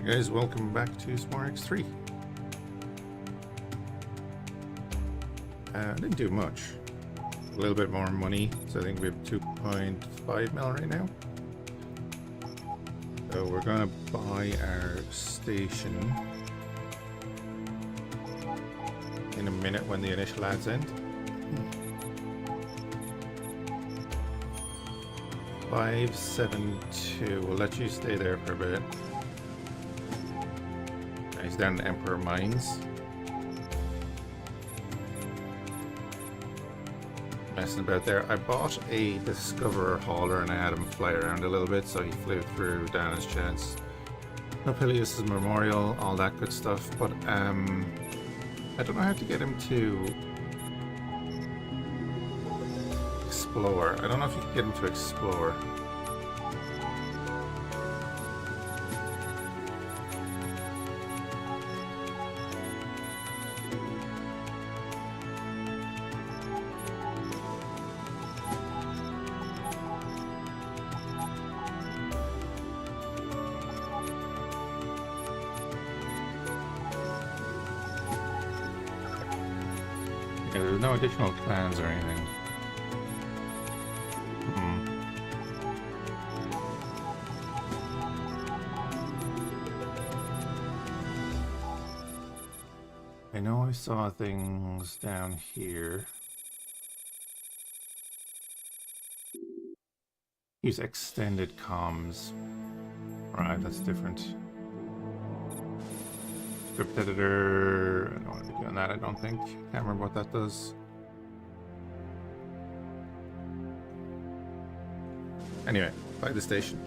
Guys, welcome back to Smart X3. Didn't do much. A little bit more money, so I think we have 2.5 mil right now. So we're gonna buy our station in a minute when the initial ads end. 572. We'll let you stay there for a bit. He's down in Emperor Mines. Messing about there. I bought a Discoverer hauler and I had him fly around a little bit, so he flew through down his chance. Nopilius' memorial, all that good stuff, but I don't know how to get him to explore. I don't know if you can get him to explore. Yeah, there's no additional plans or anything. I know I saw things down here. Use extended comms. Right, that's different. Script editor. I don't want to be doing that, I don't think. Can't remember what that does. Anyway, by the station.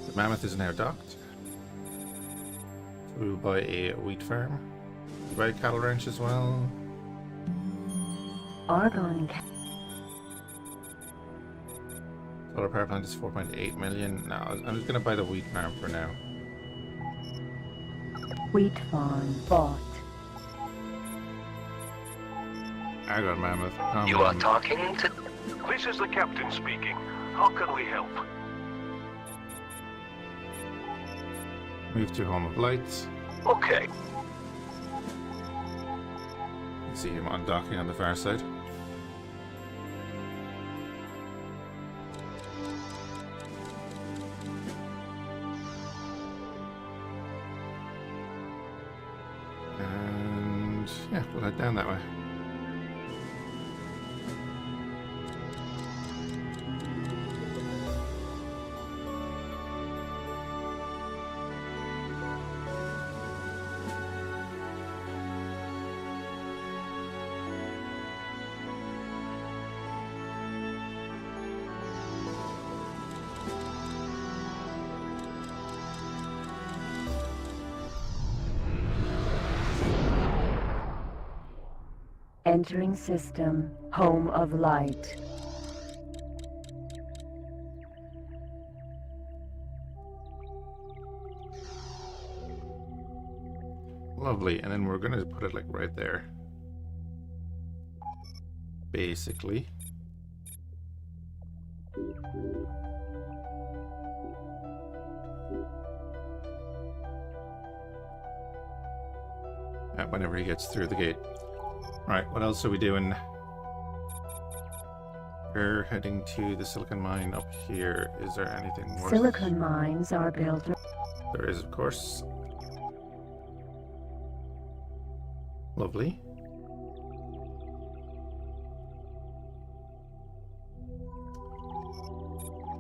The mammoth is now docked. We'll buy a wheat farm. We'll buy a cattle ranch as well. Argon. Solar power plant is 4.8 million. No, I'm just gonna buy the wheat farm for now. Wheat farm bought. Argon mammoth. Come You are on. talking to... This is the captain speaking. How can we help? Move to Home of Lights. Okay. See him undocking on the far side. And yeah, we'll head down that way. Entering system. Home of light. Lovely, and then we're gonna put it like right there. Basically. Whenever he gets through the gate. Right, what else are we doing? We're heading to the silicon mine up here. Is there anything more? Silicon mines are built. There is, of course. Lovely.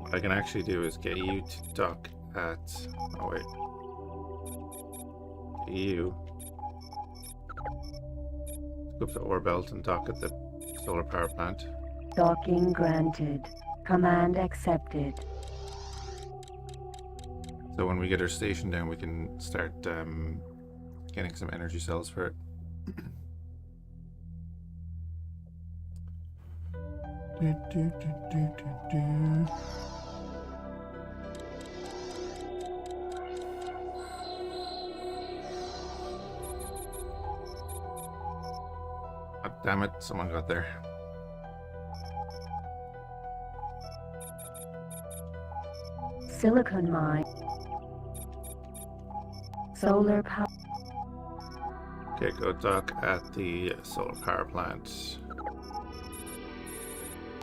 What I can actually do is get you to dock at... Oh, wait. You. Go up to ore belt and dock at the solar power plant. Docking granted. Command accepted. So when we get our station down, we can start getting some energy cells for it. God damn it, someone got there. Silicon mine. Solar power. Okay, go dock at the solar power plant.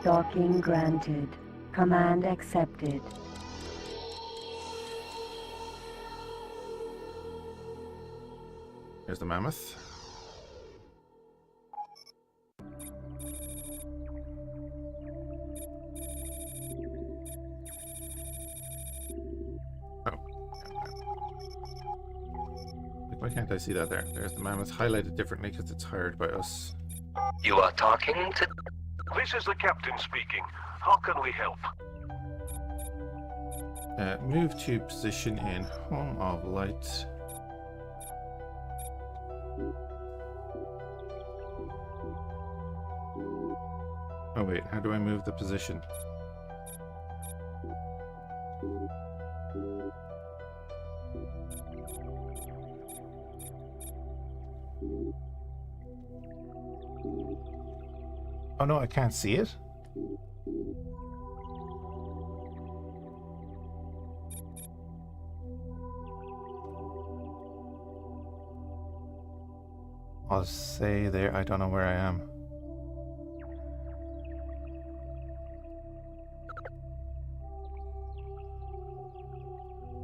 Docking granted. Command accepted. Here's the mammoth. Why can't I see that there? There's the mammoth, highlighted differently because it's hired by us. You are talking to... This is the captain speaking. How can we help? Move to position in Home of Light. Oh wait, how do I move the position? Oh no, I can't see it? I'll say there, I don't know where I am.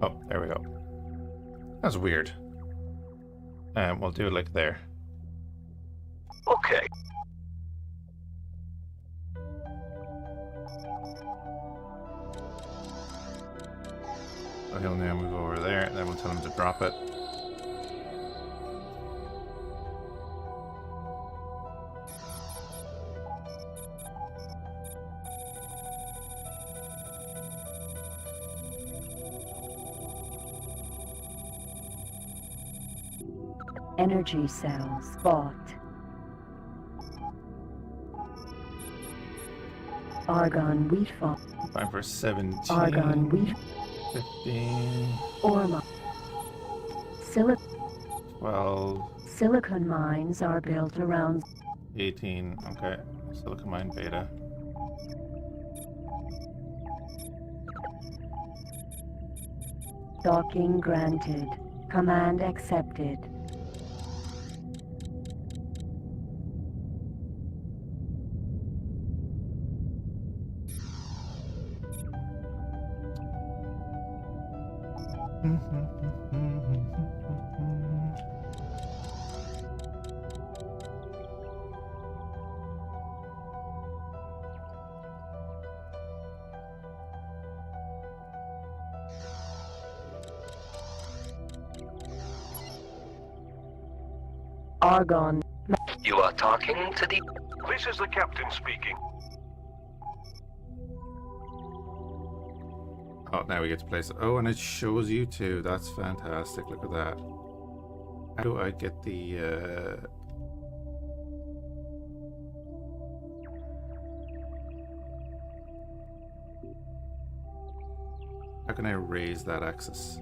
Oh, there we go. That's weird. We'll do it like there. Okay. So he'll now move over there, then we'll tell him to drop it. Energy cells bought. Argon wheat farm. Time for 17. Argon wheat. 15. Orma. 12. Silicon mines are built around 18. Okay. Silicon mine beta. docking granted. Command accepted. Argon. You are talking to the... This is the captain speaking. Oh, now we get to place it. Oh, and it shows you too. That's fantastic. Look at that. How do I get the... How can I raise that axis?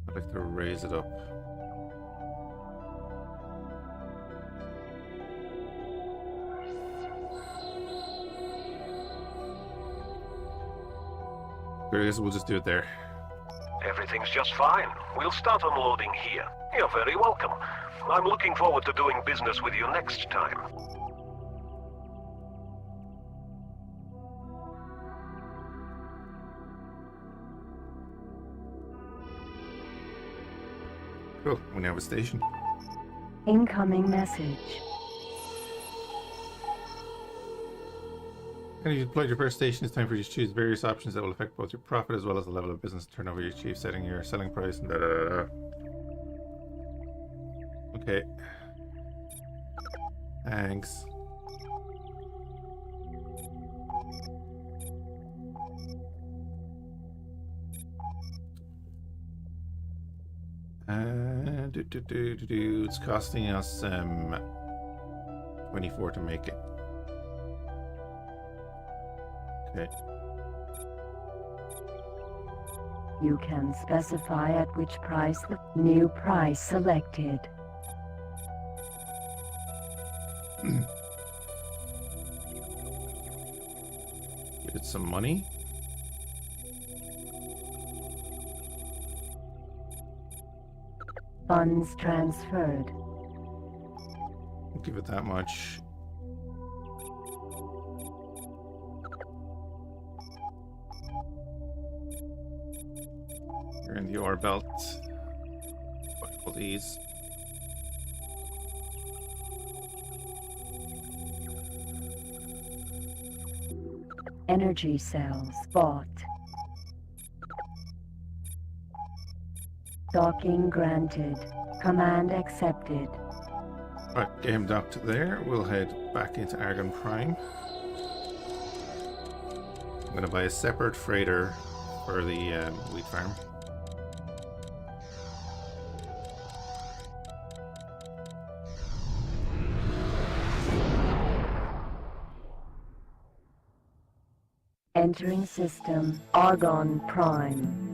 I'd like to raise it up. I guess we'll just do it there. Everything's just fine. We'll start unloading here. You're very welcome. I'm looking forward to doing business with you next time. Cool, we now have a station. Incoming message. And if you deployed your first station, it's time for you to choose various options that will affect both your profit as well as the level of business turnover you achieve, setting your selling price and da-da-da-da. Okay. Thanks. It's costing us 24 to make it. Okay. You can specify at which price the new price selected. Give it some money. Funds transferred. Give it that much. You're in the ore belt. Buy all these. Energy cells bought. Docking granted. Command accepted. Right, game docked there. We'll head back into Argon Prime. I'm going to buy a separate freighter for the wheat farm. Entering system. Argon Prime.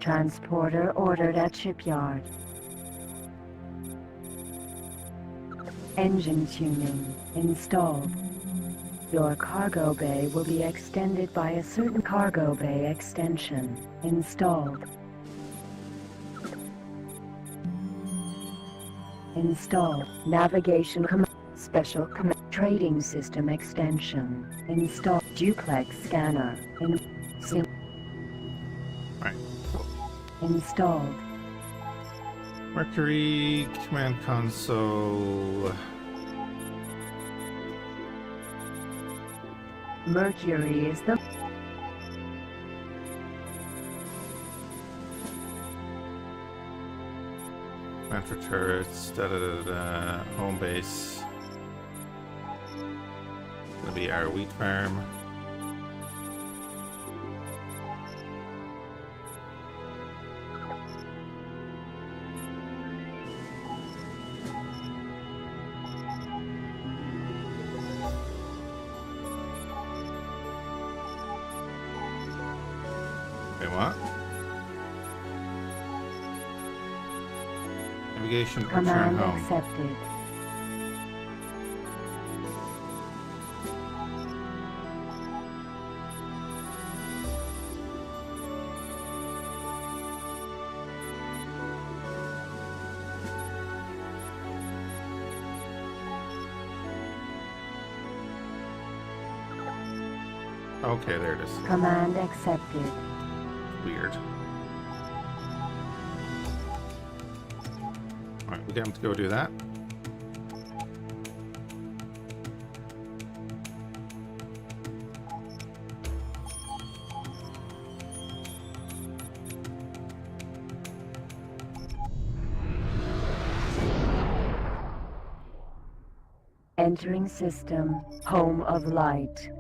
Transporter ordered at shipyard. Engine tuning installed. Your cargo bay will be extended by a certain cargo bay extension installed. Installed. Navigation special trading system extension installed. Duplex scanner Right. installed. Mercury command console. Mercury is the Command for turrets. Home base. Gonna be our wheat farm. What? Navigation, return command home. accepted. Okay, there it is. Command accepted. Weird. Alright, we get him to go do that. Entering system. Home of light.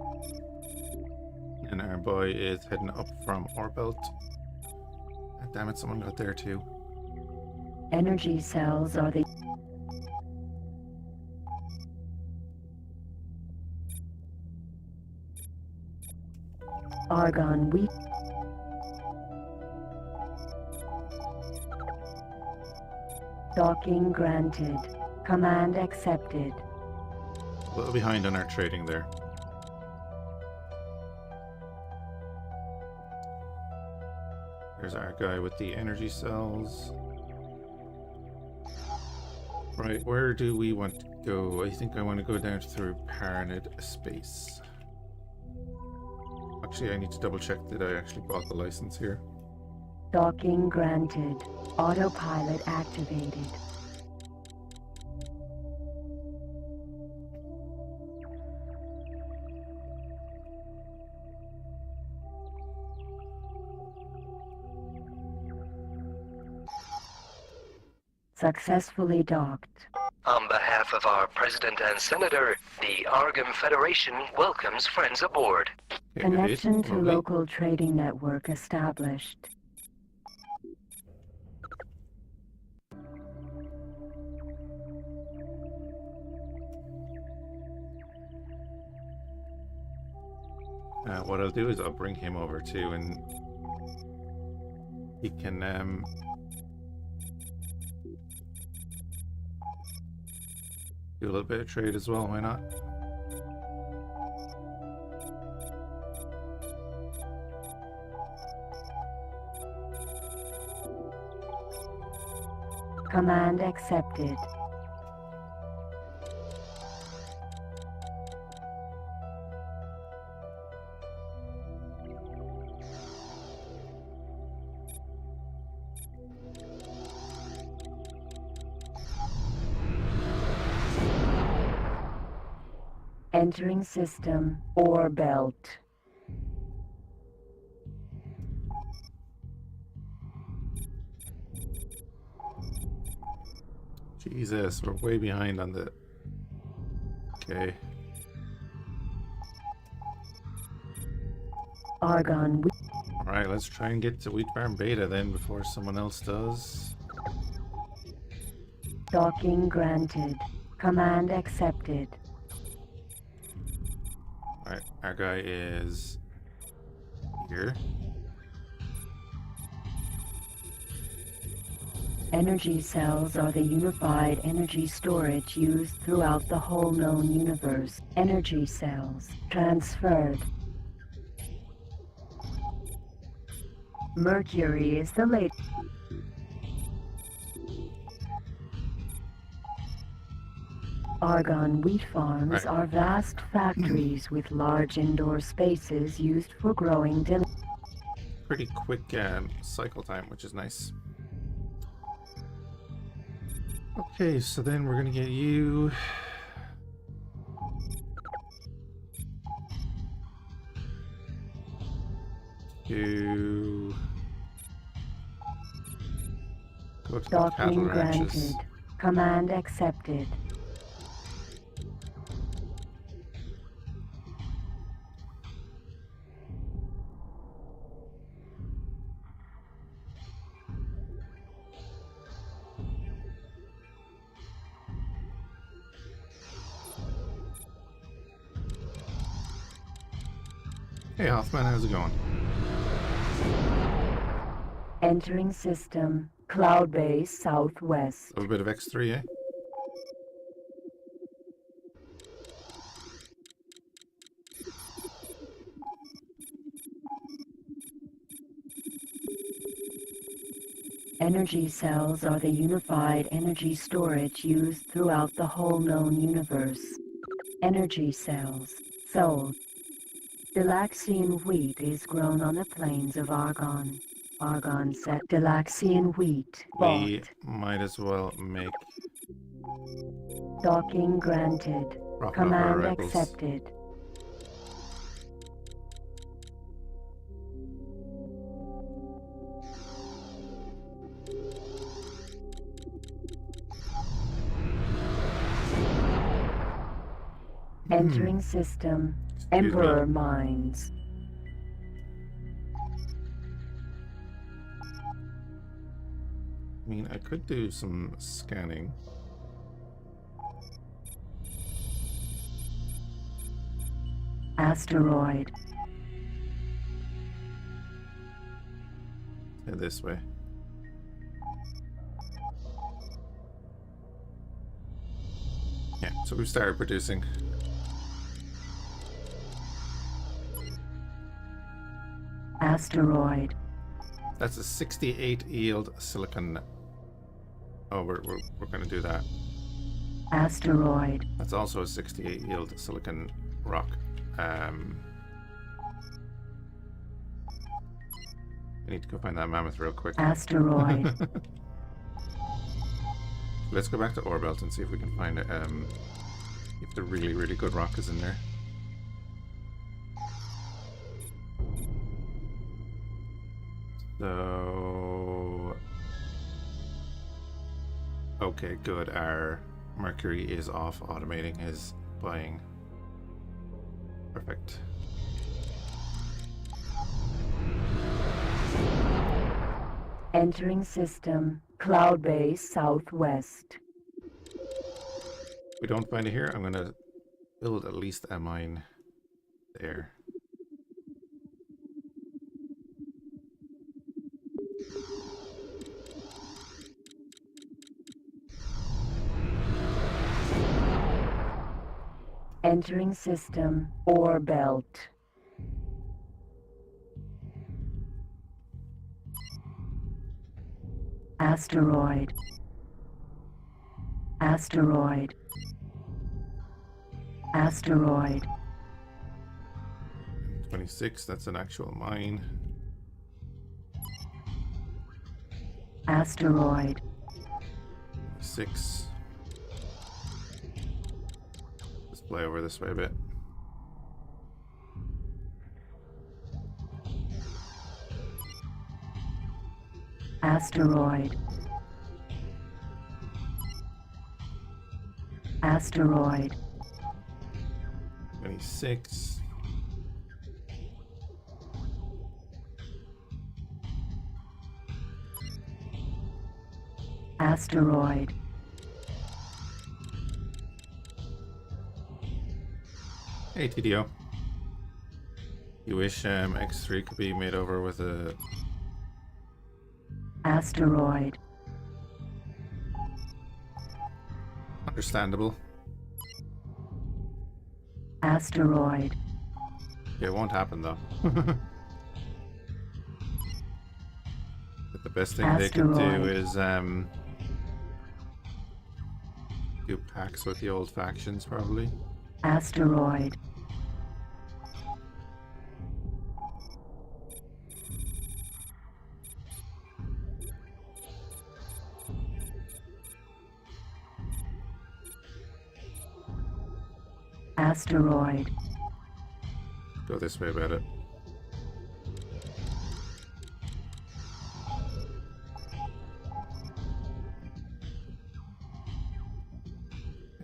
And our boy is heading up from Orbelt. Damn it, someone got there too. Energy cells are the argon wheat. Docking granted. Command accepted. A little behind on our trading there. There's our guy with the energy cells. Right, where do we want to go? I think I want to go down through Paranid Space. Actually, I need to double check that I actually bought the license here. Docking granted. Autopilot activated. Successfully docked. On behalf of our President and Senator, the Argon Federation welcomes friends aboard. Okay, Connection great. to Lovely. local trading network established. What I'll do is I'll bring him over too, and he can Do a little bit of trade as well, why not? Command accepted. Entering system, ore belt. Jesus, we're way behind on the... Okay. Argon. Alright, let's try and get to Wheat Farm Beta then before someone else does. Docking granted. Command accepted. Alright, our guy is here. Energy cells are the unified energy storage used throughout the whole known universe. Energy cells transferred. Mercury is the latest. Argon wheat farms are vast factories with large indoor spaces used for growing Pretty quick cycle time, which is nice. Okay, so then we're gonna get you... to... go to the cattle Docking ranches. granted. Command accepted. Hey Hoffman, how's it going? Entering system, cloud base southwest. A little bit of X3, eh? Energy cells are the unified energy storage used throughout the whole known universe. Energy cells, sold. Delaxian wheat is grown on the plains of Argon. Argon set Delaxian wheat We bought. might as well make Docking granted. rock over Command rebels. accepted. Entering system, Excuse Emperor me. Mines. I mean, I could do some scanning. Asteroid. Head this way. Yeah, so we've started producing. Asteroid. That's a 68 yield silicon. Oh, we're going to do that. Asteroid. That's also a 68 yield silicon rock. I need to go find that mammoth real quick. Asteroid. Let's go back to Orbelt and see if we can find if the really, really good rock is in there. So... okay, good. Our Mercury is off automating his buying. Perfect. Entering system, cloud base southwest. If we don't find it here, I'm going to build at least a mine there. Entering system ore belt. Asteroid. Asteroid. Asteroid. 26, that's an actual mine. Asteroid. 6. Let's play over this way a bit. Asteroid. Asteroid. 26. Asteroid. Hey TDO. You wish X3 could be made over with a Asteroid. understandable. Asteroid. It won't happen though. But the best thing they could do Asteroid. is do packs with the old factions probably. Asteroid. Asteroid. Go this way about it.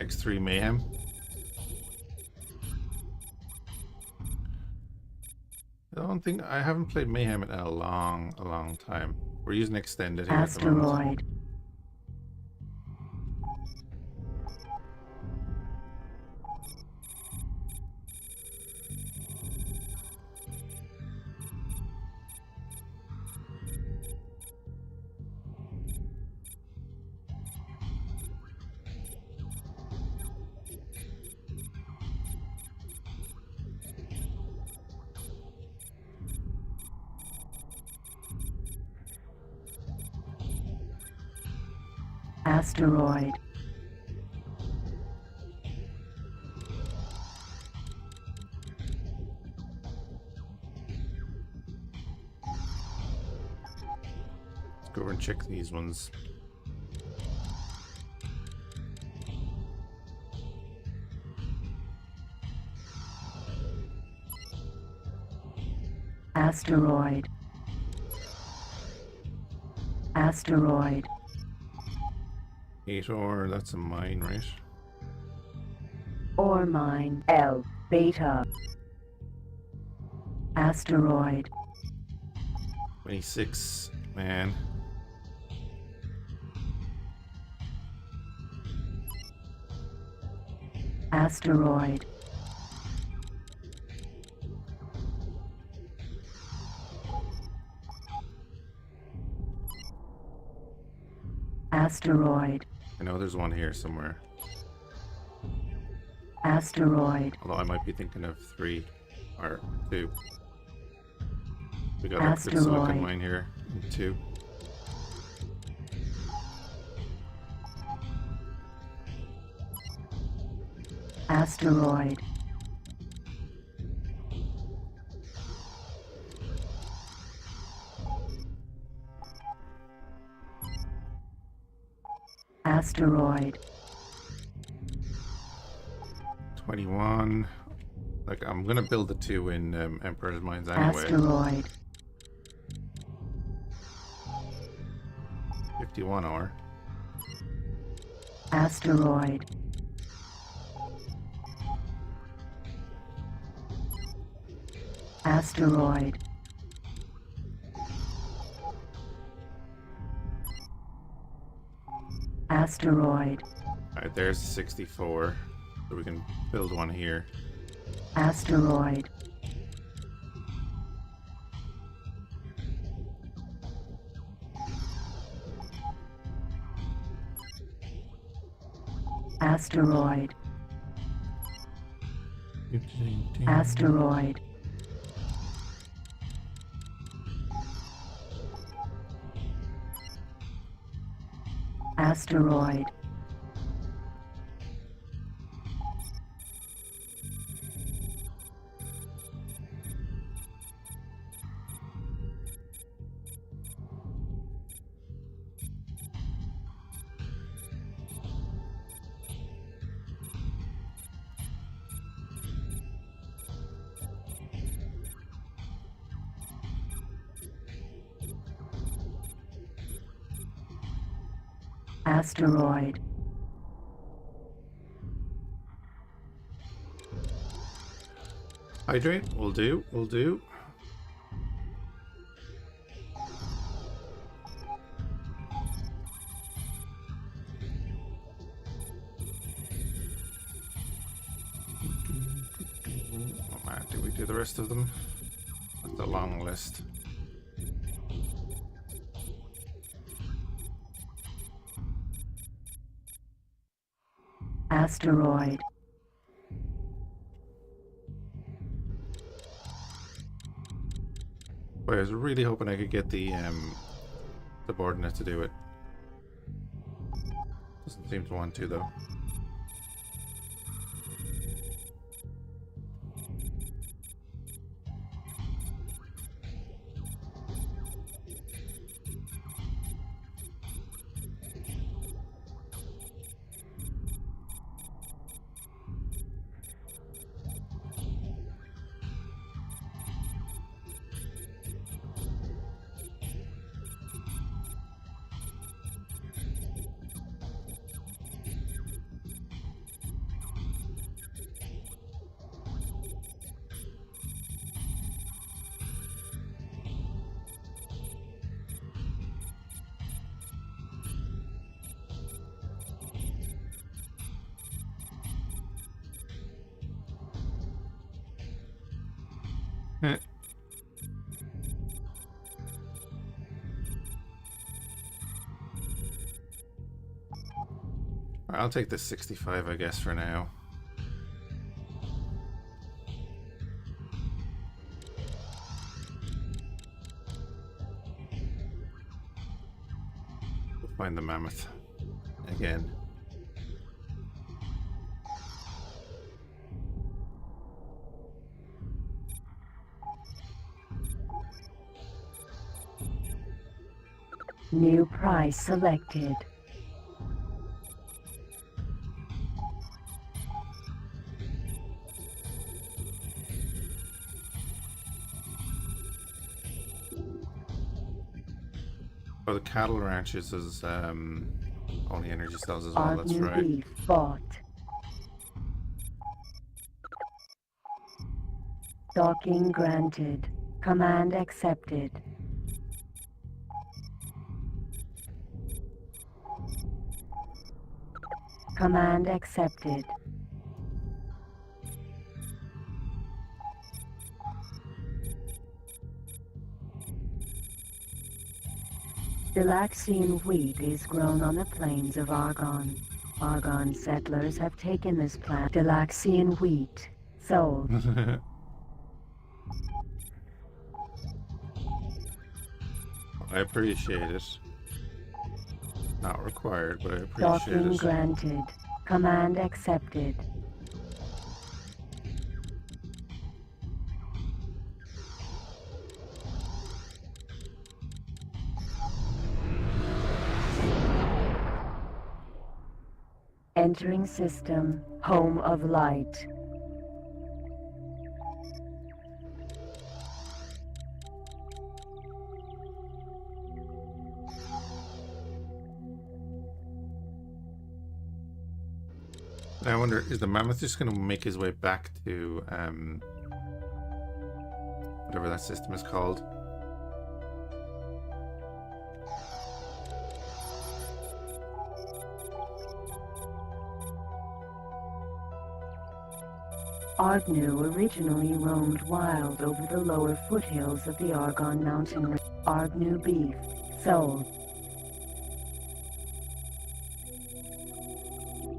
X3 Mayhem. I haven't played Mayhem in a long time. We're using extended here at the moment. Asteroid. Asteroid. Let's go over and check these ones. Asteroid. Asteroid. 8 ore, that's a mine, right? Ore mine. L. Beta. Asteroid. 26, man. Asteroid. Asteroid. I know there's one here somewhere. Asteroid. Although I might be thinking of 3 or 2. We got a good silicon Asteroid. mine here. 2. Asteroid. Asteroid. 21. Like, I'm gonna build the 2 in Emperor's Mines anyway. Asteroid. 51 ore. Asteroid. Asteroid. Asteroid. Alright, there's 64. So we can build one here. Asteroid. Asteroid. Asteroid. Asteroid. Asteroid. Hydrate, will do, will do. Oh man, did we do the rest of them? That's a long list. Asteroid. Boy, I was really hoping I could get the subordinate to do it. Doesn't seem to want to though. Eh. I'll take the 65, I guess, for now. We'll find the mammoth again. New price selected. Oh, the cattle ranches is only energy cells as well, Our that's new right. beef bought. Docking granted. Command accepted. Command accepted. Delaxian wheat is grown on the plains of Argon. Argon settlers have taken this plant. Delaxian wheat. Sold. I appreciate it. Not required, but I appreciate Docking it. granted. Command accepted. Entering system. Home of light. I wonder, is the mammoth just going to make his way back to whatever that system is called? Ardnu originally roamed wild over the lower foothills of the Argon mountain range. Ardnu beef. Sold.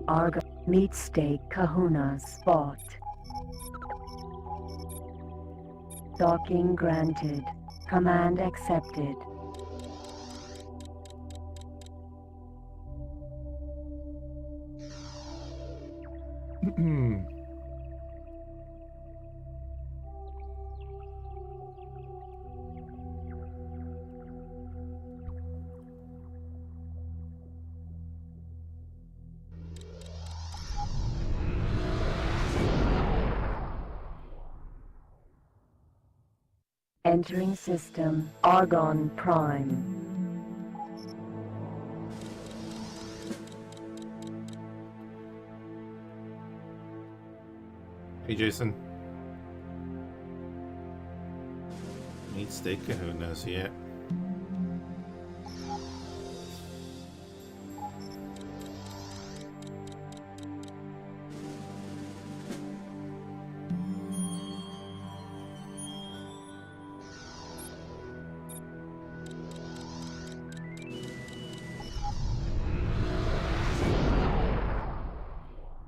Argon meat steak kahunas bought. Docking granted. Command accepted. Entering system. Argon Prime. Hey Jason. Meat steak kahunas, yeah.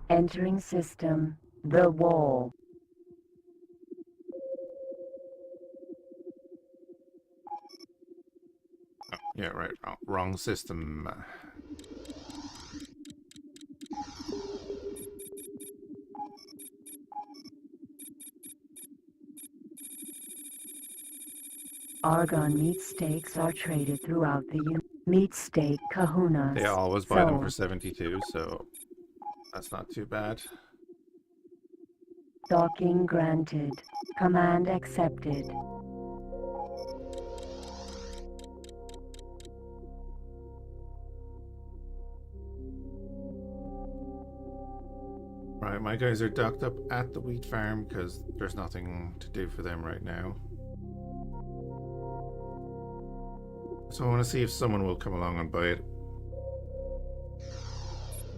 Entering system. The Wall. Oh, yeah, right. Wrong system. Argon meat steaks are traded throughout the meat steak kahunas. They always buy them for Sold. 72, so that's not too bad. Docking granted. Command accepted. Right, my guys are docked up at the wheat farm because there's nothing to do for them right now. So I want to see if someone will come along and buy it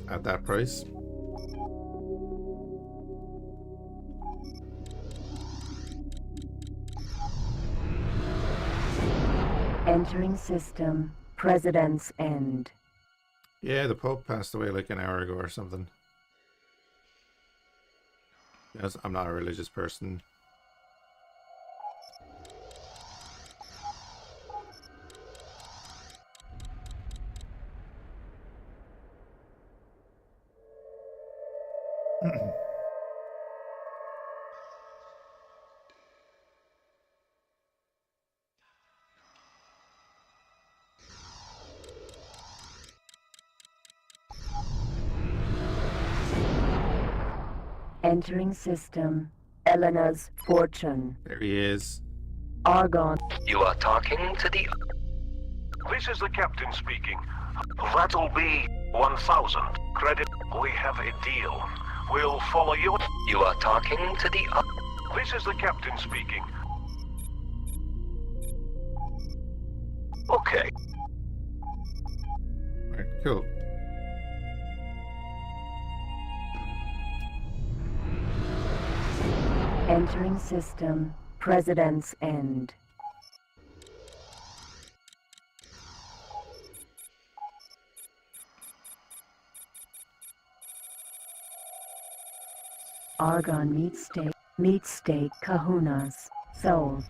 at that price. Entering system. President's End. Yeah, the Pope passed away like an hour ago or something. Yes, I'm not a religious person. Entering system. Elena's Fortune. There he is. Argon. You are talking to the... This is the captain speaking. That'll be 1,000. Credit. We have a deal. We'll follow you. You are talking to the... This is the captain speaking. Okay. Right, cool. Entering system. President's End. Argon meat steak kahunas. Sold.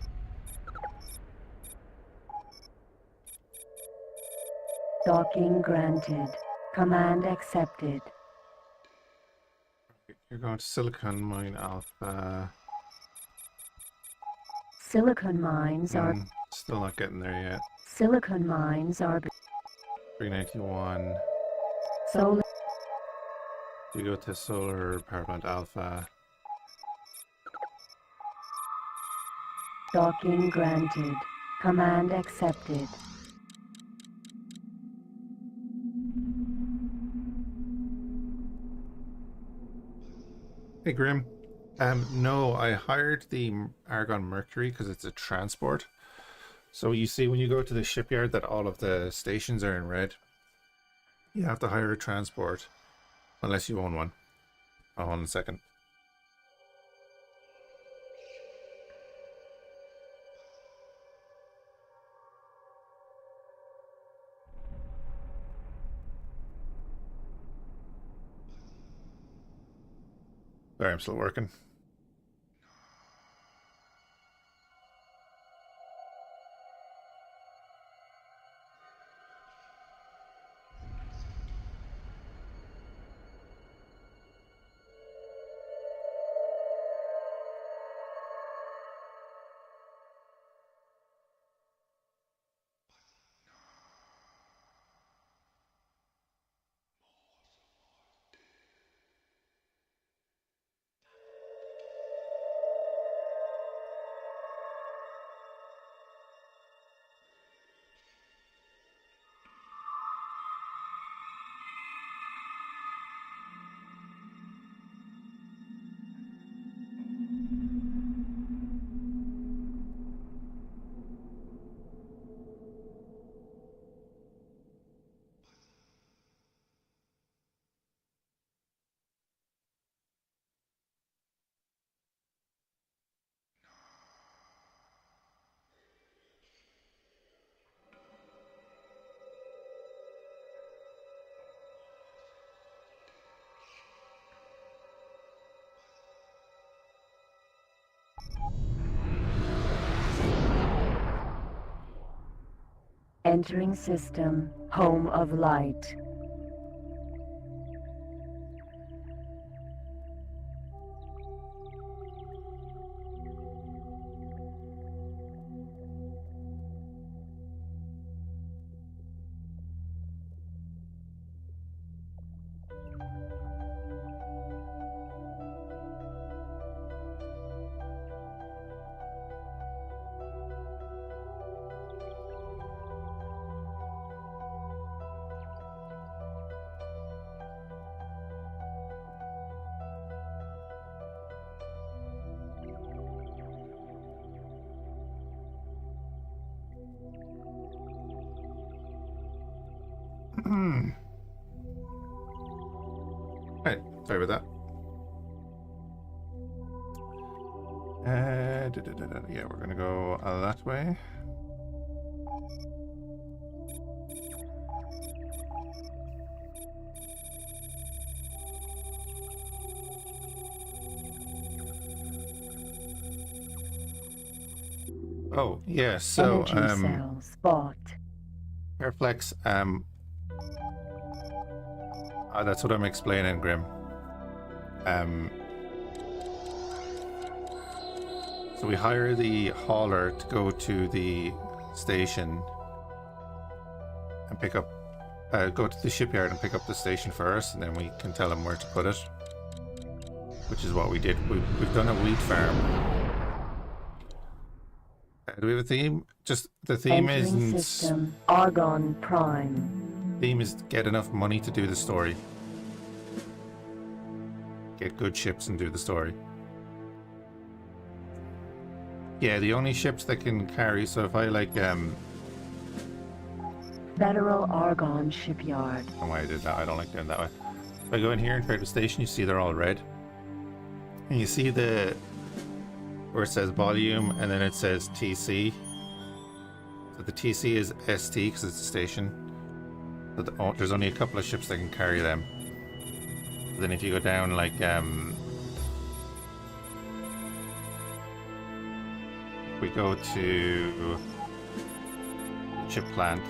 Docking granted. Command accepted. You're going to Silicon Mine Alpha. Silicon mines are Still not getting there yet. 391. solar. You go to Solar Power Plant Alpha. Docking granted. Command accepted. Hey Grim. No, I hired the Argon Mercury because it's a transport. So you see when you go to the shipyard that all of the stations are in red. You have to hire a transport unless you own one. Hold on a second. Sorry, I'm still working. Entering system, home of light. Right, sorry about that. Yeah, we're gonna go that way. Oh, yeah, so, Energy cells bought. Airflex, that's what I'm explaining, Grim. So we hire the hauler to go to the station and pick up, go to the shipyard and pick up the station for us, and then we can tell them where to put it. Which is what we did. We've done a wheat farm. Do we have a theme? Just the theme Entering isn't. system, Argon Prime. Theme is get enough money to do the story. Get good ships and do the story. Yeah, the only ships that can carry. So if I like Federal Argon Shipyard. oh, why I did that? I don't like doing it that way. If I go in here and create a station, you see they're all red, and you see the where it says volume and then it says TC. So the TC is ST because it's a station. So there's only a couple of ships that can carry them. But then if you go down like we go to chip plant.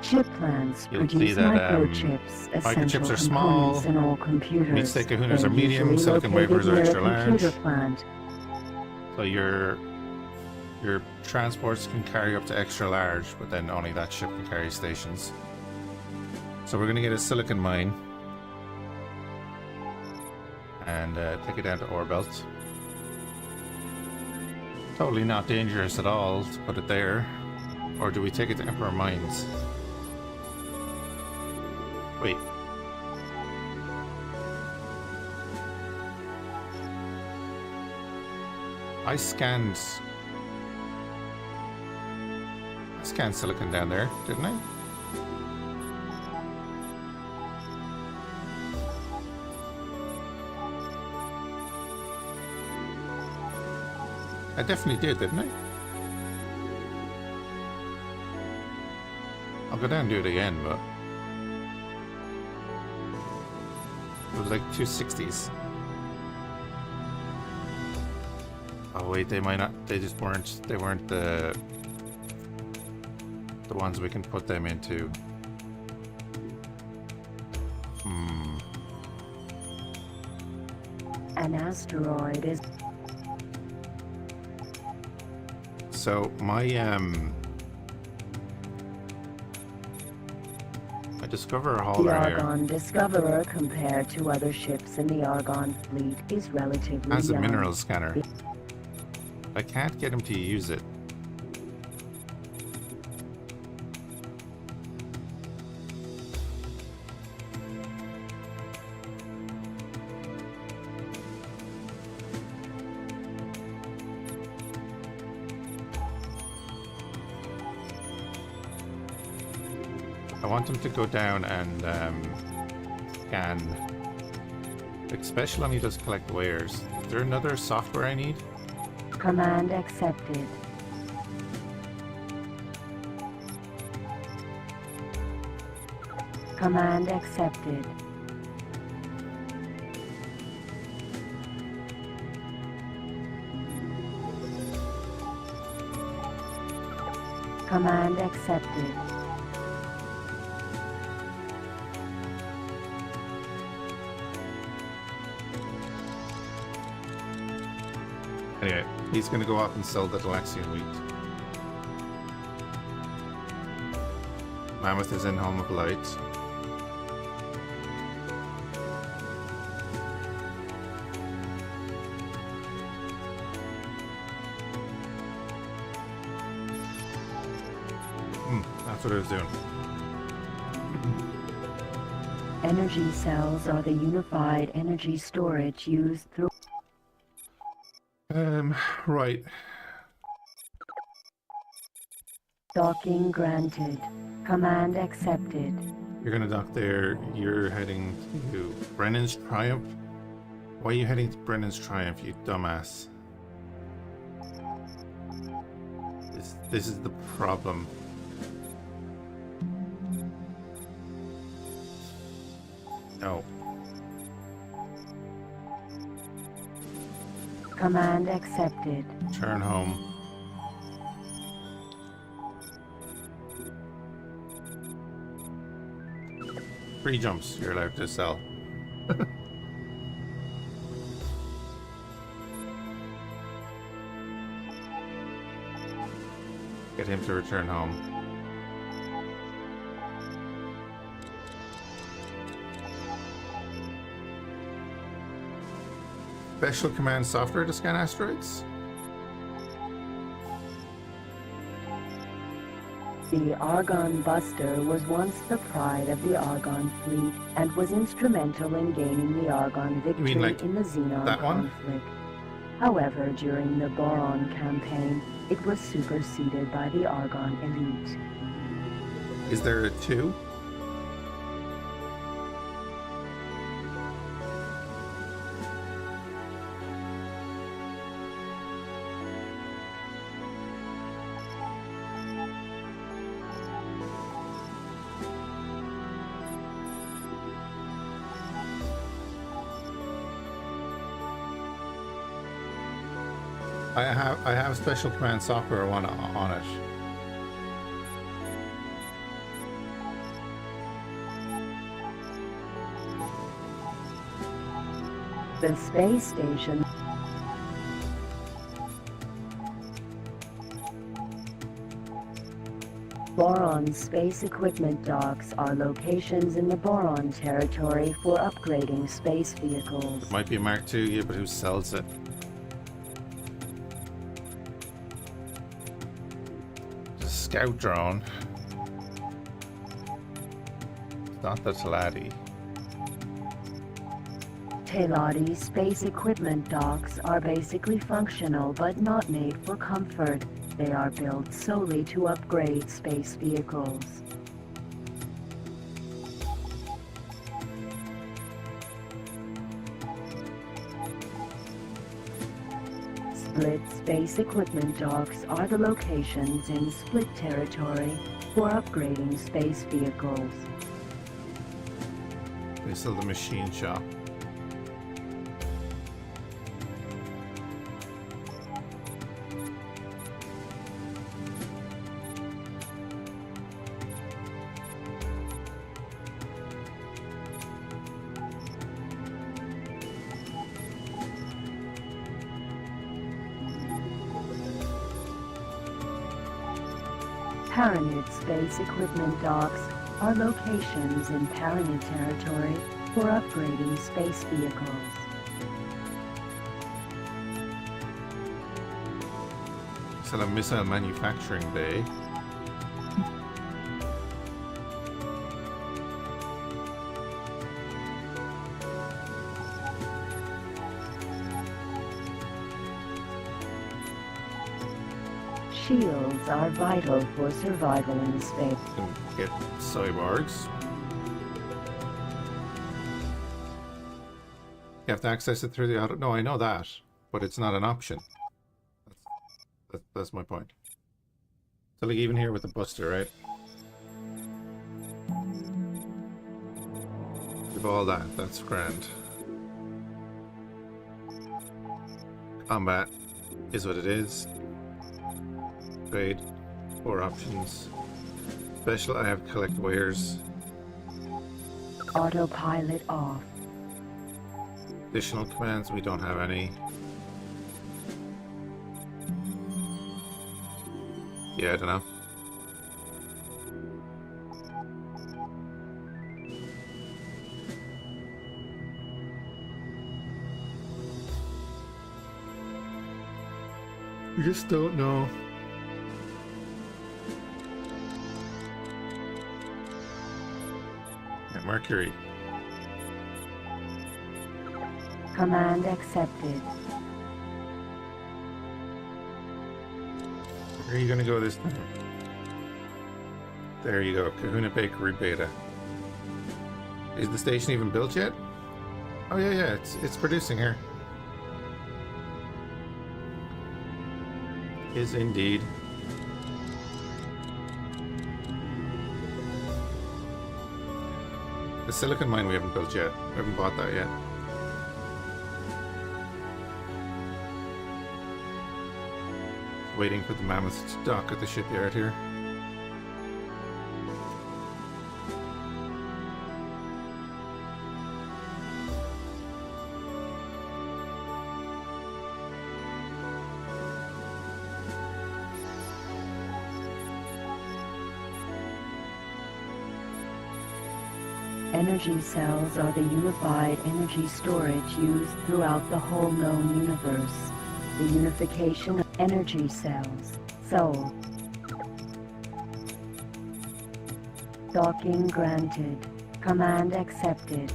Chip plants You'll see produce that, microchips, essential microchips are small, components in all computers. meat-stick kahunas They're are medium, usually silicon located wafers are near a extra large. computer plant. So your transports can carry up to extra large, but then only that ship can carry stations. So we're gonna get a silicon mine and take it down to ore belt. Totally not dangerous at all to put it there. Or do we take it to Emperor Mines? Wait. I scanned silicon down there, didn't I? I definitely did, didn't I? I'll go down and do it again, but it was like 260s. Oh wait, they might not. They just weren't. They weren't the ones we can put them into. An asteroid is So my Discoverer hauler the here Argon Discoverer compared to other ships in the Argon fleet is relatively has a young. mineral scanner. I can't get him to use it. I want him to go down and scan. Like special only does collect wares. Is there another software I need? Command accepted. Command accepted. Command accepted. Anyway, he's going to go up and sell the Delaxian wheat. Mammoth is in Home of Light. That's what I was doing. Energy cells are the unified energy storage used through... Right. Docking granted. Command accepted. You're gonna dock there. You're heading to Brennan's Triumph. Why are you heading to Brennan's Triumph, you dumbass? This is the problem. No. Command accepted. Turn home. Free jumps you're allowed to sell. Get him to return home. Special command software to scan asteroids? The Argon Buster was once the pride of the Argon fleet and was instrumental in gaining the Argon victory like in the Xenon that one? conflict. However, during the Boron campaign, it was superseded by the Argon elite. Is there a 2? I have special command software on it. The space station Boron space equipment docks are locations in the Boron territory for upgrading space vehicles. Might be a Mark II, yeah, but who sells it? Scout drone. It's not the Taladi. Teladi space equipment docks are basically functional but not made for comfort. They are built solely to upgrade space vehicles. Split space equipment docks are the locations in Split territory for upgrading space vehicles. They sell the machine shop. Paranid space equipment docks are locations in Paranid territory for upgrading space vehicles. Sell a missile manufacturing bay. Shields are vital for survival in space. Can get cyborgs. You have to access it through the auto. No, I know that, but it's not an option. That's my point. So, like, even here with the Buster, right? With all that, that's grand. Combat is what it is. Trade. 4 options. Special, I have collect wares. Autopilot off. Additional commands, we don't have any. Yeah, I don't know. We just don't know. Yeah, Mercury. Command accepted. Where are you gonna go this time? There you go, Kahuna Bakery Beta. Is the station even built yet? Oh yeah, it's producing here. Is indeed. The silicon mine we haven't built yet. We haven't bought that yet. Waiting for the mammoth to dock at the shipyard here. Energy cells are the unified energy storage used throughout the whole known universe. The unification of energy cells. Soul. Docking granted. Command accepted.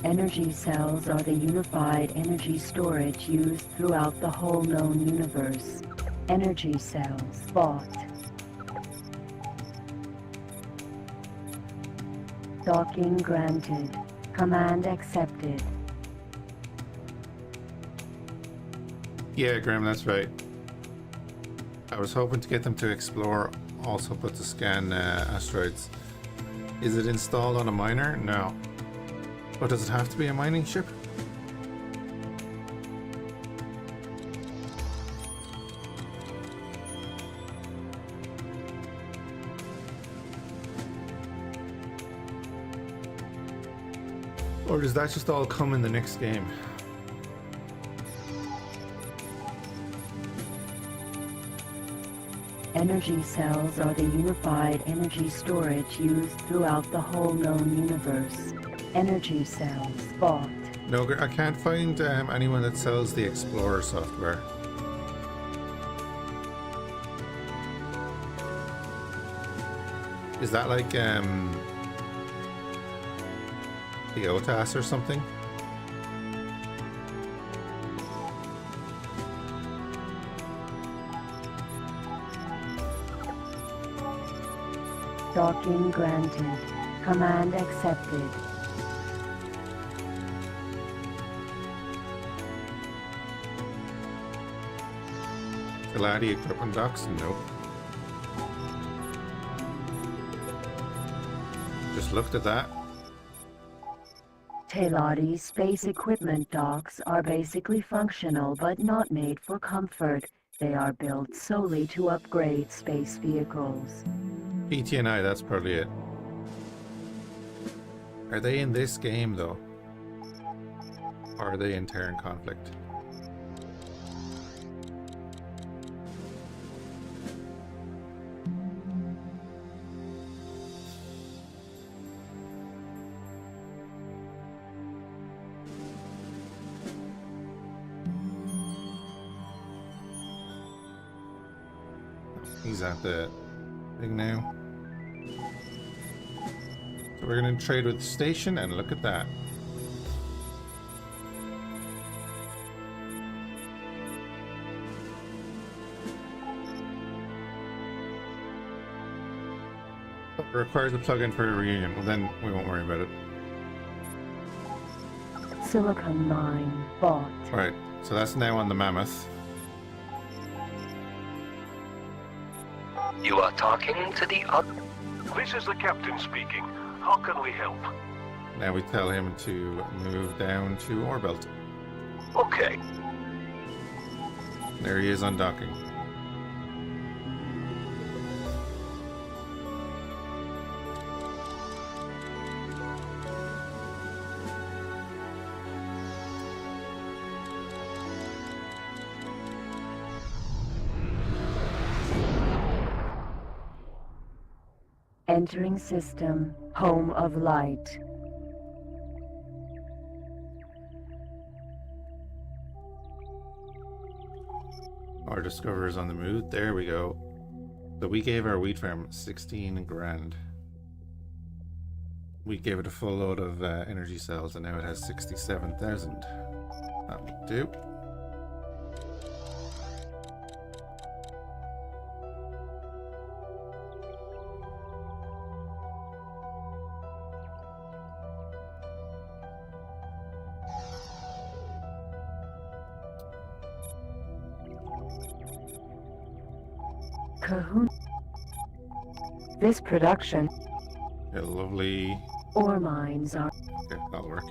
Energy cells are the unified energy storage used throughout the whole known universe. Energy cells bought. Docking granted. Command accepted. Yeah, Graham, that's right. I was hoping to get them to explore, also but to scan asteroids. Is it installed on a miner? No. But does it have to be a mining ship? Or does that just all come in the next game? Energy cells are the unified energy storage used throughout the whole known universe. Energy cells bought. No, I can't find anyone that sells the Explorer software. Is that like the OTAS or something? Docking granted. Command accepted. Galadi equipment docks? Nope. Just looked at that. Teladi space equipment docks are basically functional but not made for comfort. They are built solely to upgrade space vehicles. PTNI, that's probably it. Are they in this game though? Or are they in Terran Conflict? He's at the thing now. So we're going to trade with the station and look at that. It requires a plug-in for a reunion. Well, then we won't worry about it. Silicon mine bought. Right, so that's now on the Mammoth. You are talking to the This is the captain speaking. How can we help? Now we tell him to move down to Orbelt. Okay. There he is undocking. Entering system, home of light. Our discoverer's on the move. There we go. So we gave our wheat farm 16 grand. We gave it a full load of energy cells and now it has 67,000. That would do. Cahoon. This production. Yeah, lovely. Ore mines are. Okay, that'll work.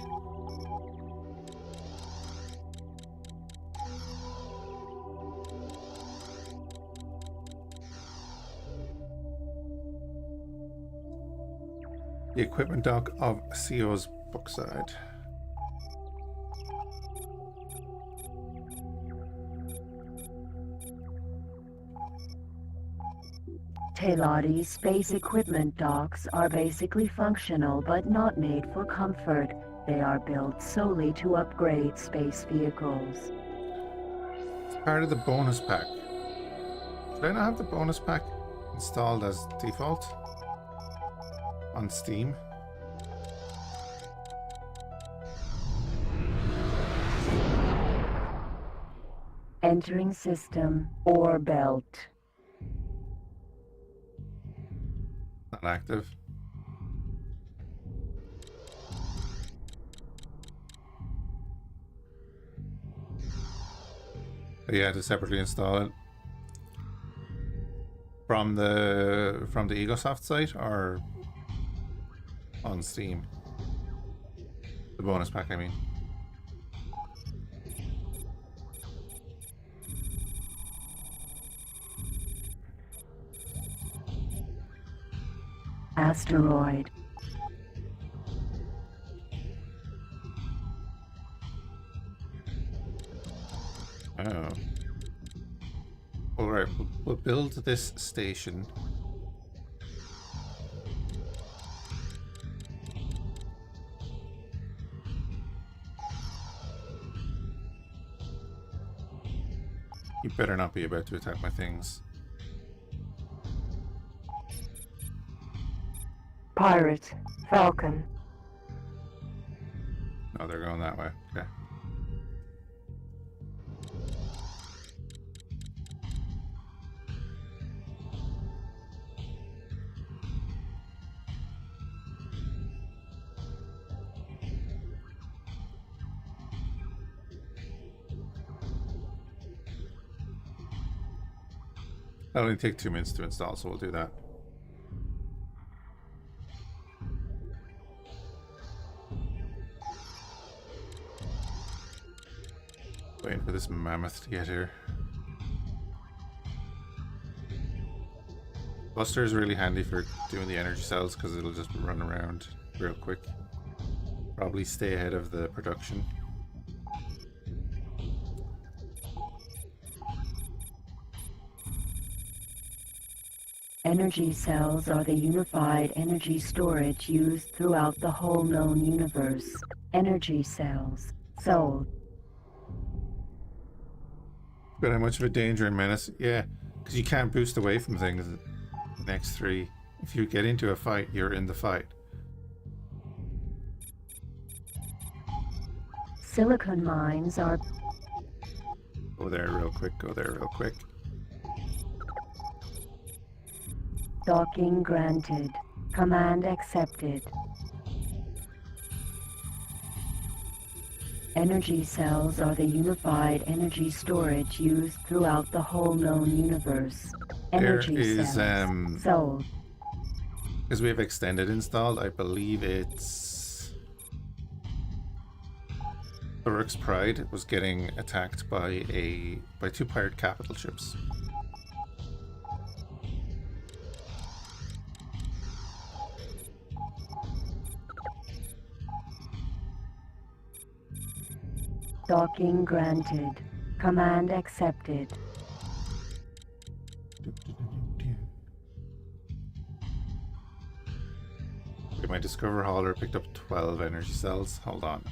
The equipment dock of CO's Brookside. Teladi space equipment docks are basically functional but not made for comfort. They are built solely to upgrade space vehicles. Part of the bonus pack. Should I not have the bonus pack installed as default on Steam? Entering system, ore belt. Not active. But yeah, to separately install it from the Egosoft site or on Steam. The bonus pack, I mean. Asteroid. Oh. Alright, we'll build this station. You better not be about to attack my things. Pirate. Falcon. No, they're going that way. Okay. That'll only take 2 minutes to install, so we'll do that. Waiting for this mammoth to get here. Buster is really handy for doing the energy cells because it'll just run around real quick. Probably stay ahead of the production. Energy cells are the unified energy storage used throughout the whole known universe. Energy cells. Sold. But how much of a danger and menace? Yeah, because you can't boost away from things. The next 3. If you get into a fight, you're in the fight. Silicon mines are. Go there real quick, go there real quick. Docking granted. Command accepted. Energy cells are the unified energy storage used throughout the whole known universe. Energy There is, cells. Sold. because we have extended installed, I believe it's Uruk's Pride was getting attacked by two pirate capital ships. Docking granted. Command accepted. My Discover hauler picked up 12 energy cells. Hold on.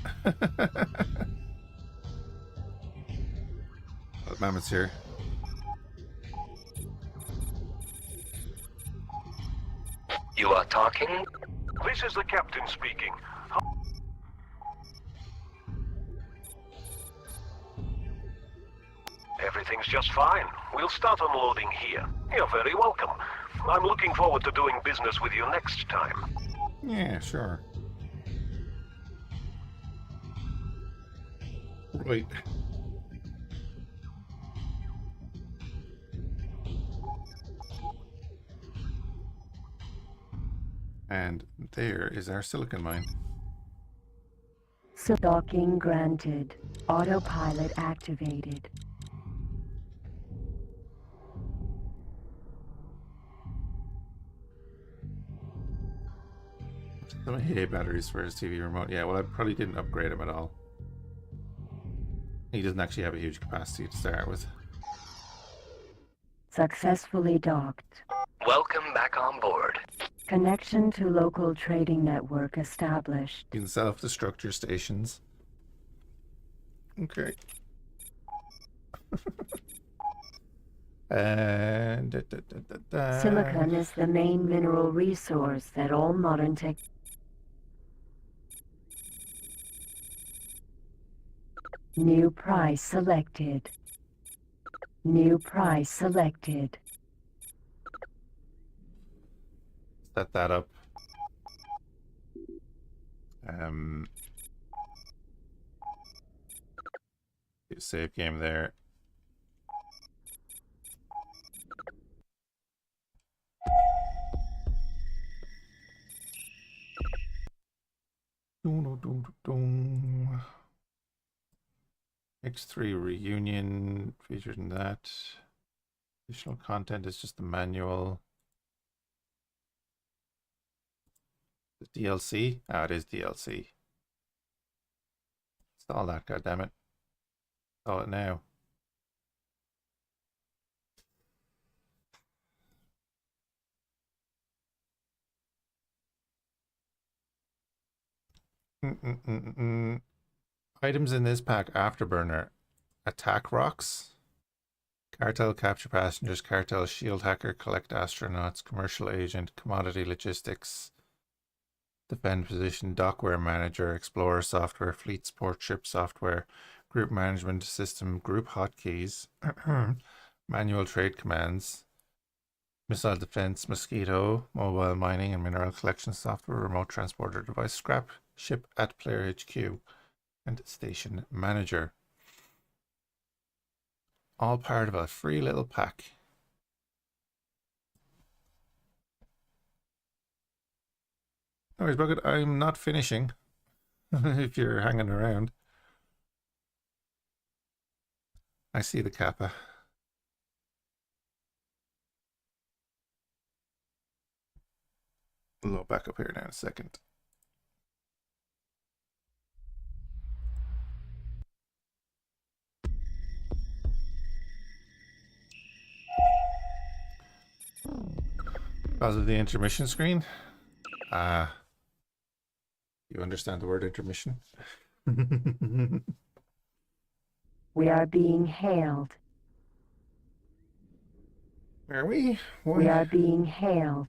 Mammoth's here. You are talking? This is the captain speaking. Everything's just fine. We'll start unloading here. You're very welcome. I'm looking forward to doing business with you next time. Yeah, sure. Right. And there is our silicon mine. So docking granted. Autopilot activated. Some AA batteries for his TV remote. Yeah, well, I probably didn't upgrade him at all. He doesn't actually have a huge capacity to start with. Successfully docked. Welcome back on board. Connection to local trading network established. You can self-destruct your stations. Okay. And Silicon is the main mineral resource that all modern tech. New price selected. New price selected. set that up. Do a save game there. X3 reunion featured in that. Additional content is just the manual. The DLC? Ah, it is DLC. Install that, goddammit. Install it now. Items in this pack: Afterburner, Attack Rocks, Cartel Capture Passengers, Cartel Shield Hacker, Collect Astronauts, Commercial Agent, Commodity Logistics, Defend Position, Dockware Manager, Explorer Software, Fleet Support Ship Software, Group Management System, Group Hotkeys, Manual Trade Commands, Missile Defense, Mosquito, Mobile Mining and Mineral Collection Software, Remote Transporter Device, Scrap, Ship at Player HQ, and Station Manager. All part of a free little pack. Anyways, Bucket, I'm not finishing. If you're hanging around. I see the Kappa. I'll back up here now in a second. Because of the intermission screen? You understand the word intermission? We are being hailed. Are we? What? We are being hailed.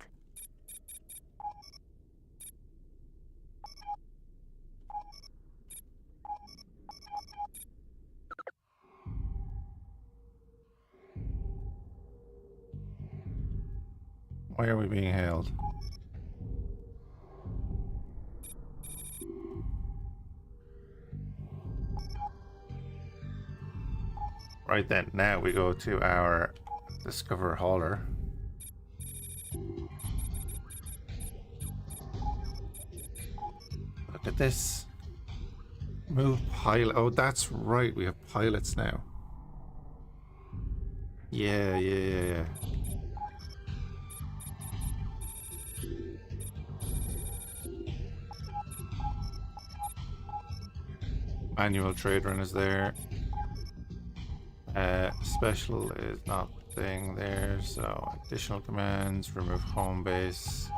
Why are we being hailed? Right then, now we go to our Discover hauler. Look at this. Move pilot. Oh, that's right. We have pilots now. Yeah. Manual trade run is there. Special is not thing there. So additional commands. Remove home base.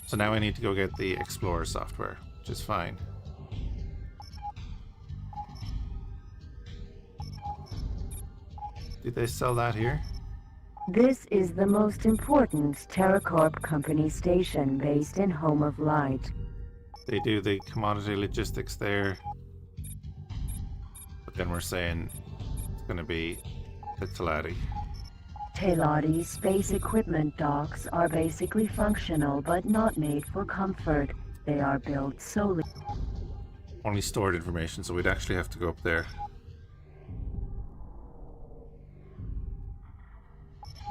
So now I need to go get the Explorer software, which is fine. Did they sell that here? This is the most important TerraCorp company station based in Home of Light. They do the commodity logistics there. But then we're saying it's going to be the Talati. Teladi space equipment docks are basically functional but not made for comfort. They are built solely. Only stored information, so we'd actually have to go up there.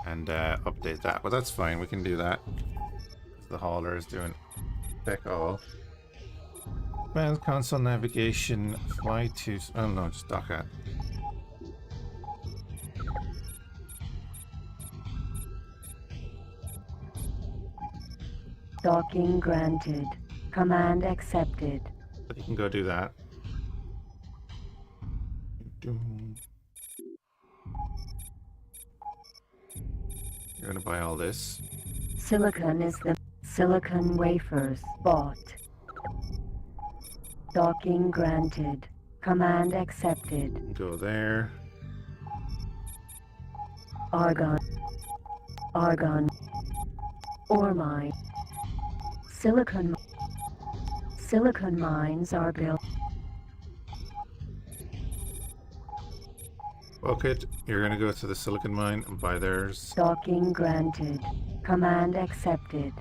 And update that. But that's fine, we can do that. The hauler is doing tech all. Command console navigation, fly to... Oh no, just dock at. Docking granted. Command accepted. But you can go do that. You're gonna buy all this. Silicon is the silicon wafers bought. Docking granted. Command accepted. Go there. Argon. Ore mine. Silicon mines are built. Bucket, you're gonna go to the silicon mine and buy theirs. Docking granted. Command accepted.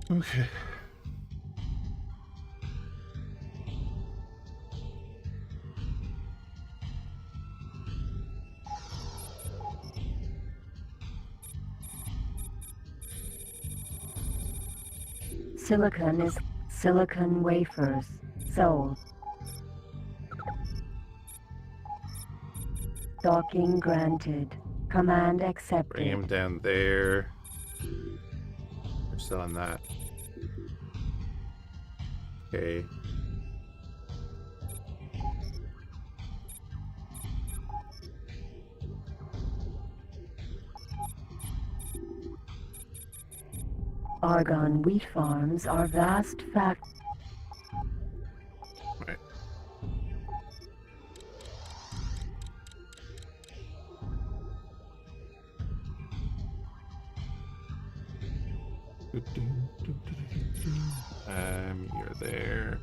Okay. Silicon is silicon wafers sold. Docking granted. Command accepted. Bring him down there. We're selling that. Okay. Argon wheat farms are vast fact. Right. You're there.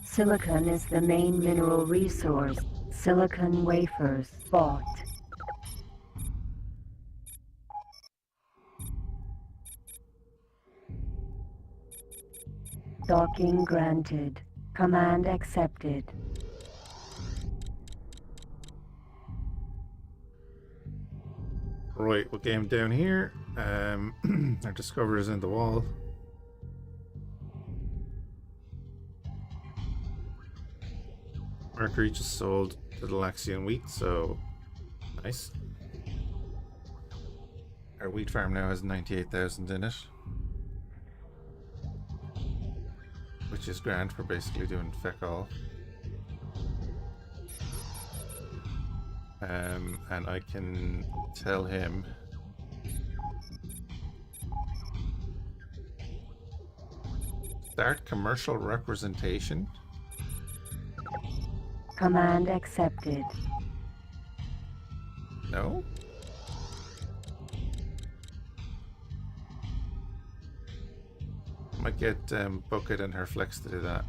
Silicon is the main mineral resource. Silicon wafers bought. Docking granted. Command accepted. Right, we'll get him down here. Our discoverer is in the wall. Mercury just sold to the Laxian wheat, so nice. Our wheat farm now has 98,000 in it, which is grand for basically doing feck all. And I can tell him start commercial representation. Command accepted. No? Might get Bucket and her Flex to do that.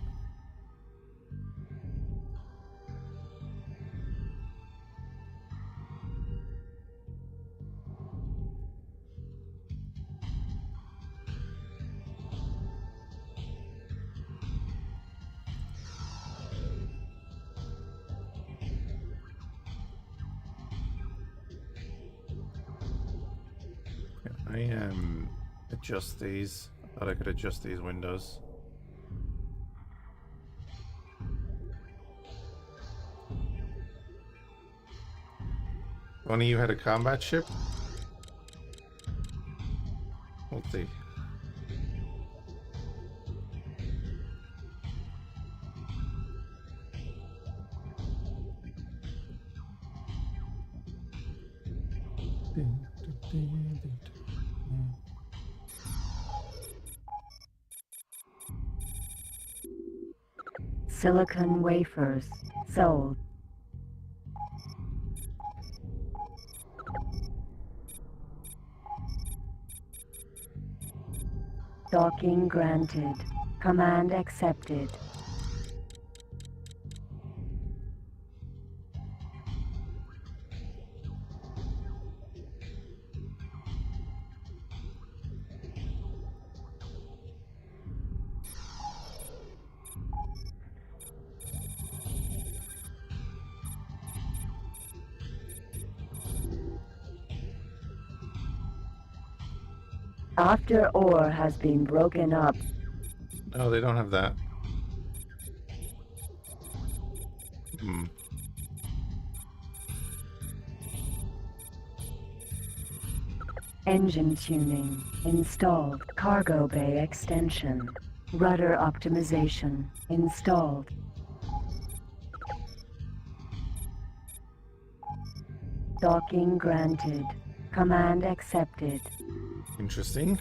I adjust these. I thought I could adjust these windows. Only you had a combat ship? We'll see. Silicon wafers sold. Docking granted. Command accepted. After ore has been broken up, Oh, they don't have that. Hmm. engine tuning installed, cargo bay extension, rudder optimization installed. Docking granted. Command accepted. Interesting.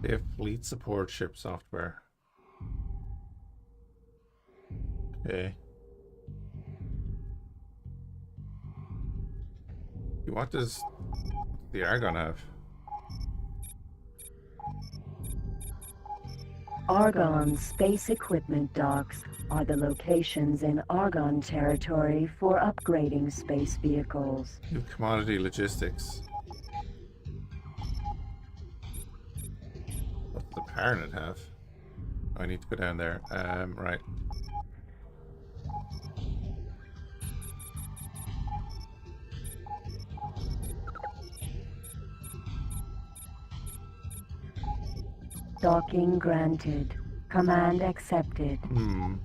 They have fleet support ship software. Okay. What does the Argon have? Argon space equipment docks are the locations in Argon territory for upgrading space vehicles. You have commodity logistics. What does the Parnet have? Oh, I need to go down there. Right. Docking granted. Command accepted. Hmm.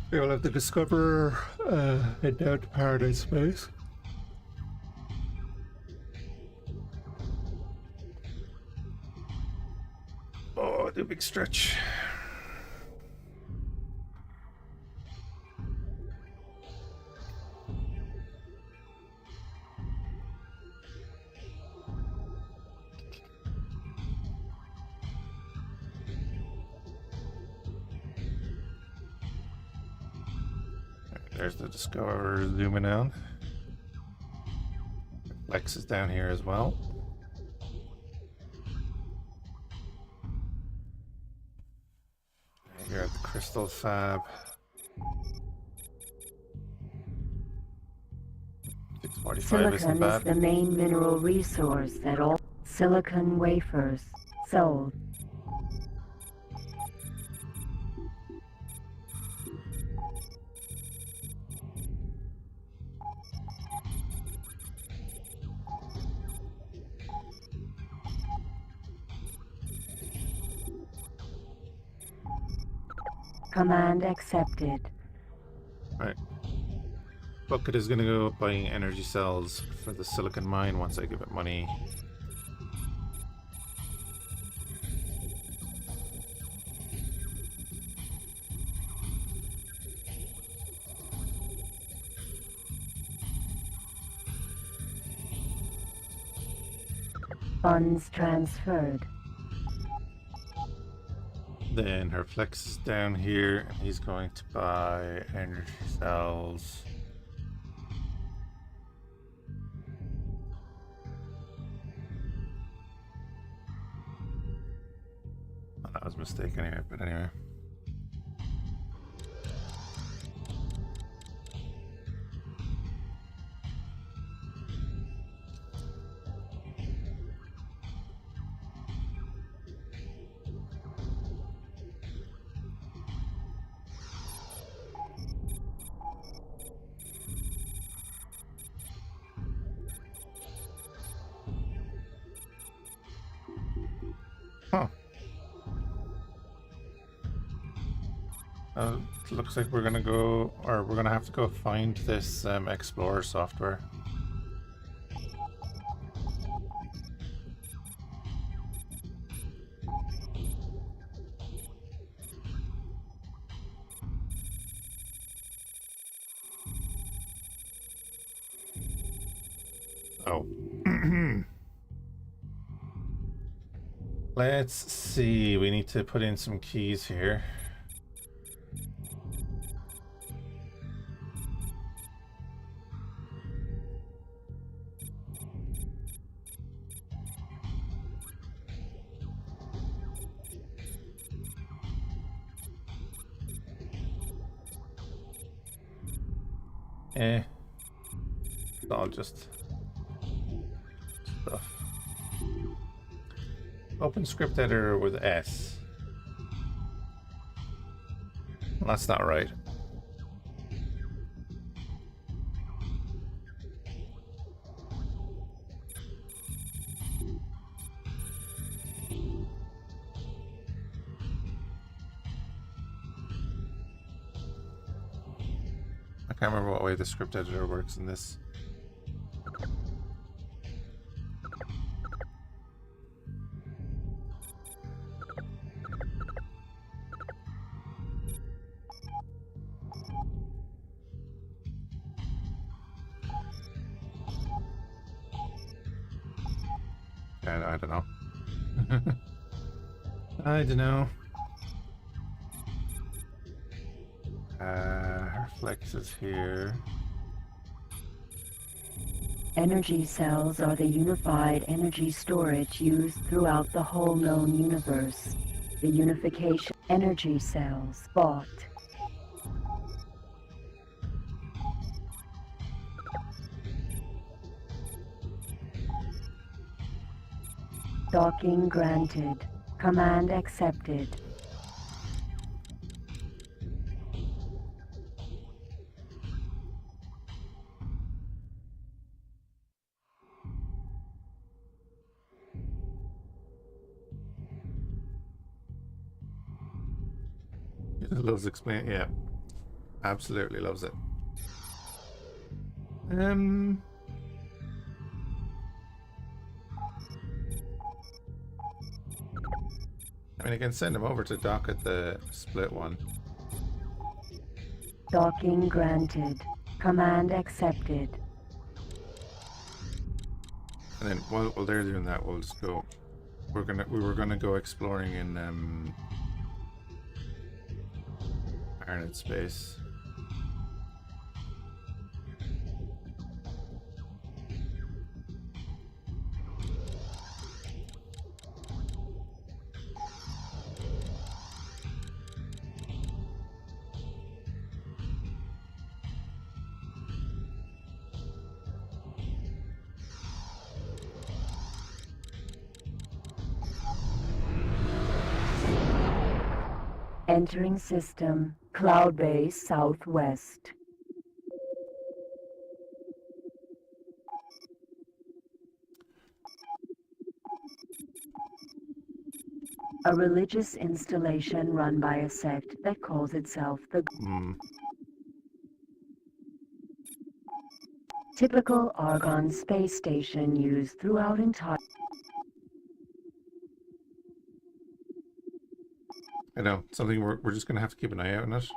We'll have to discover head down to Paradise Space. Oh, the big stretch. There's the Discoverer zooming out. Flex is down here as well. Here at the Crystal Fab. 645 isn't Silicon is bad. the main mineral resource that all silicon wafers sold. Command accepted. Right. Bucket is going to go buying energy cells for the silicon mine once I give it money. Funds transferred. Then her flex is down here, and he's going to buy energy cells. Oh, that was a mistake anyway, but anyway. Huh. It looks like we're gonna go, or we're gonna have to go find this Explorer software. Oh. Let's see, we need to put in some keys here. It's all just stuff. Open script editor with S. Well, that's not right. I can't remember what way the script editor works in this. I don't know. I don't know. Her flex is here. Energy cells are the unified energy storage used throughout the whole known universe. The unification energy cells bought. Docking granted. Command accepted. He loves explain. Yeah, absolutely loves it. I mean, I can send him over to dock at the split one. Docking granted. Command accepted. And then while they're doing that, we'll just go. We were gonna go exploring in Iron space. Entering system. Cloud base southwest. A religious installation run by a sect that calls itself the typical Argon space station used throughout entire. I know, something we're just gonna have to keep an eye out on it.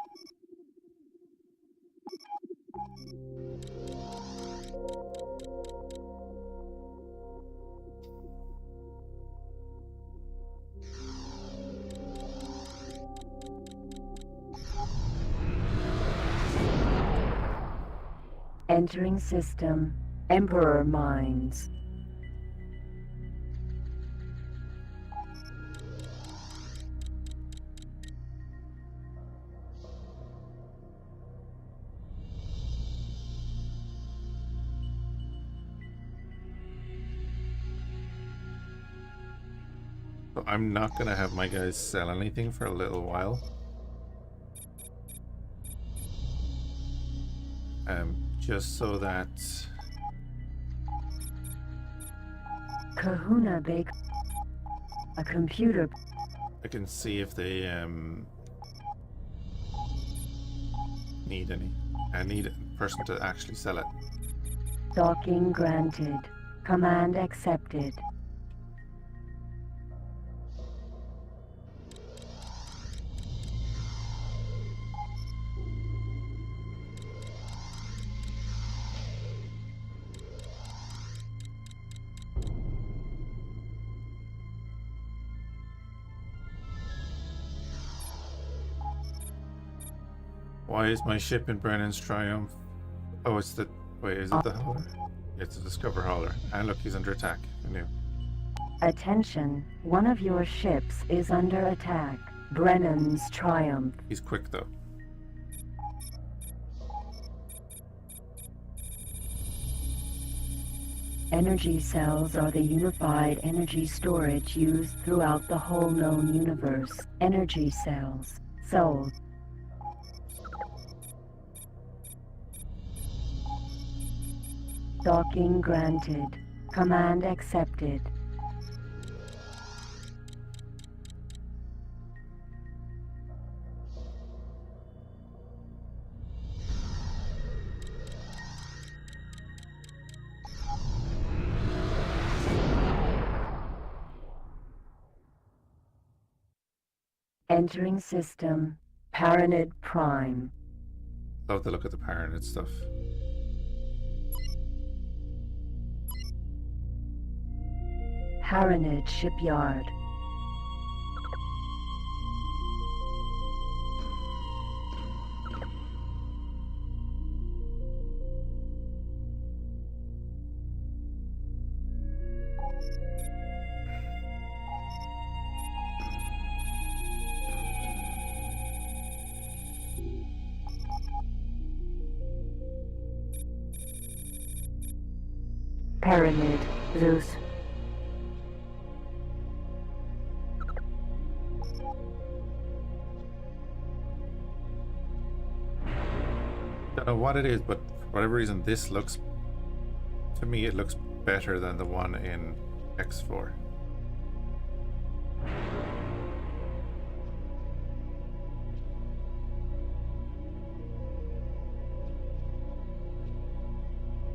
Entering system. Emperor Mines. So I'm not gonna have my guys sell anything for a little while. Just so that Kahuna Bake. A computer. I can see if they need any. I need a person to actually sell it. Docking granted. Command accepted. Why is my ship in Brennan's Triumph? Oh, it's the... Wait, is it the hauler? It's a Discover hauler. And look, he's under attack. I knew. Attention. One of your ships is under attack. Brennan's Triumph. He's quick, though. Energy cells are the unified energy storage used throughout the whole known universe. Energy cells. Sold. Docking granted. Command accepted. Entering system. Paranid Prime. Love the look of the Paranid stuff. Paranid Shipyard. Paranid Zeus. Don't know what it is, but for whatever reason, this looks... To me, it looks better than the one in X4.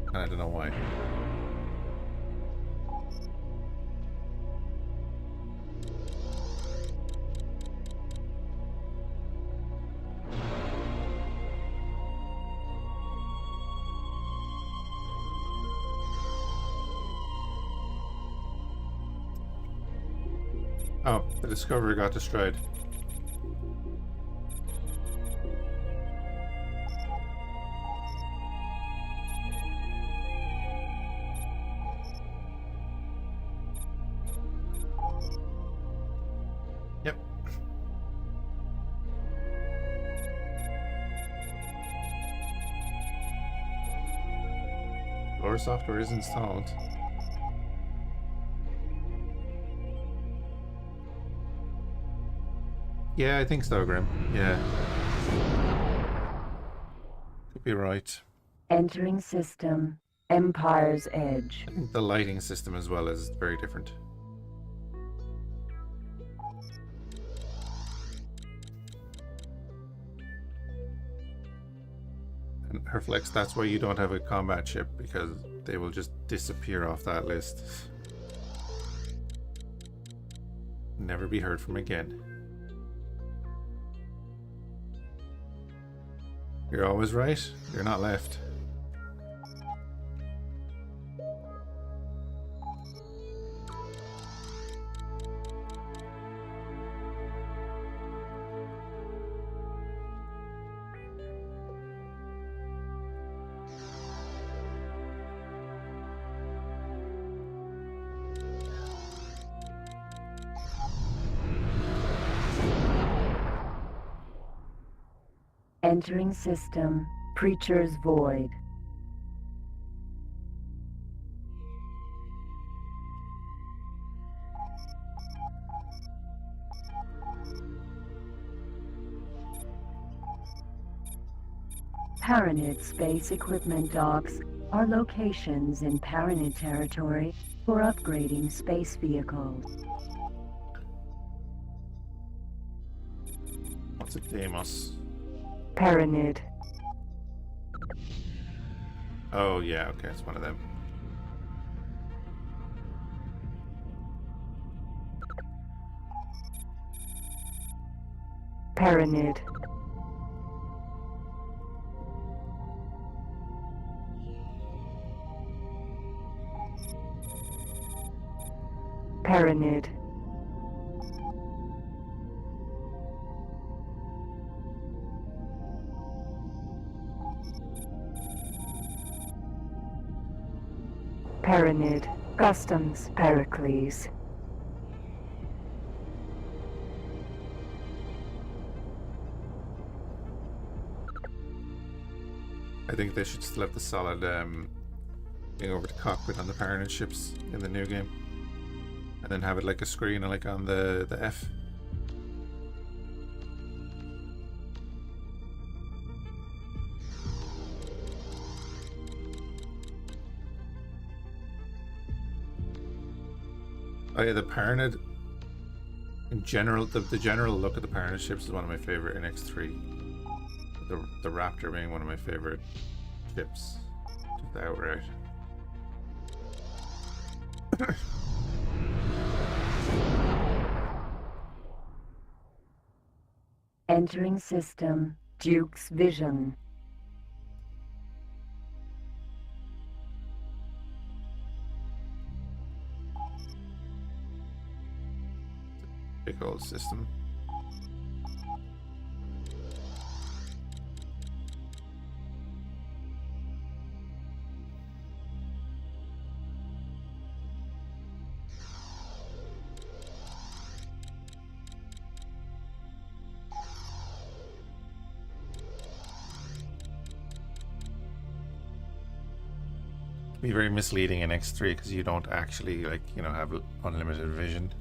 And I don't know why. Oh, the Discovery got destroyed. Yep. Lore software is installed. Yeah, I think so, Grim. Yeah. Could be right. Entering system. Empire's Edge. I think the lighting system as well is very different. Flex, that's why you don't have a combat ship, because they will just disappear off that list. Never be heard from again. You're always right. You're not left. Entering system, Preacher's Void. Paranid space equipment docks are locations in Paranid territory for upgrading space vehicles. What's a Deimos? Paranid. Oh yeah, okay, it's one of them. Paranid. Paranid. Paranid. Customs Pericles. I think they should still have the solid thing over the cockpit on the Paranid ships in the new game. And then have it like a screen like on the F. Oh yeah, the Paranid in general, the general look of the Paranid ships is one of my favorite in X3. The Raptor being one of my favorite ships, just outright. Entering system, Duke's Vision. Big old system. Be very misleading in X3 because you don't actually have unlimited vision.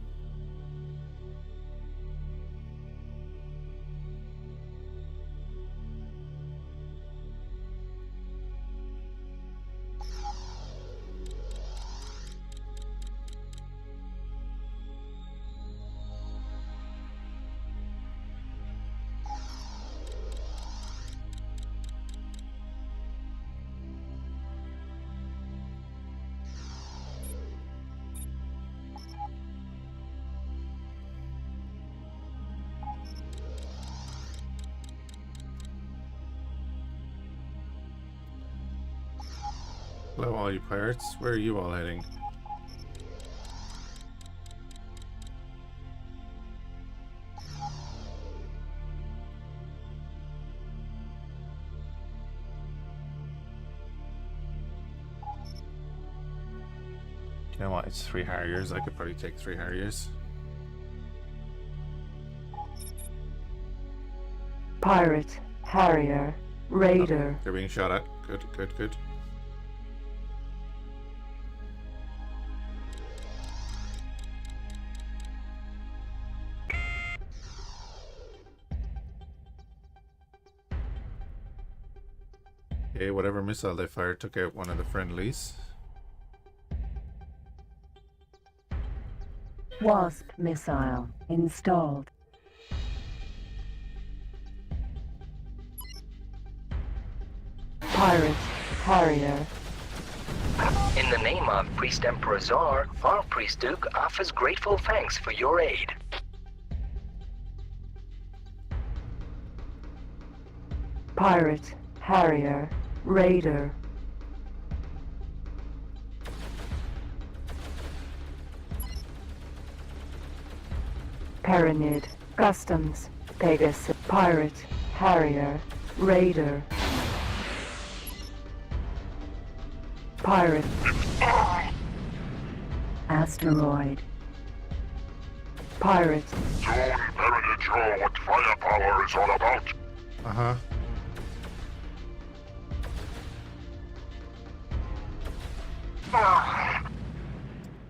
Hello all you pirates, where are you all heading? You know what, it's 3 Harriers, I could probably take 3 Harriers. Pirate, Harrier, Raider. Oh, they're being shot at. Good, good, good. Okay, whatever missile they fired took out one of the friendlies. Wasp missile installed. Pirate, Harrier, In the name of Priest Emperor Czar, our Priest Duke offers grateful thanks for your aid. Pirate, Harrier, Raider, Pyramid, Customs, Pegasus, Pirate, Harrier, Raider, Pirate, Asteroid, Pirate, Soon, Pyramid show what firepower is all about. Uh-huh.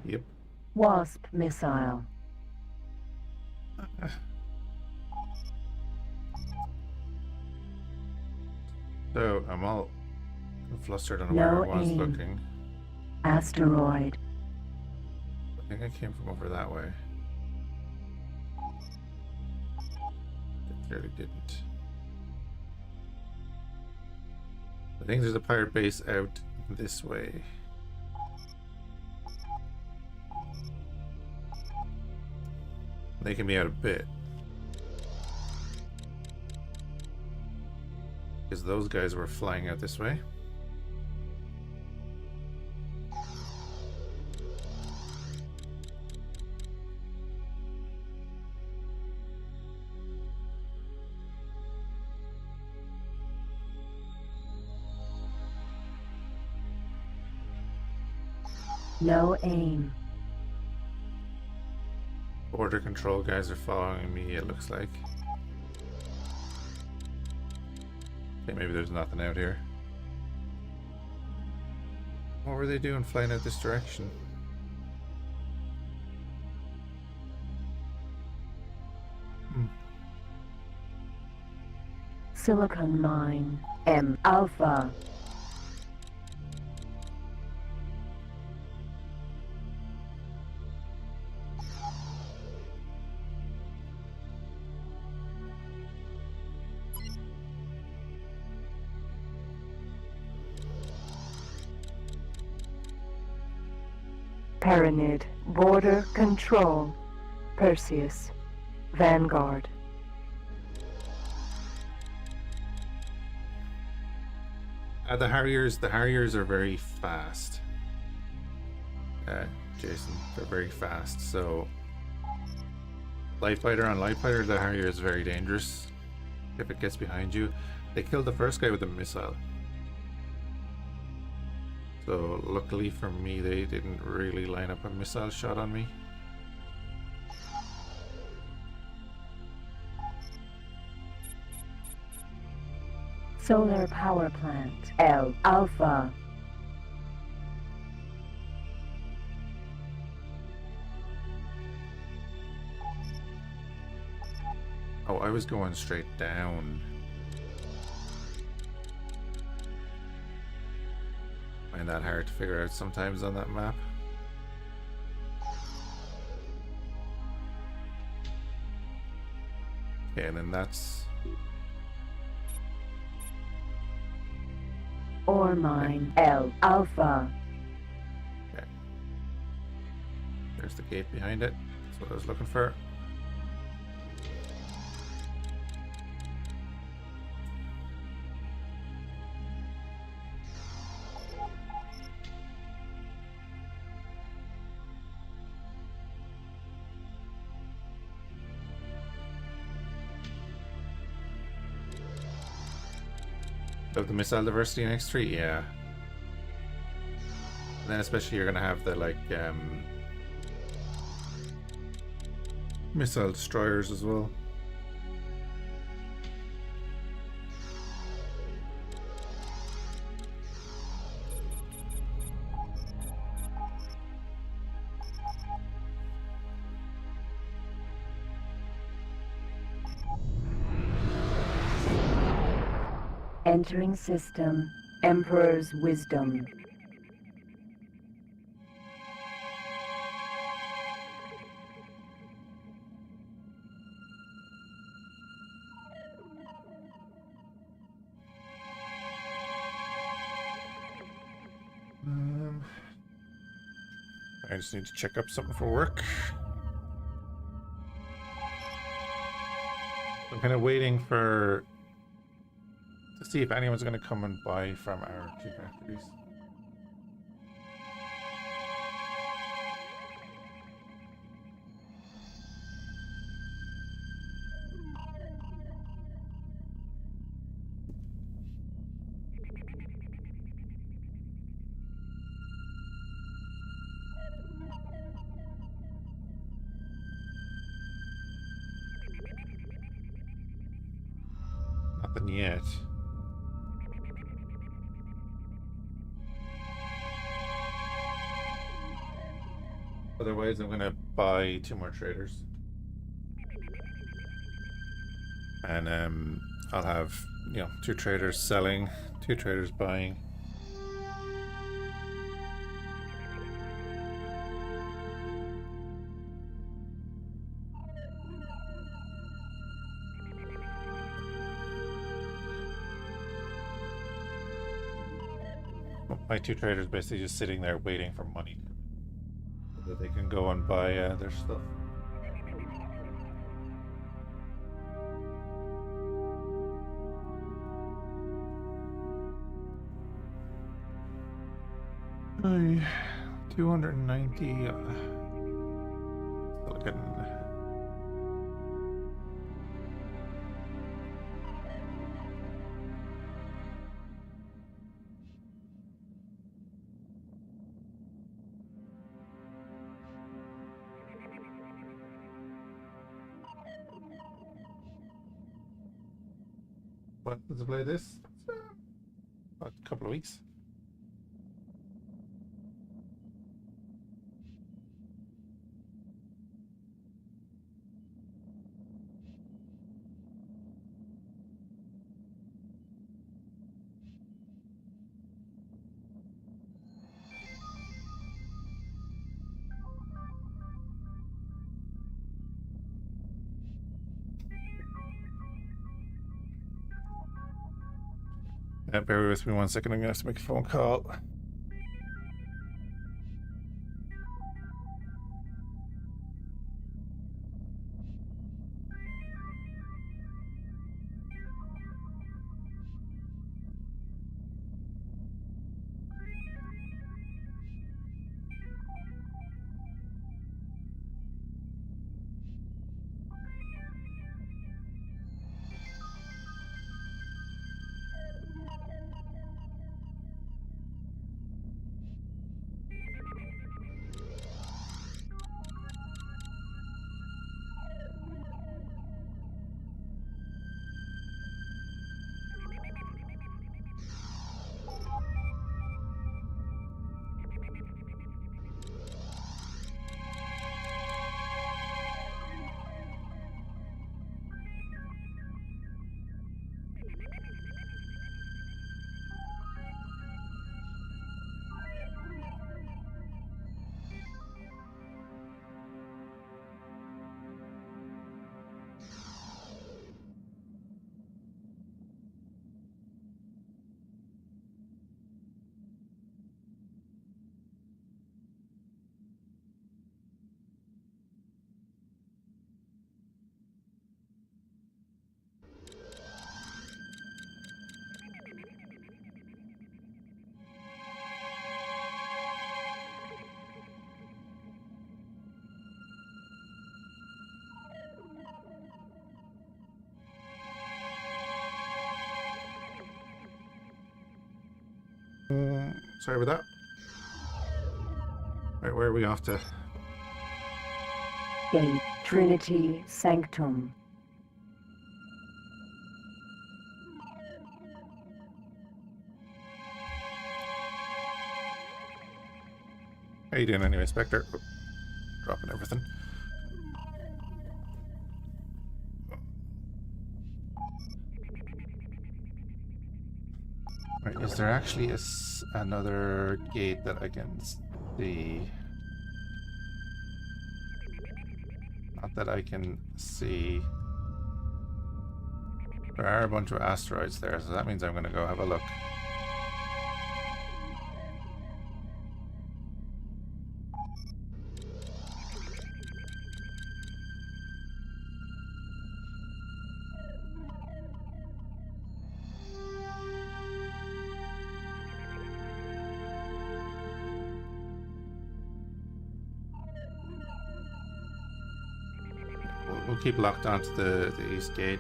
Yep. Wasp Missile, So, I'm all flustered on No where I was aim. looking. Asteroid, I think I came from over that way. I clearly didn't. I think there's a pirate base out this way. They can be out a bit. Because those guys were flying out this way. no aim. Border control guys are following me, it looks like. Okay, maybe there's nothing out here. What were they doing flying out this direction? Silicon Mine, M Alpha, Pyramid, Border Control, Perseus, Vanguard, The Harriers are very fast. Jason, they're very fast, so light fighter on light fighter, the Harrier is very dangerous if it gets behind you. They killed the first guy with a missile. So luckily for me, they didn't really line up a missile shot on me. Solar Power Plant, L Alpha, Oh, I was going straight down. Find that hard to figure out sometimes on that map. Okay, and then that's... Ore Mine, L Alpha, Okay. There's the gate behind it. That's what I was looking for. Of the missile diversity in X3, yeah. And then especially you're gonna have the like missile destroyers as well. entering system, Emperor's Wisdom. I just need to check up something for work. I'm kind of waiting to see if anyone's going to come and buy from our two factories. Nothing yet. Otherwise, I'm gonna buy 2 more traders, and I'll have 2 traders selling, 2 traders buying. My 2 traders basically just sitting there waiting for money so that they can go and buy their stuff. Aye, 290. Still getting. What does it play this? A couple of weeks. Bear with me 1 second, I'm gonna have to make a phone call. Sorry about that. Right, where are we off to? Gate Trinity Sanctum. How you doing anyway, Spectre? Oh, dropping everything. Right, is there actually another gate that I can see? Not that I can see. There are a bunch of asteroids there, so that means I'm going to go have a look. We'll keep locked onto the east gate.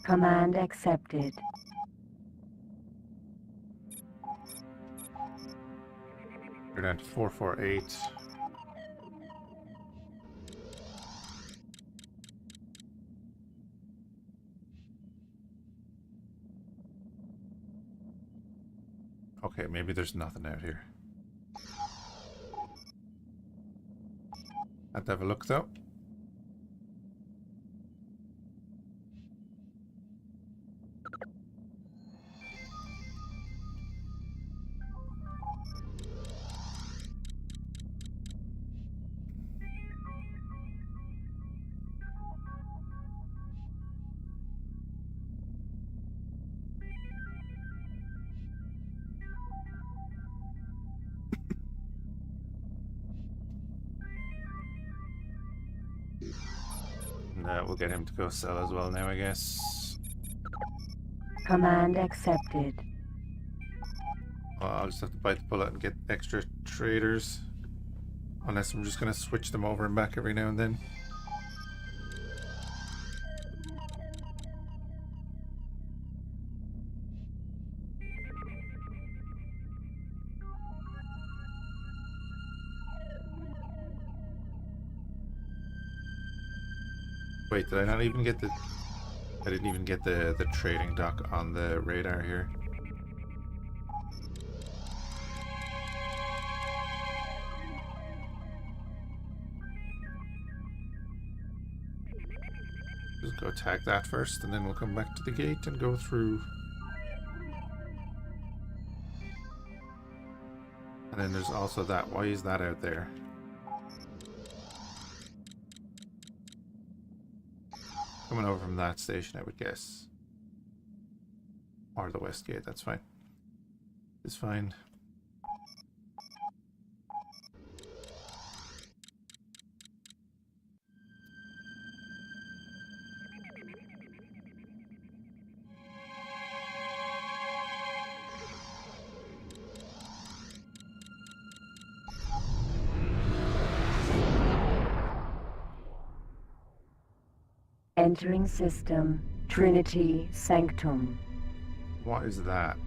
Command accepted. We're down to 448. Okay, maybe there's nothing out here. Have to have a look though. We'll get him to go sell as well now, I guess. Command accepted. Well, I'll just have to bite the bullet and get extra traders. Unless I'm just going to switch them over and back every now and then. Wait, did I not even get the... I didn't even get the trading dock on the radar here. Just go attack that first, and then we'll come back to the gate and go through. And then there's also that. Why is that out there? Coming over from that station, I would guess. Or the west gate, that's fine. It's fine. Entering system, Trinity Sanctum. What is that?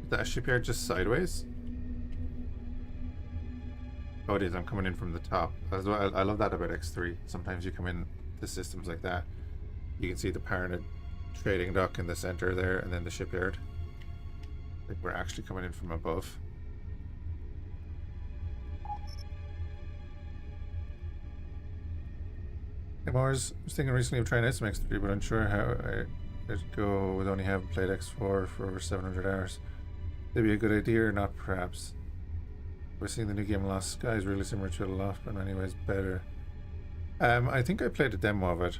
Is that shipyard just sideways? Oh, it is. I'm coming in from the top. That's what I love that about X3. Sometimes you come in to systems like that. You can see the Paranid trading dock in the center there, and then the shipyard. Like we're actually coming in from above. Hey Mars, I was thinking recently of trying out some X3, but unsure how I'd go with only having played X4 for over 700 hours. Maybe a good idea or not, perhaps. We're seeing the new game Lost Sky is really similar to it a lot, but in many ways better. I think I played a demo of it.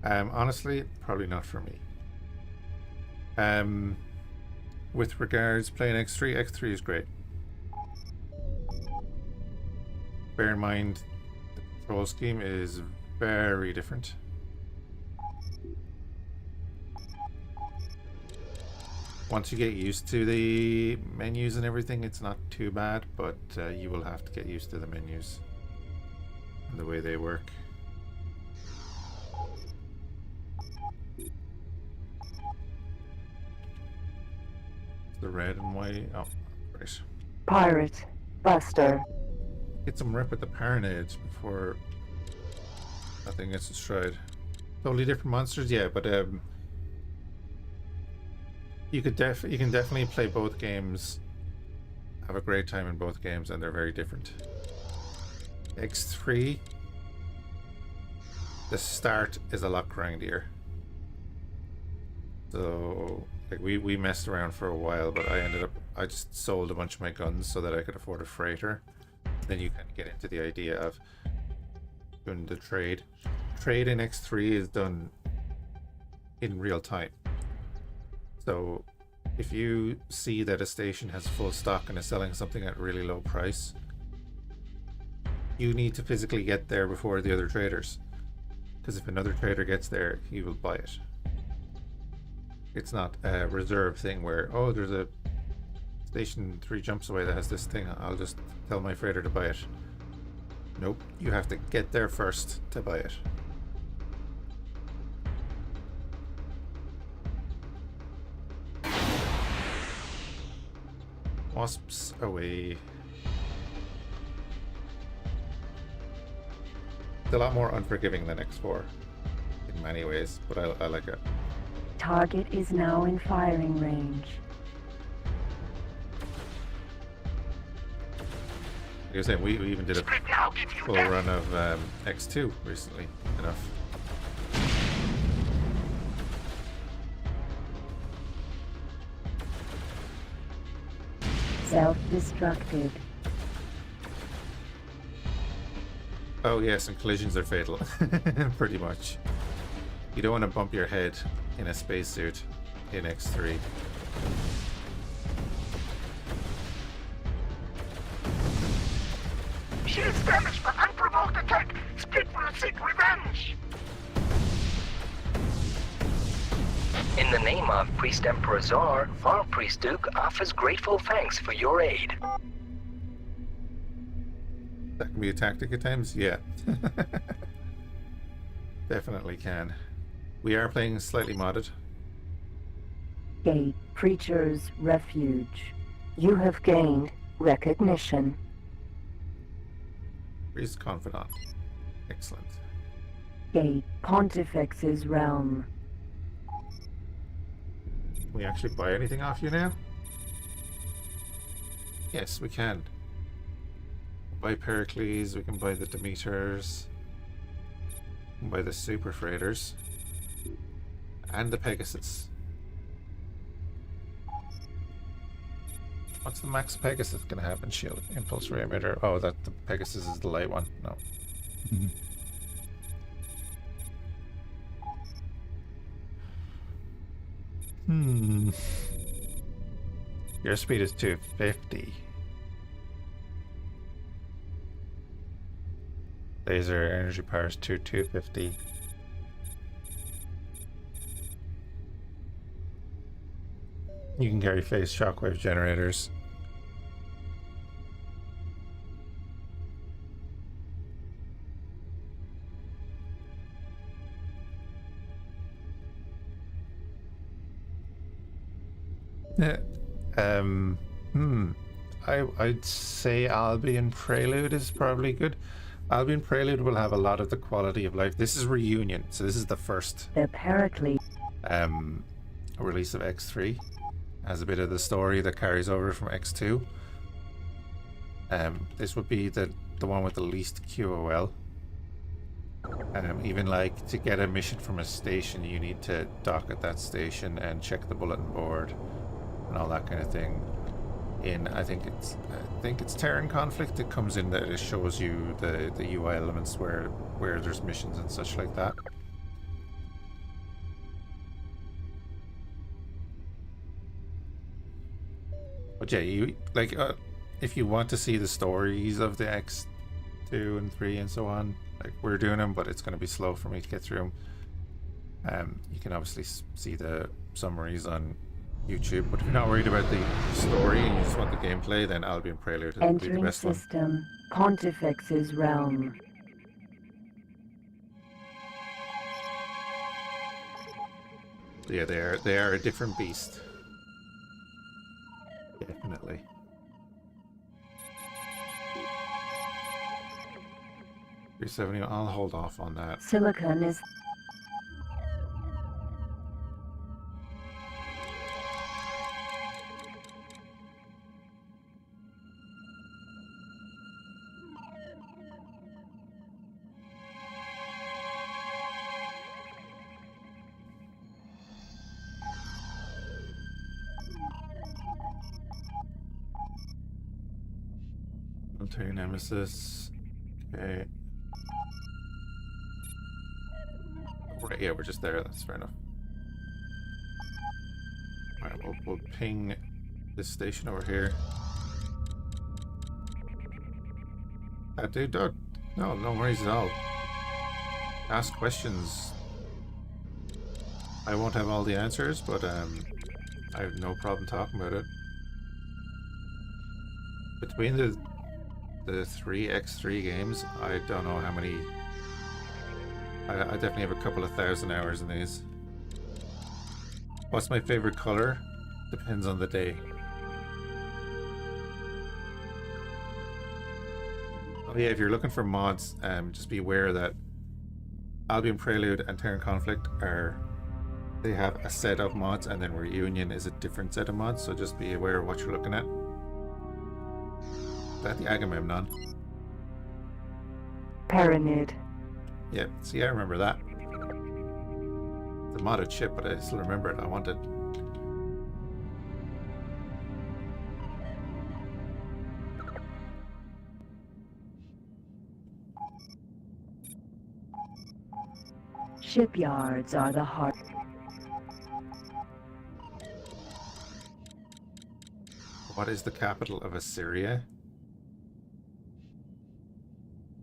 Honestly, probably not for me. With regards playing X3, X3 is great. Bear in mind, the control scheme is very different. Once you get used to the menus and everything, it's not too bad, but you will have to get used to the menus and the way they work. The red and white. Oh, right. Pirate. Buster. Get some rep at the Paranid before nothing gets destroyed. Totally different monsters, yeah, but you can definitely play both games, have a great time in both games, and they're very different. X3, the start is a lot grindier. So Like we messed around for a while, but I just sold a bunch of my guns so that I could afford a freighter. Then you kind of get into the idea of doing the trade. Trade in X3 is done in real time. So if you see that a station has full stock and is selling something at a really low price, you need to physically get there before the other traders. Because if another trader gets there, he will buy it. It's not a reserve thing where, oh, there's a station 3 jumps away that has this thing, I'll just tell my freighter to buy it. Nope, you have to get there first to buy it. Wasps away. It's a lot more unforgiving than X4 in many ways, but I like it. Target is now in firing range. Like I was saying, we even did a full run of X2 recently enough. Self-destructed. Oh yes, and collisions are fatal. Pretty much. You don't want to bump your head in a spacesuit in X3. She is damaged for unprovoked attack. Split will seek revenge. In the name of Priest Emperor Czar, our Priest Duke offers grateful thanks for your aid. That can be a tactic at times? Yeah. Definitely can. We are playing slightly modded. Gate Preacher's Refuge. You have gained recognition. Priest Confidant. Excellent. Gate Pontifex's Realm. Can we actually buy anything off you now? Yes, we can. Buy Pericles, we can buy the Demeters, we can buy the Super Freighters, and the Pegasus. What's the max Pegasus gonna have in shield? Impulse ray emitter. Oh, that the Pegasus is the light one. No. Your speed is 250. Laser energy power is 250. You can carry phase shockwave generators. Yeah. I'd say Albion Prelude is probably good. Albion Prelude will have a lot of the quality of life. This is Reunion, so this is the first The Pericles. release of X3. Has a bit of the story that carries over from X2. This would be the one with the least QOL. Even like to get a mission from a station, you need to dock at that station and check the bulletin board and all that kind of thing. I think it's Terran Conflict. It comes in that it shows you the UI elements where there's missions and such like that. But yeah, you like if you want to see the stories of the X2 and 3 and so on, like we're doing them, but it's going to be slow for me to get through them. You can obviously see the summaries on YouTube, but if you're not worried about the story and you just want the gameplay, then Albion Prelude will be the Entering best one. system. Pontifex's Realm. Yeah, they are a different beast. Definitely. $370. I'll hold off on that. Silicon is Military nemesis. Okay. Right, yeah, we're just there. That's fair enough. Alright, we'll ping this station over here. Dude, don't. No worries at all. Ask questions. I won't have all the answers, but I have no problem talking about it. Between the 3x3 games, I don't know how many. I definitely have a couple of thousand hours in these. What's my favorite color? Depends on the day. Oh yeah, if you're looking for mods, just be aware that Albion Prelude and Terran Conflict they have a set of mods, and then Reunion is a different set of mods, so just be aware of what you're looking at. Is that the Agamemnon? Pyramid. Yeah, see, I remember that. It's a modded ship, but I still remember it. I want it. Shipyards are the heart. What is the capital of Assyria?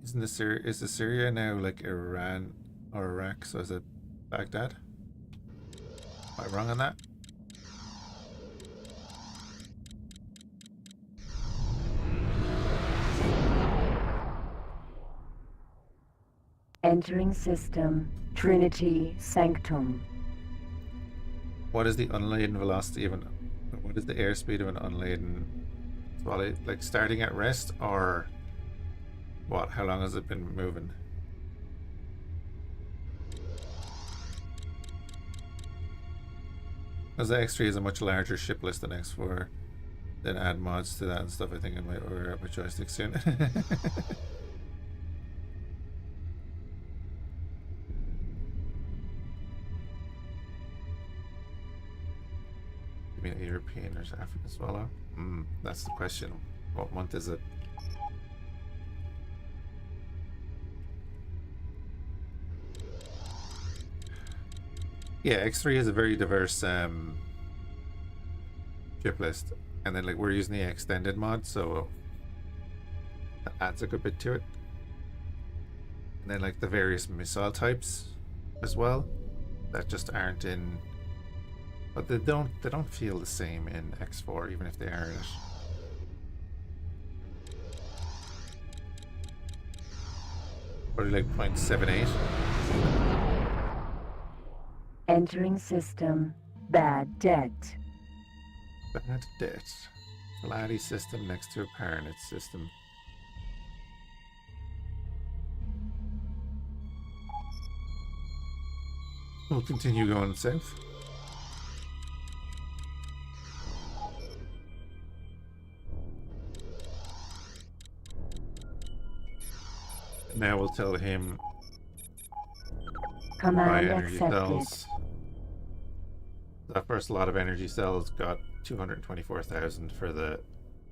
Isn't Assyria, is Assyria now like Iran or Iraq? So is it Baghdad? Am I wrong on that? Entering system. Trinity Sanctum. What is the unladen velocity of an? What is the airspeed of an unladen? Well, like starting at rest, or what? How long has it been moving? Because the X3 is a much larger ship list than X4. Then add mods to that and stuff. I think I might order up my joystick soon. You mean European or African swallow? That's the question. What month is it? Yeah, X3 is a very diverse ship list, and then like we're using the extended mod, so that adds a good bit to it. And then like the various missile types as well that just aren't in, but they don't feel the same in X4 even if they are in it. Probably like 0.78. Entering system. Bad debt. Bad debt. Laddie system next to a Parnit system. We'll continue going south. Now we'll tell him buy Command energy accepted. cells. That first lot of energy cells got 224,000 for the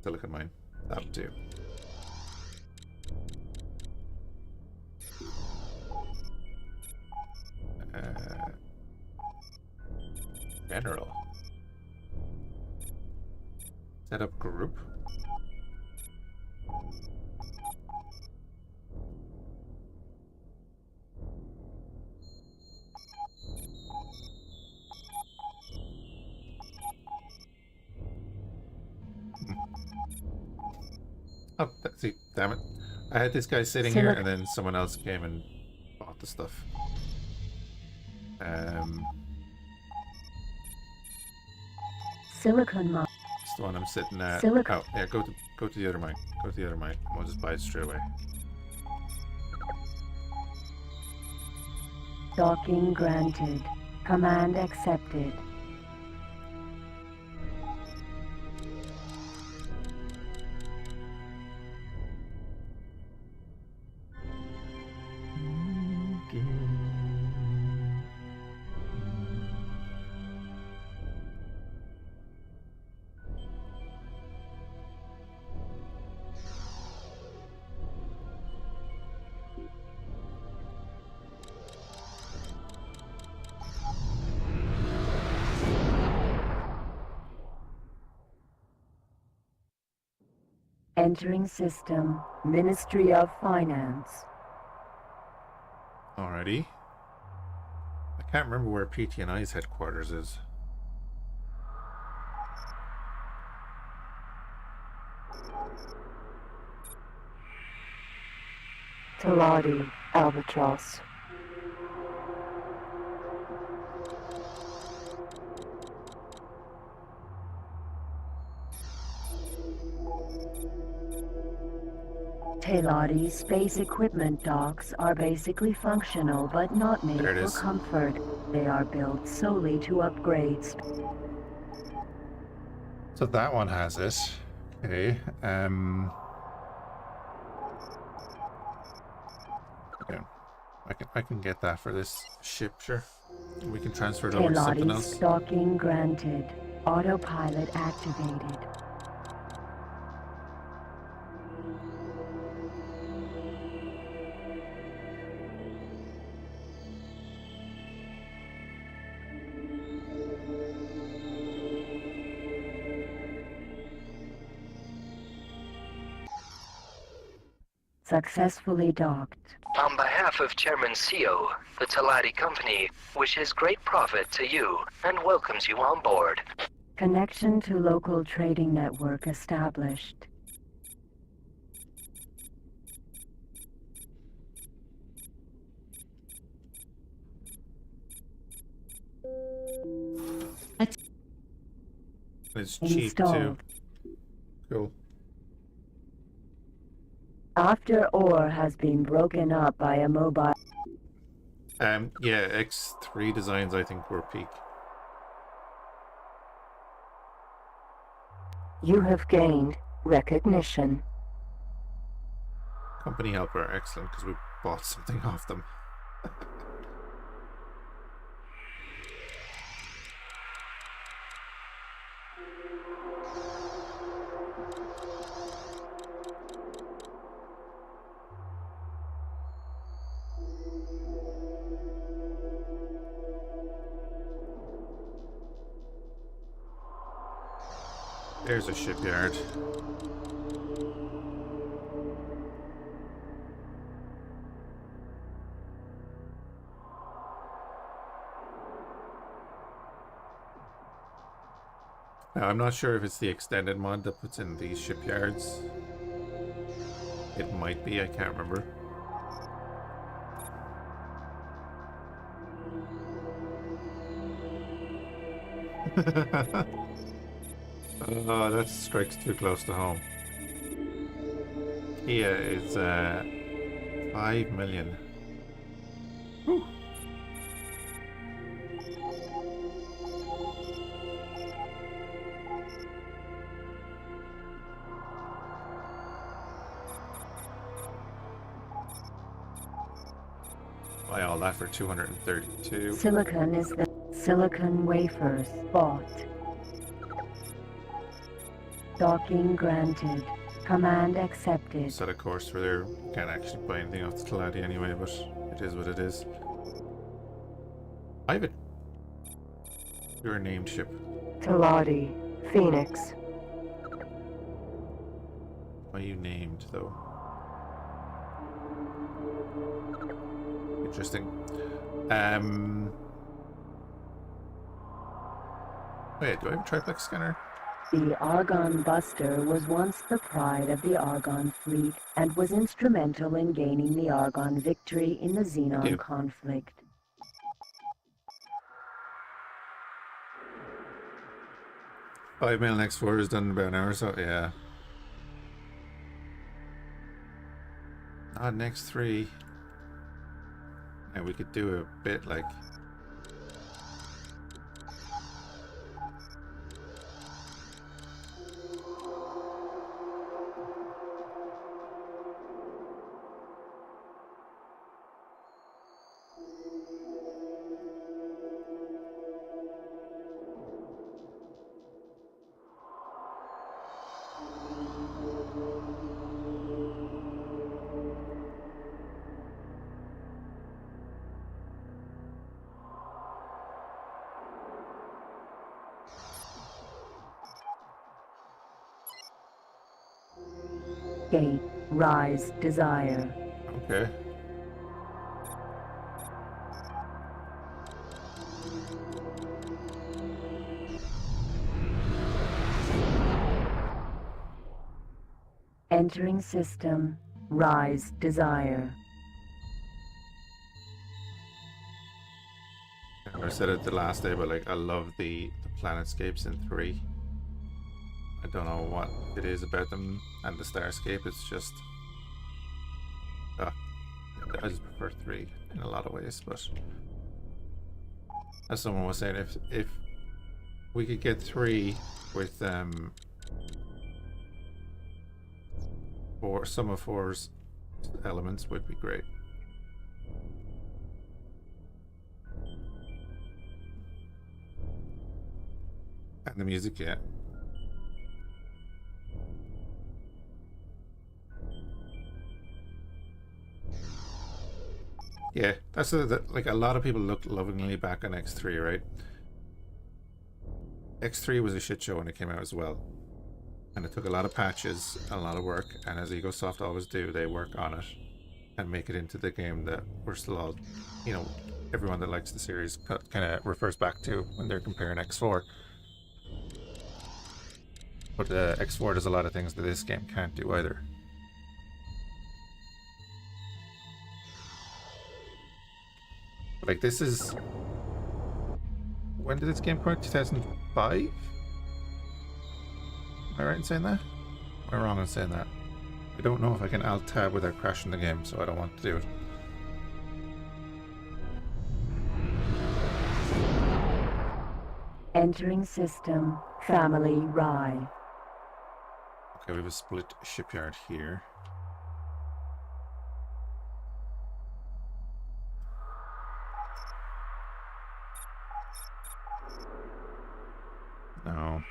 silicon mine. That'll do. General. Set up group. Oh, see, damn it. I had this guy sitting here and then someone else came and bought the stuff. Silicon mine. It's the one I'm sitting at. Silicon. Oh, yeah, go to the other mine. Go to the other mine. We'll just buy it straight away. Docking granted. Command accepted. Entering system, Ministry of Finance. Alrighty. I can't remember where PT&I's headquarters is. Taladi, Albatross. Taladi space equipment docks are basically functional but not made There it for is. comfort. They are built solely to upgrade. So that one has it. Okay. Yeah. I can get that for this ship, sure. We can transfer it over to something Taladi else. docking granted. Autopilot activated. Successfully docked. On behalf of Chairman Seo, the Taladi Company wishes great profit to you and welcomes you on board. Connection to local trading network established. It's cheap too. Installed. Cool. After ore has been broken up by a mobile. Yeah, X3 designs I think were peak. You have gained recognition. Company helper, excellent, because we bought something off them. There's a shipyard. Now, I'm not sure if it's the extended mod that puts in these shipyards. It might be, I can't remember. Oh, that strikes too close to home. Kia is 5 million. Whew. Buy all that for 232. Silicon is the silicon wafers bought. Docking granted. Command accepted. Set a course for there. Can't actually buy anything off the Taladi anyway, but it is what it is. I have it. You're a named ship. Taladi, Phoenix. Why are you named though? Interesting. Wait, do I have a triplex scanner? The Argon Buster was once the pride of the Argon fleet and was instrumental in gaining the Argon victory in the Xenon conflict. $5 million X4 is done in about an hour or so, yeah. Not an X3. Yeah, we could do a bit like... Gate. Rise. Desire. Okay. Entering system. Rise. Desire. I said it the last day, but like I love the planetscapes in 3. I don't know what it is about them and the Starscape. It's just I just prefer 3 in a lot of ways. But as someone was saying, if we could get 3 with or some of 4's elements would be great. And the music, yeah. Yeah, that's like a lot of people look lovingly back on X3, right? X3 was a shit show when it came out as well. And it took a lot of patches, a lot of work, and as EgoSoft always do, they work on it and make it into the game that we're still all, you know, everyone that likes the series kind of refers back to when they're comparing X4. But X4 does a lot of things that this game can't do either. Like, this is... When did this game come out? 2005? Am I right in saying that? Am I wrong in saying that? I don't know if I can Alt-Tab without crashing the game, so I don't want to do it. Entering system. Family. Rye. Okay, we have a split shipyard here. No.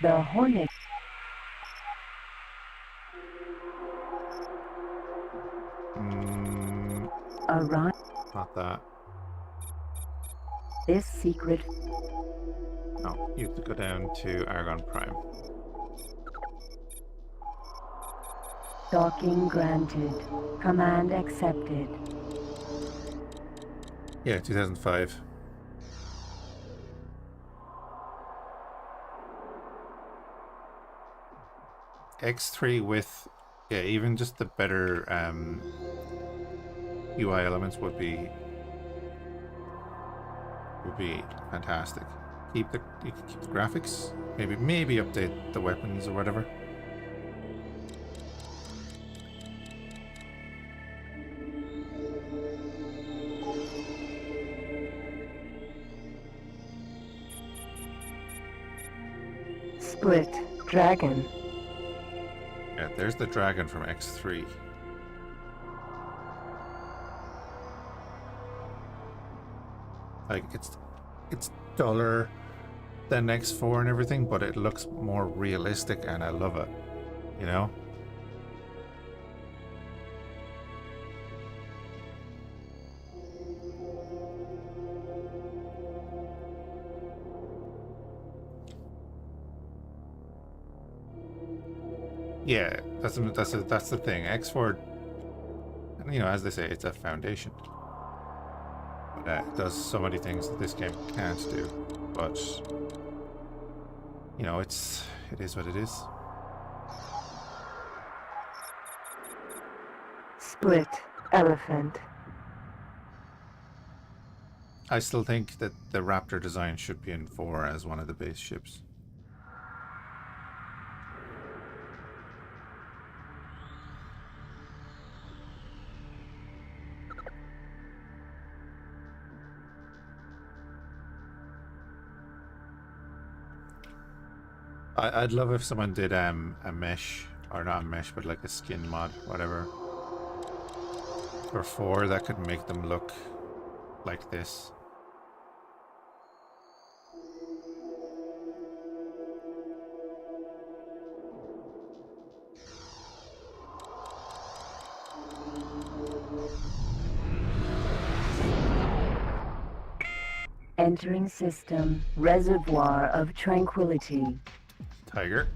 The Hornet. Orion. Not that. This secret. No, you have to go down to Argon Prime. Docking granted. Command accepted. Yeah, 2005. X3 with, yeah, even just the better UI elements would be fantastic. You could keep the graphics, maybe update the weapons or whatever. Split. Dragon. Yeah, there's the dragon from X3. Like, it's duller than X4 and everything, but it looks more realistic and I love it, you know? Yeah, that's the thing. X4, you know, as they say, it's a foundation. But it does so many things that this game can't do. But you know, it is what it is. Split. Elephant. I still think that the Raptor design should be in 4 as one of the base ships. I'd love if someone did a mesh, or not a mesh, but like a skin mod, whatever, for 4 that could make them look like this. Entering system. Reservoir of Tranquility. Tiger.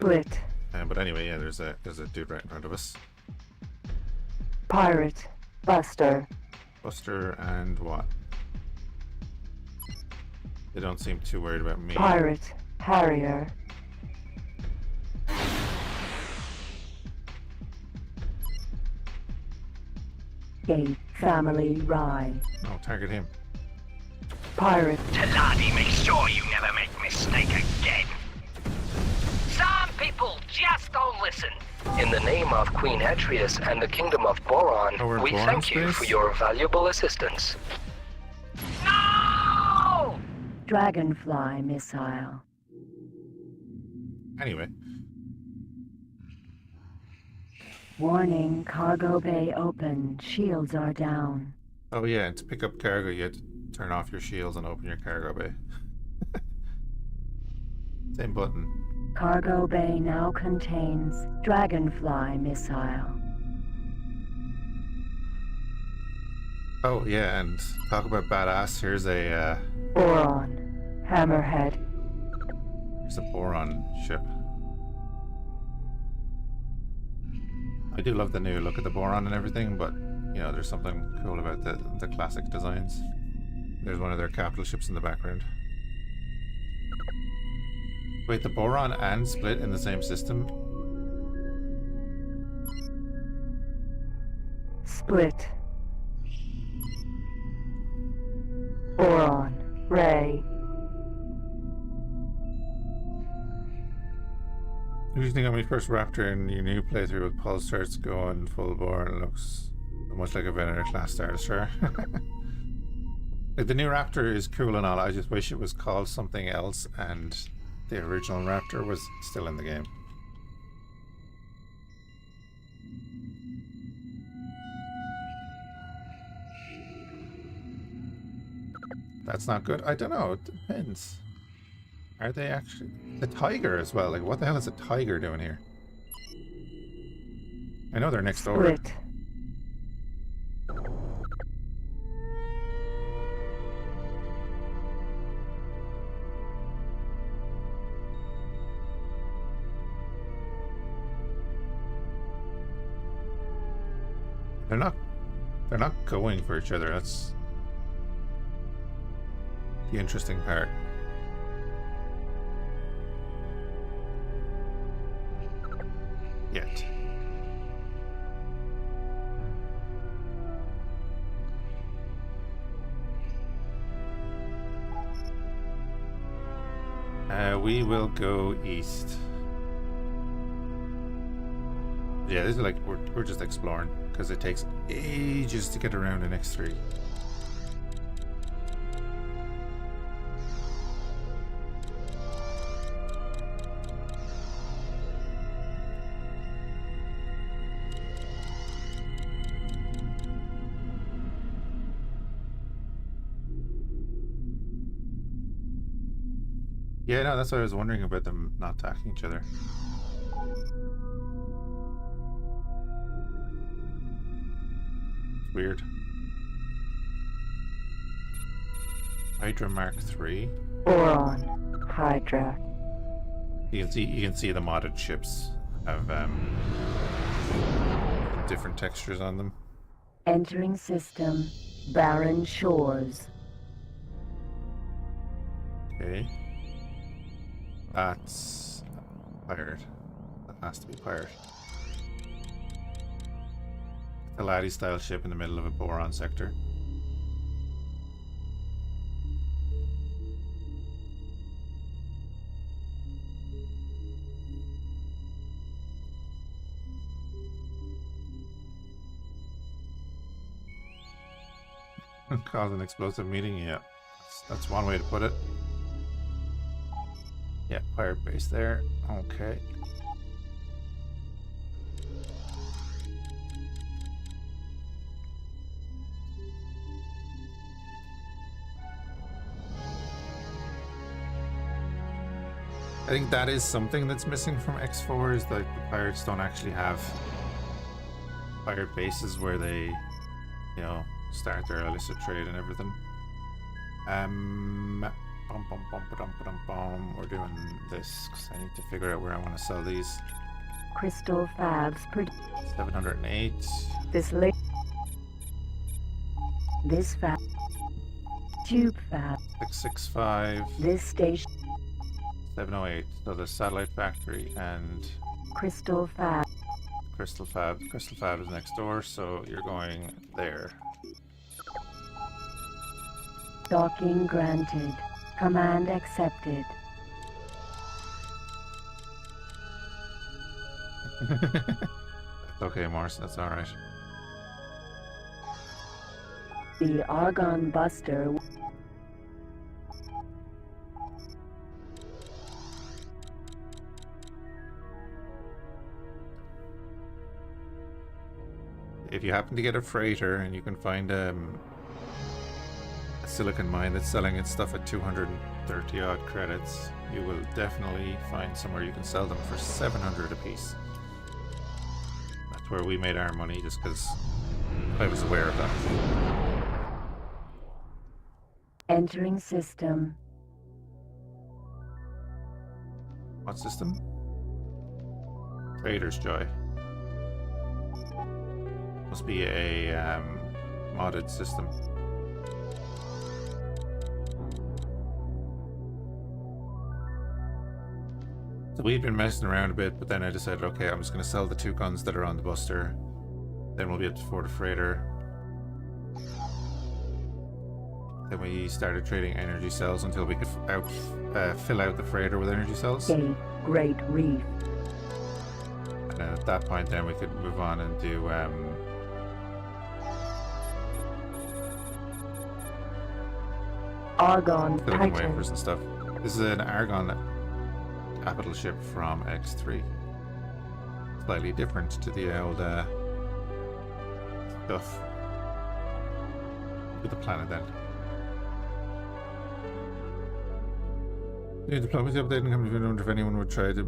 Split. But anyway, yeah, there's a dude right in front of us. Pirate. Buster. Buster and what? They don't seem too worried about me. Pirate. Harrier. Gate Family Rye. Oh, target him. Pirate. Taladi, make sure you never make mistake again. Some people just don't listen. In the name of Queen Atreus and the Kingdom of Boron, Oh, we're in we Boron thank you space? for your valuable assistance. No! Dragonfly Missile. Anyway, Warning, cargo bay open. Shields are down. oh yeah, and to pick up cargo, you had to turn off your shields and open your cargo bay. Same button. Cargo bay now contains Dragonfly Missile. Oh yeah, and talk about badass. Here's a Boron. Hammerhead. Boron ship. I do love the new look at the Boron and everything, but you know, there's something cool about the classic designs. There's one of their capital ships in the background. Wait, the Boron and Split in the same system? Split. Boron. Ray. Who do you think of my first Raptor in your new playthrough with pulse starts going full bore and it looks so much like a Venator class Star Destroyer? Like, the new Raptor is cool and all, I just wish it was called something else and the original Raptor was still in the game. That's not good? I don't know, it depends. Are they actually... The Tiger as well, like what the hell is a Tiger doing here? I know they're next door. Split. They're not going for each other, that's the interesting part. Yet. We will go east. Yeah, this is like we're just exploring because it takes ages to get around in X3. Yeah, no, that's what I was wondering about them not attacking each other. It's weird. Hydra Mark III. Boron. Hydra. You can see the modded ships have different textures on them. Entering system. Barren Shores. Okay. That's pirate. That has to be pirate. A laddie style ship in the middle of a boron sector. Cause an explosive meeting, yeah. That's one way to put it. Yeah, pirate base there. Okay. I think that is something that's missing from X4 is that the pirates don't actually have pirate bases where they, you know, start their illicit trade and everything. We're doing this because I need to figure out where I want to sell these. Crystal fabs 708. This fab. Tube fab. 665. This station. 708. So the satellite factory and Crystal fab. Crystal Fab. Crystal Fab is next door, so you're going there. Docking granted. Command accepted. That's okay, Morris. That's alright. The Argon Buster. If you happen to get a freighter and you can find a silicon mine that's selling its stuff at 230 odd credits, you will definitely find somewhere you can sell them for 700 apiece. That's where we made our money, just because I was aware of that. Entering system. What system? Trader's Joy. Must be a modded system. So we've been messing around a bit, but then I decided, okay, I'm just going to sell the 2 guns that are on the Buster. Then we'll be able to afford a freighter. Then we started trading energy cells until we could fill out the freighter with energy cells. Great Reef. And then at that point, then we could move on and do Argon filling Titan. wafers and stuff. This is an Argon capital ship from X3. Slightly different to the old stuff with the planet then. New diplomacy update and come to wonder if anyone would try to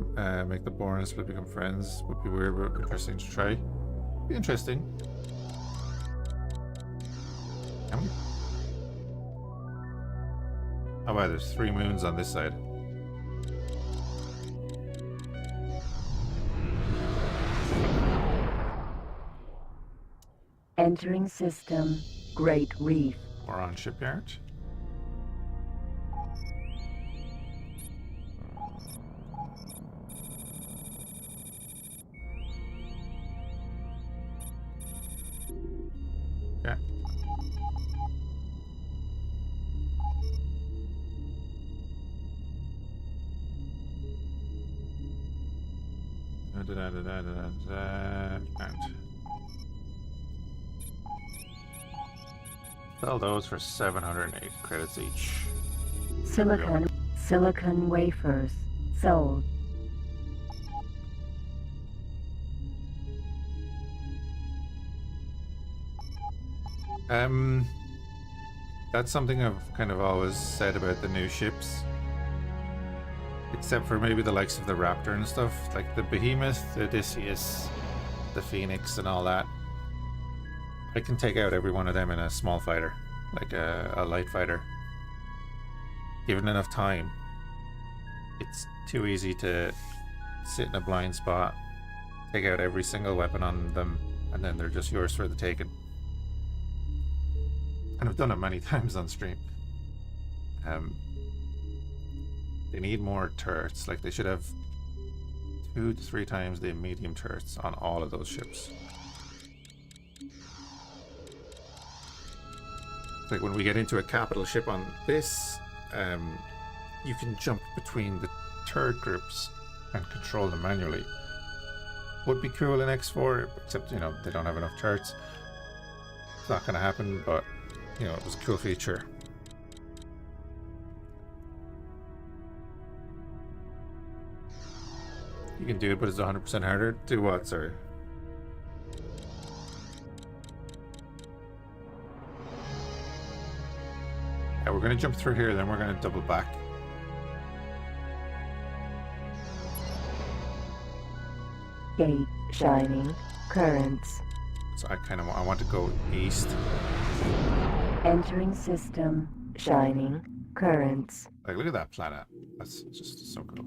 make the Boran and Split become friends. Would be weird but interesting to try. Be interesting. Oh wow, there's 3 moons on this side. Entering system. Great Reef. We're on shipyard. Yeah. And sell those for 708 credits each. Silicon wafers. Sold. That's something I've kind of always said about the new ships. Except for maybe the likes of the Raptor and stuff, like the Behemoth, the Odysseus, the Phoenix and all that. I can take out every one of them in a small fighter, like a light fighter. Given enough time, it's too easy to sit in a blind spot, take out every single weapon on them, and then they're just yours for the taking. And I've done it many times on stream. They need more turrets. Like, they should have 2 to 3 times the medium turrets on all of those ships. Like, when we get into a capital ship on this, you can jump between the turret groups and control them manually. Would be cool in X4, except, you know, they don't have enough turrets. It's not going to happen, but, you know, it was a cool feature. You can do it, but it's 100% harder. Do what, sorry? Yeah, we're going to jump through here, then we're going to double back. Gate shining. Currents. So I want to go east. Entering system. shining currents. Like, look at that planet. That's just so cool.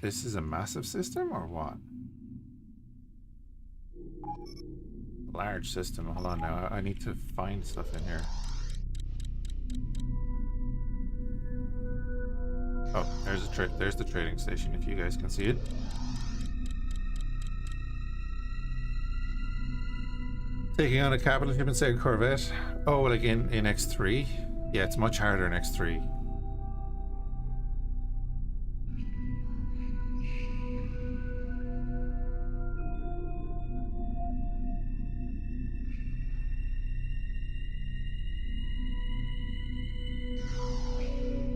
This is a massive system or what? Large system. Hold on now. I need to find stuff in here. Oh, there's the trading station if you guys can see it. Taking on a capital ship instead of corvette. Oh, like in X3? Yeah, it's much harder in X3.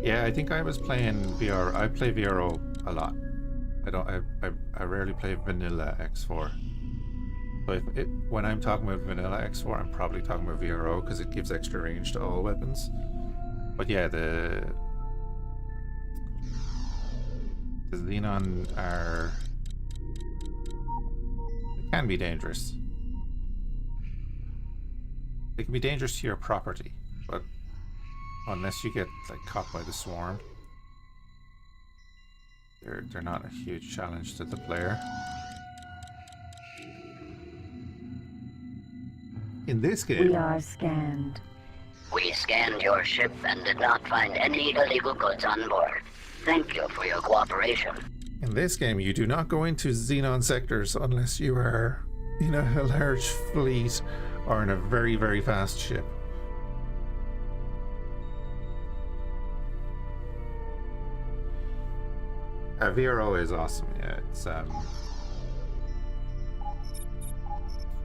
Yeah, I think I was playing VR. I play VRO a lot. I rarely play vanilla X4. But when I'm talking about vanilla X4, I'm probably talking about VRO because it gives extra range to all weapons. But yeah, the Xenon they can be dangerous. They can be dangerous to your property, but unless you get like caught by the swarm, they're not a huge challenge to the player. In this game, We are scanned. We scanned your ship and did not find any illegal goods on board. Thank you for your cooperation. in this game, you do not go into Xenon sectors unless you are in a large fleet or in a very, very fast ship. VRO is awesome. Yeah, it's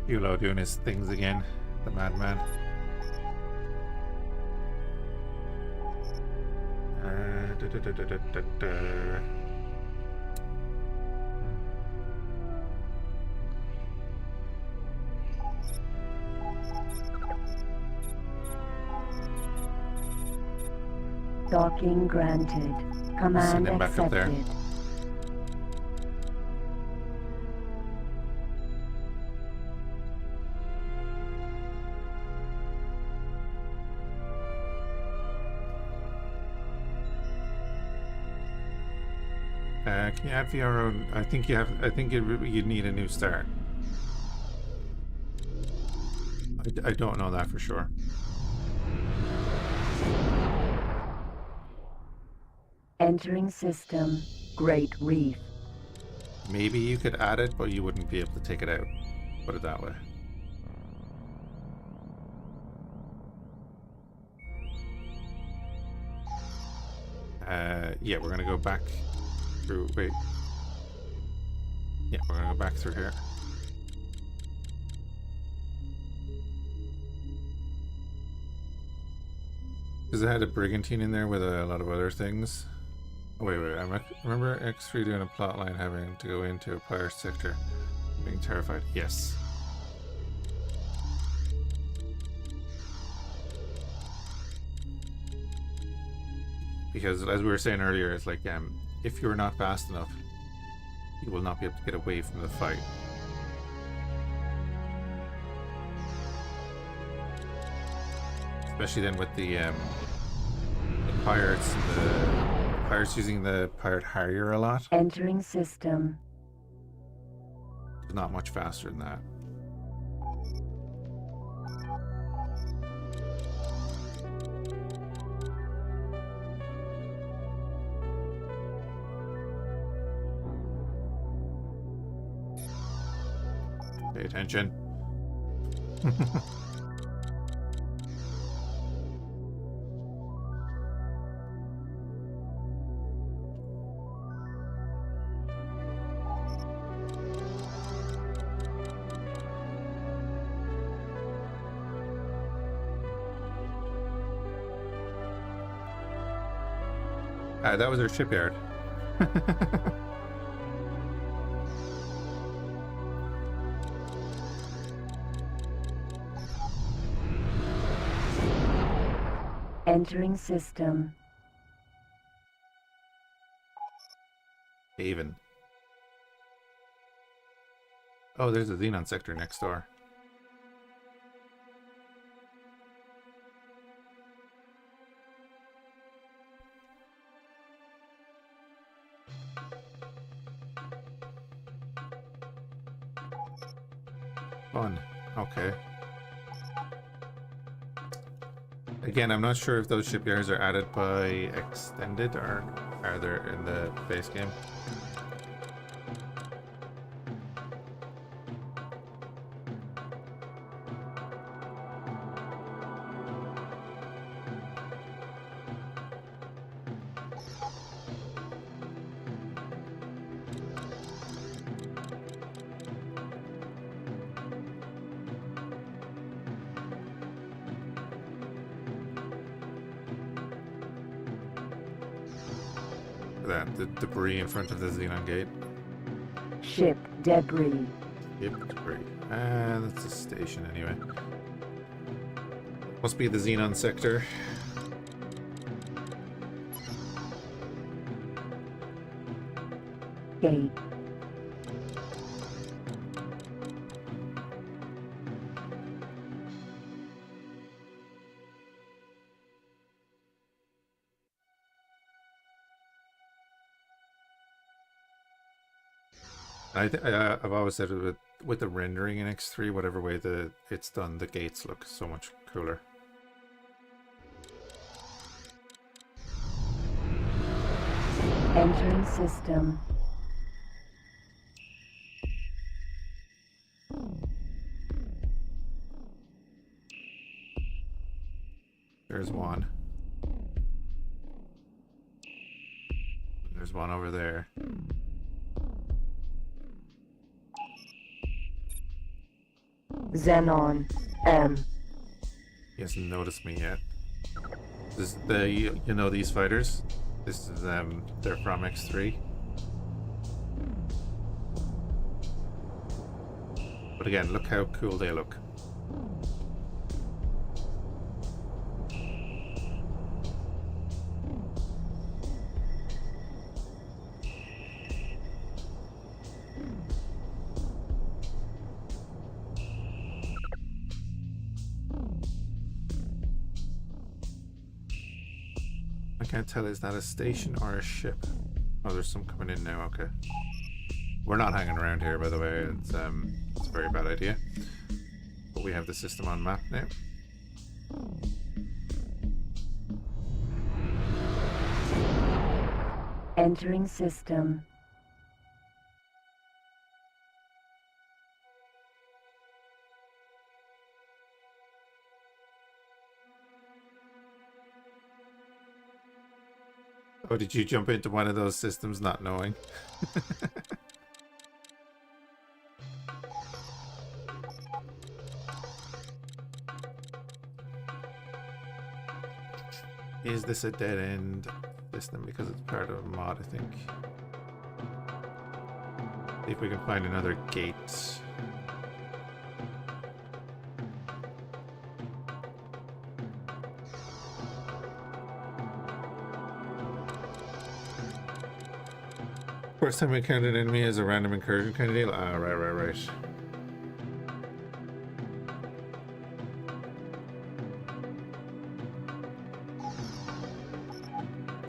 Yulo doing his things again, the madman. Docking granted. Command Send him back up there. accepted. Can you add VRO? I think you have. I think you need a new start. I don't know that for sure. Entering system. Great Reef. Maybe you could add it, but you wouldn't be able to take it out. Put it that way. Yeah, we're gonna go back through. Wait. Yeah, we're gonna go back through here. Because it had a brigantine in there with a lot of other things. Oh, wait. I remember X3 doing a plotline having to go into a pirate sector, being terrified. Yes. Because as we were saying earlier, it's like if you're not fast enough, you will not be able to get away from the fight. Especially then with the pirates, the pirates using the pirate harrier a lot. Entering system. It's not much faster than that. Pay attention. That was our shipyard. Entering system. Haven. Oh, there's a Xenon sector next door. Fun. Okay. Again, I'm not sure if those shipyards are added by extended or are they in the base game. The debris in front of the Xenon gate. Ship debris. Yep, debris. That's a station anyway. Must be the Xenon sector. Gate. I've always said with the rendering in X3, whatever way it's done, the gates look so much cooler. Entering system. There's one. There's one over there. Xenon M. He hasn't noticed me yet. This is you know these fighters? This is they're from X3. But again, look how cool they look. I can't tell, is that a station or a ship? Oh, there's some coming in now, okay. We're not hanging around here, by the way. It's a very bad idea. But we have the system on map now. Entering system. Oh, did you jump into one of those systems not knowing? Is this a dead end system because it's part of a mod, I think? See if we can find another gate. First time we encountered an enemy as a random incursion kind of deal? Ah, right.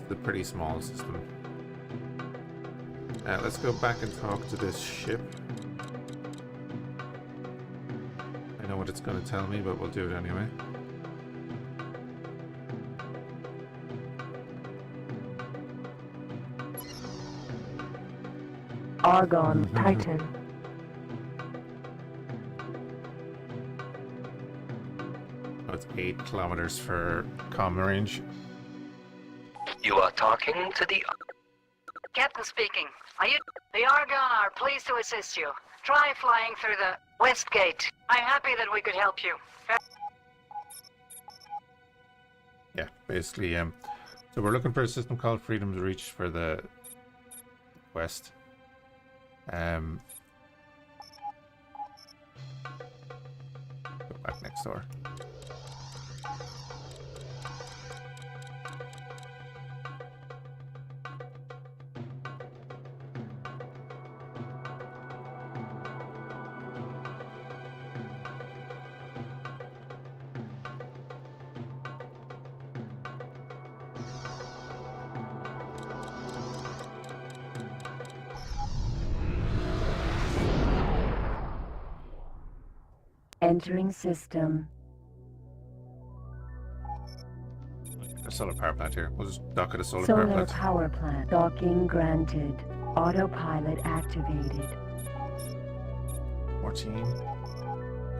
It's a pretty small system. Let's go back and talk to this ship. I know what it's going to tell me, but we'll do it anyway. Argon Titan. Oh, it's 8 kilometers for comm range. You are talking to the... Captain speaking. The Argon are pleased to assist you. Try flying through the west gate. I'm happy that we could help you. Yeah, basically, so we're looking for a system called Freedom's Reach for the west. Go back next door. Entering system. A solar power plant here. We'll just dock at a solar power Solar plant. power plant. Docking granted. Autopilot activated. 14.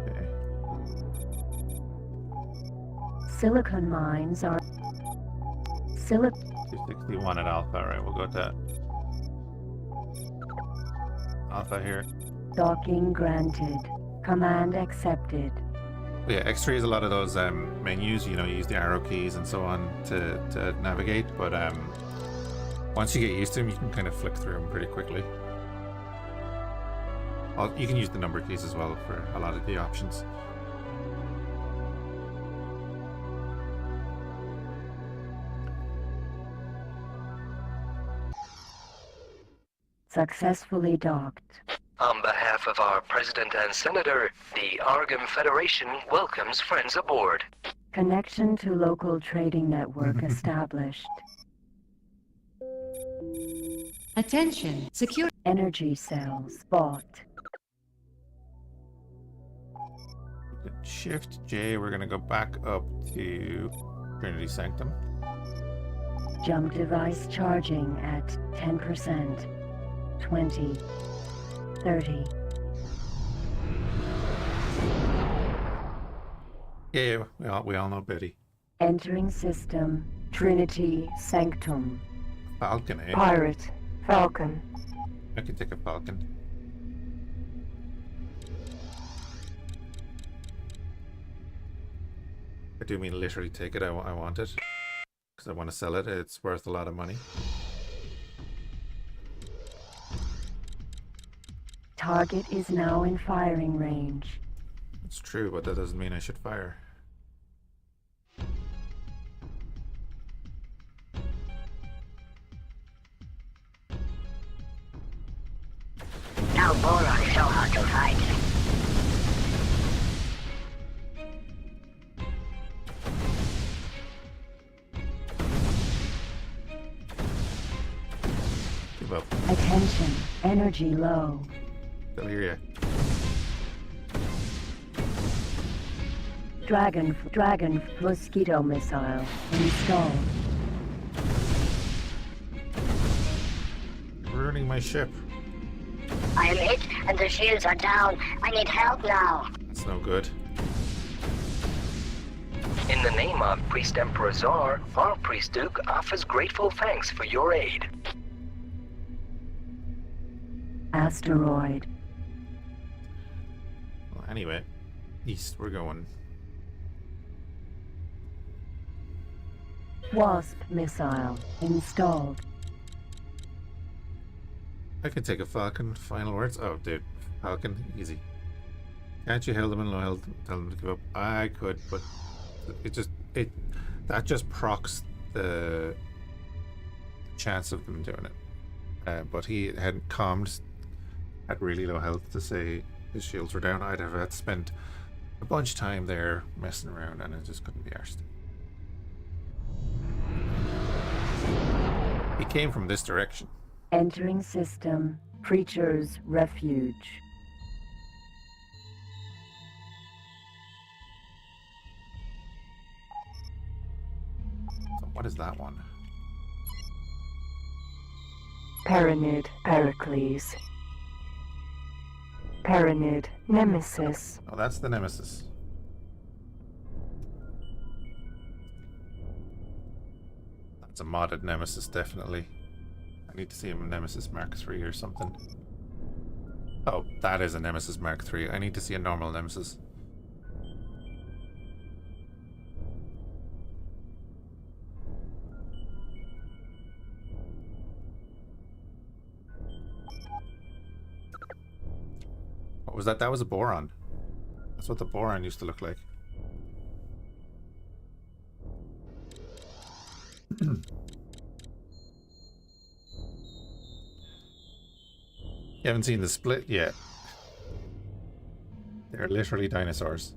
Okay. Silicon mines are... 261 at Alpha. Right, we'll go with that. Alpha here. Docking granted. Command accepted. But yeah, X3 is a lot of those menus. You know, you use the arrow keys and so on to navigate. But once you get used to them, you can kind of flick through them pretty quickly. You can use the number keys as well for a lot of the options. Successfully docked. On behalf of our President and Senator, the Argon Federation welcomes friends aboard. Connection to local trading network established. Attention, secure. Energy cells bought. Shift J, we're going to go back up to Trinity Sanctum. Jump device charging at 10%. 20. 30. Yeah, we all know Betty. Entering system. Trinity Sanctum. Falcon, eh? Pirate. Falcon. I can take a Falcon. I do mean literally take it. I want it. Because I want to sell it. It's worth a lot of money. Target is now in firing range. It's true, but that doesn't mean I should fire. Now Boron show how to fight. Give up. Attention. Energy low. Still hear ya. Dragon mosquito missile installed. Ruining my ship. I am hit and the shields are down. I need help now. That's no good. In the name of Priest Emperor Czar, our Priest Duke offers grateful thanks for your aid. Asteroid. Well, anyway, east we're going. Wasp missile installed. I can take a Falcon. Final words? Oh, dude. Falcon, easy. Can't you hold them in low health? Tell them to give up. I could, but that just procs the chance of them doing it. But he hadn't calmed at really low health to say his shields were down. I'd have had to spend a bunch of time there messing around, and I just couldn't be arsed. He came from this direction. Entering system. Preacher's refuge. So what is that one? Paranid Pericles. Paranid Nemesis. Oh, that's the Nemesis. That's a modded Nemesis, definitely. I need to see a Nemesis Mark III or something. Oh, that is a Nemesis Mark III. I need to see a normal Nemesis. What was that? That was a Boron. That's what the Boron used to look like. You haven't seen the split yet. They're literally dinosaurs.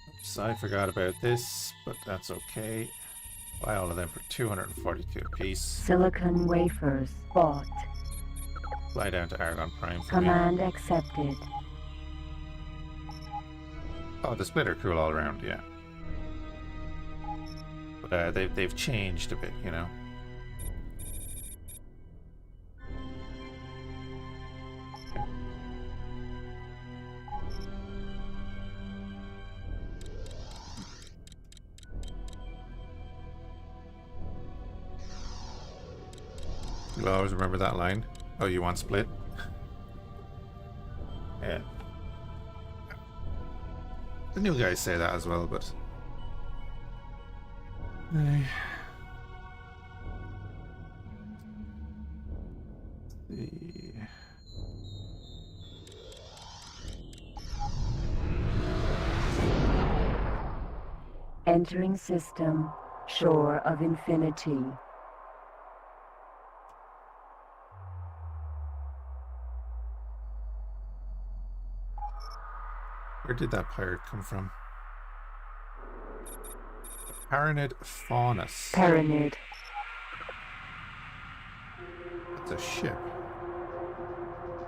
Oops, I forgot about this, but that's okay. Buy all of them for 242 apiece. Silicon wafers bought. Fly down to Argon Prime for me. Command accepted. Oh, the splitter cool all around, yeah. But they've changed a bit, you know. You'll always remember that line. Oh, you want split? Yeah. The new guys say that as well, but... Entering system. Shore of Infinity. Where did that pirate come from? Paranid Faunus. Paranid. It's a ship.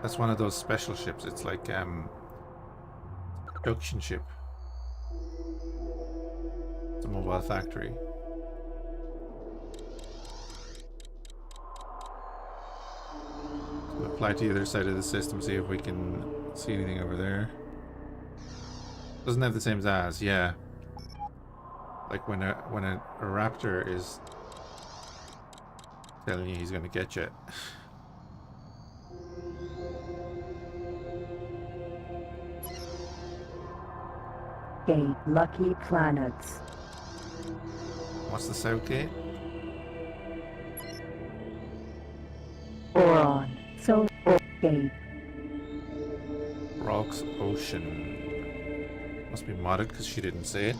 That's one of those special ships. It's like production ship. It's a mobile factory. So we'll fly to the other side of the system, see if we can see anything over there. Doesn't have the same as, yeah. Like when a raptor is telling you he's gonna get you. Gate Lucky Planets. What's the south gate? Boron. Solar Gate. Rocks Ocean. Must be modded because she didn't say it.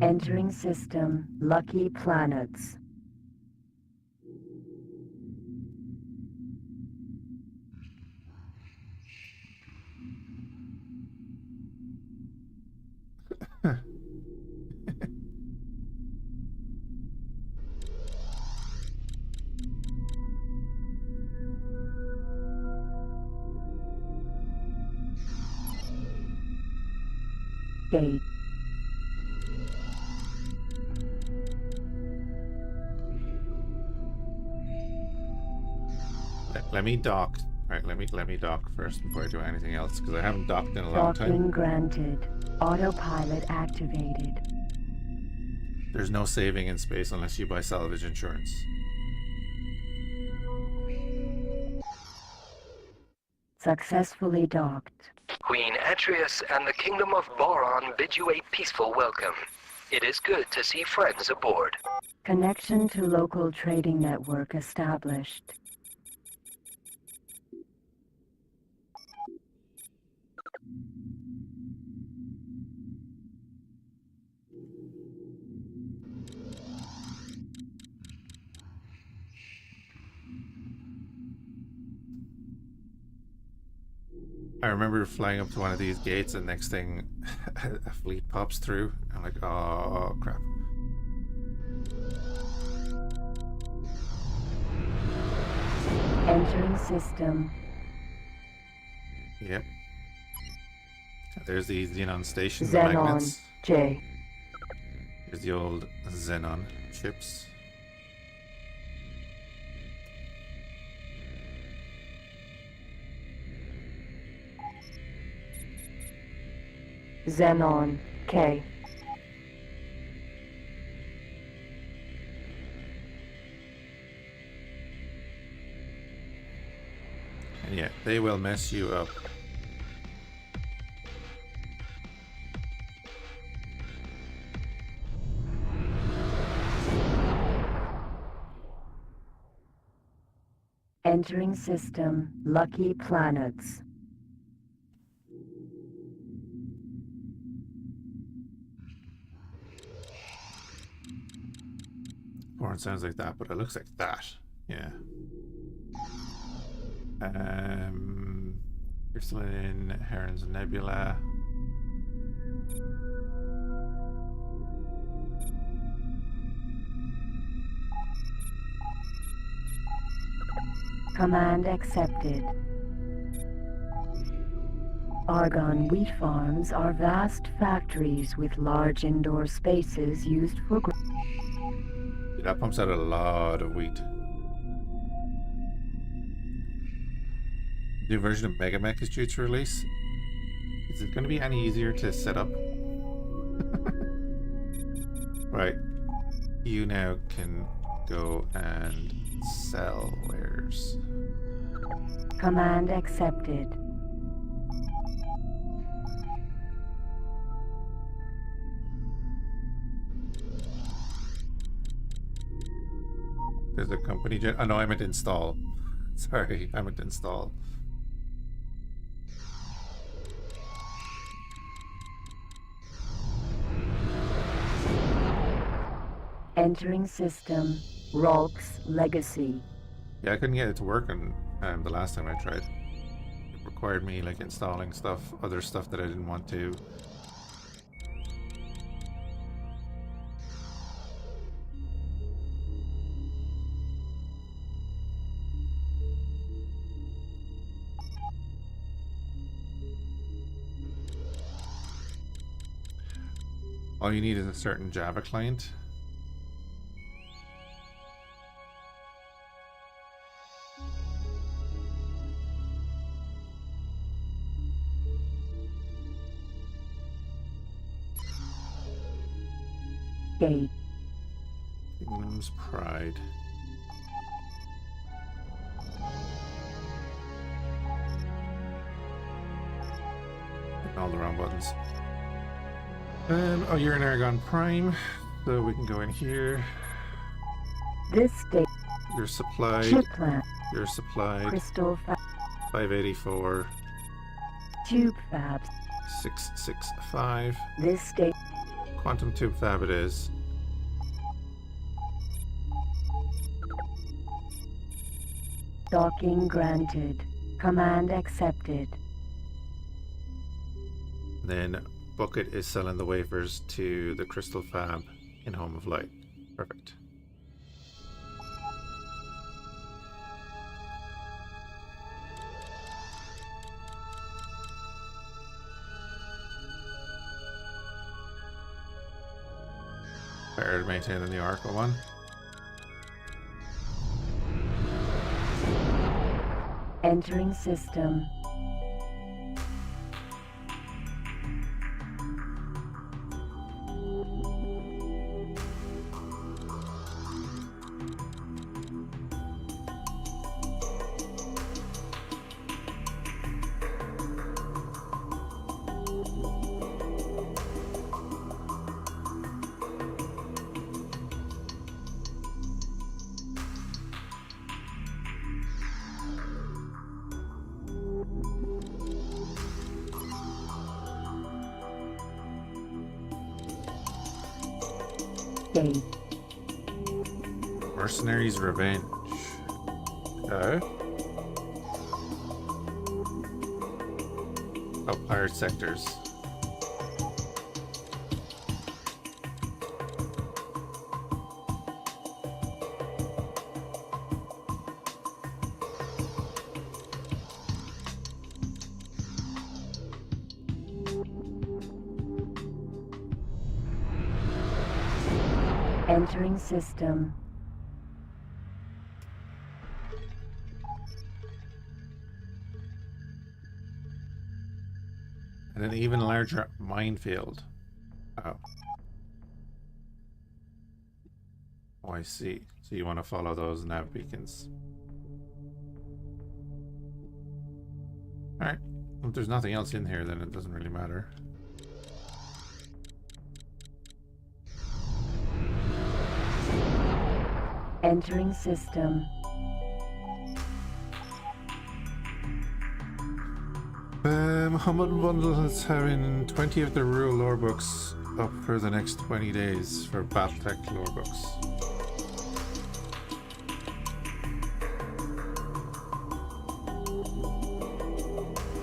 Entering system. Lucky Planets. Gate. Let me dock. Alright, let me dock first before I do anything else, because I haven't docked in a long time. Docking granted. Autopilot activated. There's no saving in space unless you buy salvage insurance. Successfully docked. Queen Atreus and the Kingdom of Boron bid you a peaceful welcome. It is good to see friends aboard. Connection to local trading network established. I remember flying up to one of these gates and next thing a fleet pops through. I'm like, oh crap. Entering system. Yep. There's the Xenon station, the Xenon. magnets. J. Here's the old Xenon chips. Xenon. K. And yeah, they will mess you up. Entering system, Lucky Planets. Or it sounds like that, but it looks like that. Yeah. Crystalline, Heron's Nebula. Command accepted. Argon wheat farms are vast factories with large indoor spaces used for That pumps out a lot of wheat. New version of Megamech is due to release. Is it going to be any easier to set up? Right. You now can go and sell wares. Command accepted. There's a company jet. Oh no, I meant install. Sorry, I meant install. Entering system, Rolk's Legacy. Yeah, I couldn't get it to work on the last time I tried. It required me like installing stuff, other stuff that I didn't want to. All you need is a certain Java client. Gate. Kingdom's Pride. Hitting all the wrong buttons. Oh, you're an Aragon Prime, so we can go in here. This state. You're supplied. Chip plant. You're supplied. Crystal fab. 584. Tube fabs. 665. This state. Quantum tube fab it is. Docking granted. Command accepted. Then Bucket is selling the wafers to the Crystal Fab in Home of Light. Perfect. Better to maintain than the Oracle one. Entering system. Gate. Mercenaries Revenge. Okay. Oh, pirate sectors. Entering system. And an even larger minefield. Oh. Oh, I see. So you want to follow those nav beacons. Alright. If there's nothing else in here, then it doesn't really matter. Entering system. Humble Bundle is having 20 of the rule lore books up for the next 20 days for Battletech lore books.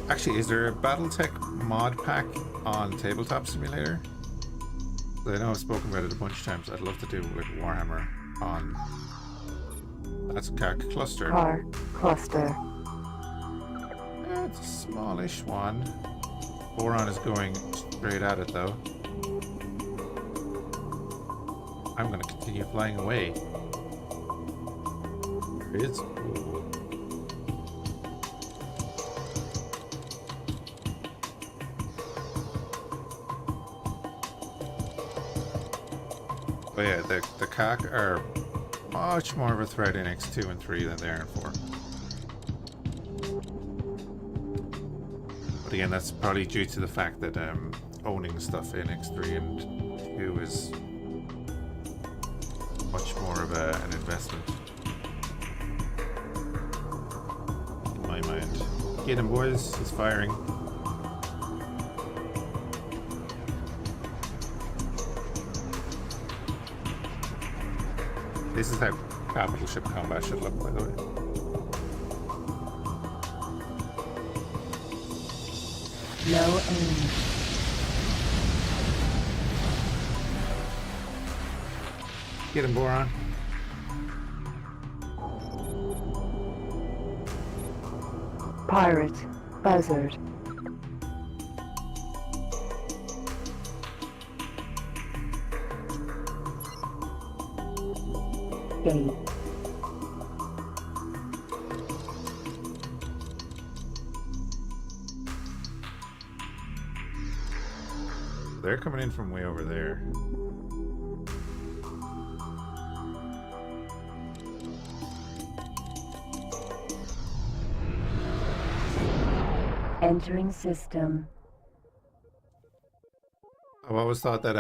Actually, is there a Battletech mod pack on Tabletop Simulator? I know I've spoken about it a bunch of times. I'd love to do like Warhammer on. That's Carc Cluster. Car cluster. It's a smallish one. Boron is going straight at it though. I'm going to continue flying away. There it is. Ooh. But yeah, the Carc are much more of a threat in X2 and 3 than they are in 4. But again, that's probably due to the fact that owning stuff in X3 and 2 is much more of an investment. In my mind. Get him, boys. He's firing. This is how capital ship combat should look, by the way. Low aim. Get him, Boron. Pirate. Buzzard. Gate. They're coming in from way over there. Entering system. I've always thought that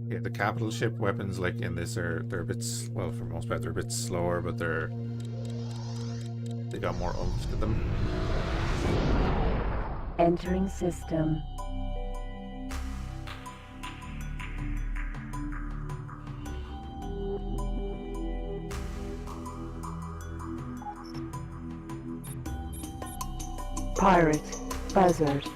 yeah, the capital ship weapons like in this they're a bit well, for the most part they're a bit slower, but they got more oomph to them. Entering system. Pirate. Buzzard.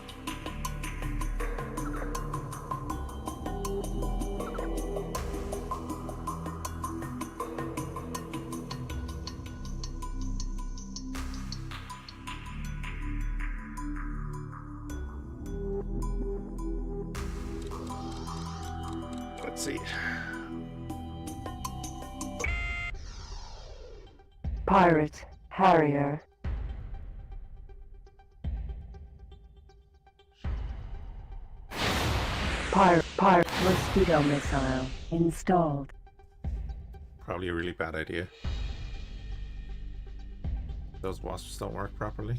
Let's see. Pirate. Harrier. Pirate mosquito missile installed. Probably a really bad idea. Those wasps don't work properly.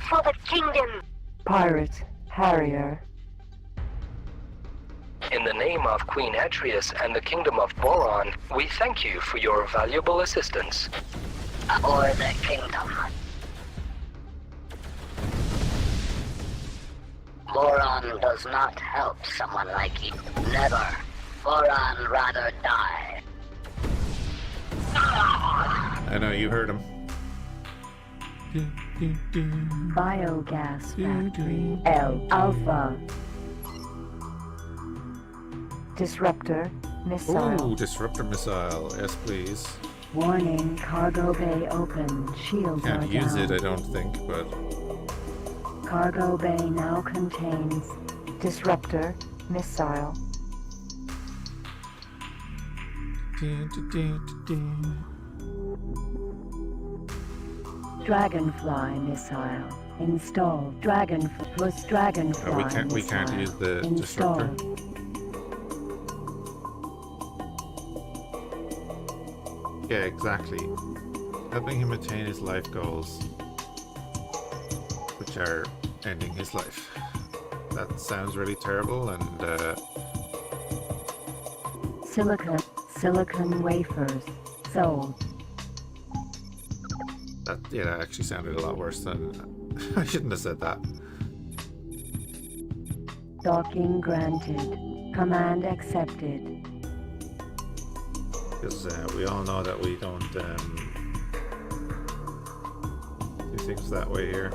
For the kingdom! Pirate. Harrier. In the name of Queen Atreus and the Kingdom of Boron, we thank you for your valuable assistance. For the kingdom. Boron does not help someone like you. Never. Boron rather die. I know, you heard him. Biogas factory. L. Alpha. Disruptor missile. Ooh, disruptor missile. Yes, please. Warning, cargo bay open. Shields Can't are use down. it, I don't think, but Cargo bay now contains disruptor missile. Dragonfly missile installed. Dragonfly we can't missile use the installed. disruptor. Yeah, exactly. Helping him attain his life goals, which are ending his life. That sounds really terrible, and Silicon wafers. Sold. That actually sounded a lot worse than... I shouldn't have said that. Docking granted. Command accepted. Because we all know that we don't do things that way here.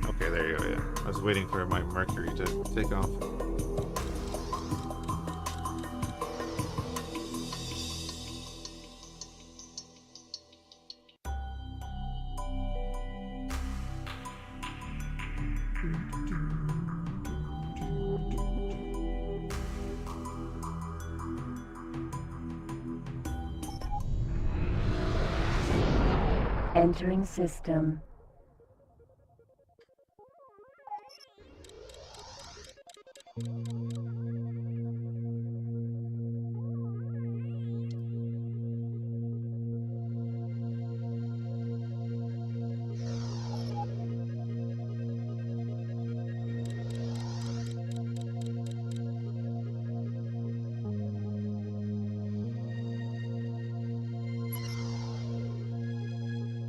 Okay, there you go, yeah. I was waiting for my Mercury to take off. Entering system.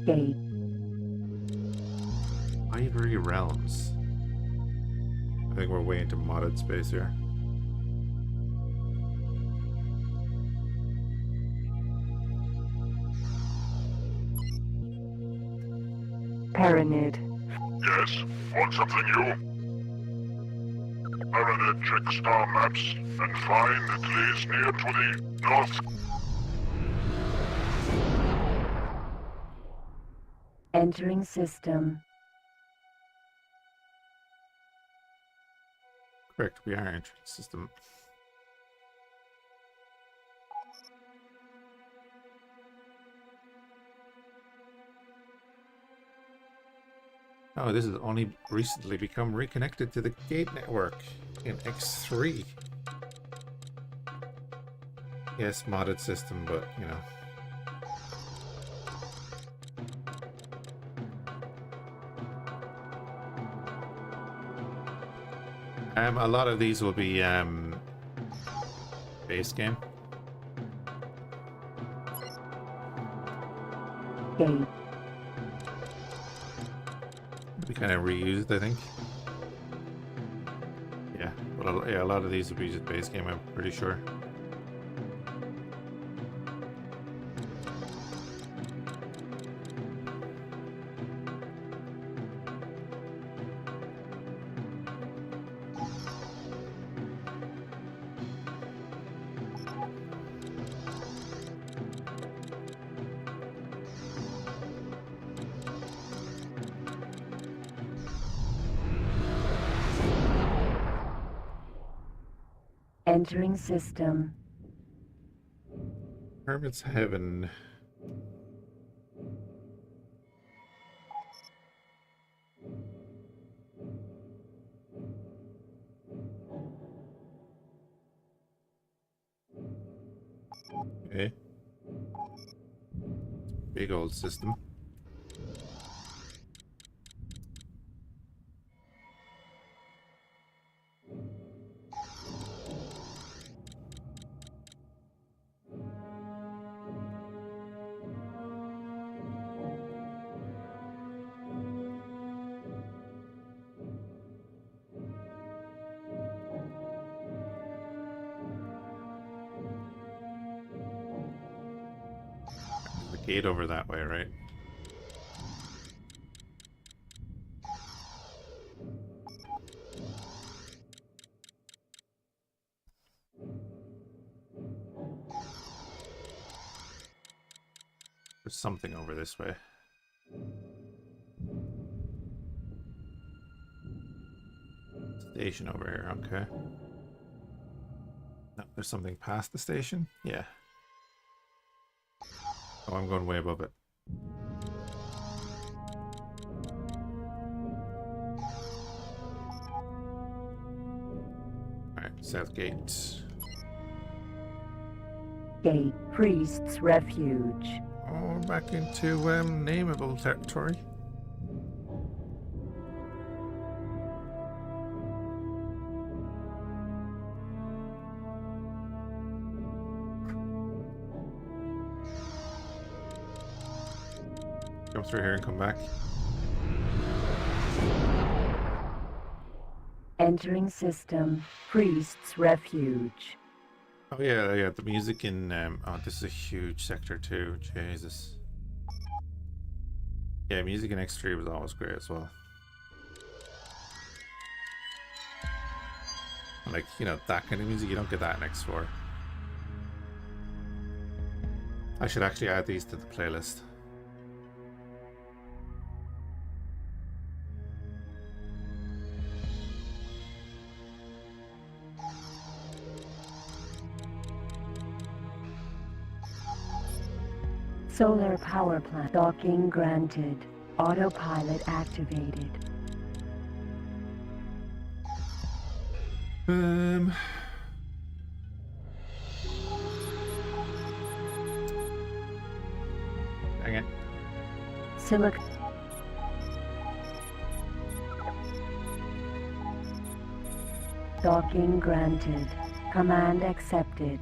Gate. Ivory Realms. I think we're way into modded space here. Pyramid. Yes, want something new? Baronet, check star maps and find it lays near to the north. Entering system. Correct, we are entering system. Oh, this has only recently become reconnected to the gate network in X3. Yes, modded system, but you know. A lot of these will be base game. Gate. Be kind of reused, I think. Yeah, but a lot of these will be just base game, I'm pretty sure. Entering system. Hermit's Heaven. Okay. Big old system. Gate over that way, right? There's something over this way. Station over here, okay. No, there's something past the station? Yeah. Oh, I'm going way above it. Alright, South Gate. Gate. Priest's Refuge. Oh, back into nameable territory. Come through here and come back. Entering system. Priest's Refuge. Oh yeah, yeah. The music in oh, this is a huge sector too. Jesus. Yeah, music in X3 was always great as well. Like, you know, that kind of music, you don't get that in X4. I should actually add these to the playlist. Solar power plant. Docking granted. Autopilot activated. Dang it. Silicon. Docking granted. Command accepted.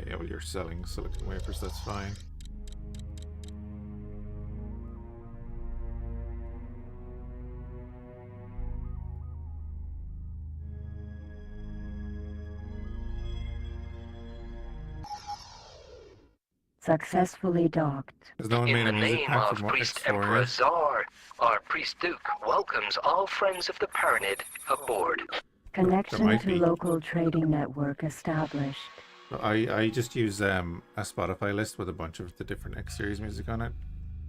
Yeah, well, you're selling silicon wafers, that's fine. Successfully docked. There's no one In made the a music name pack of for Priest X4 Emperor yet. Czar, our Priest Duke welcomes all friends of the Paranid aboard. Connection might to be. local trading network established. I just use a Spotify list with a bunch of the different X series music on it,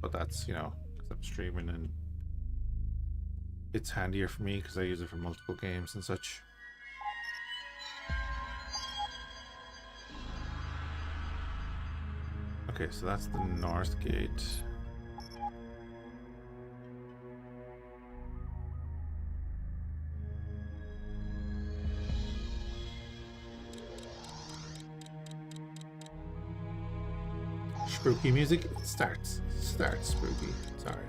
but that's, you know, because I'm streaming and it's handier for me because I use it for multiple games and such. Okay, so that's the north gate. Spooky music. It starts spooky. It's alright.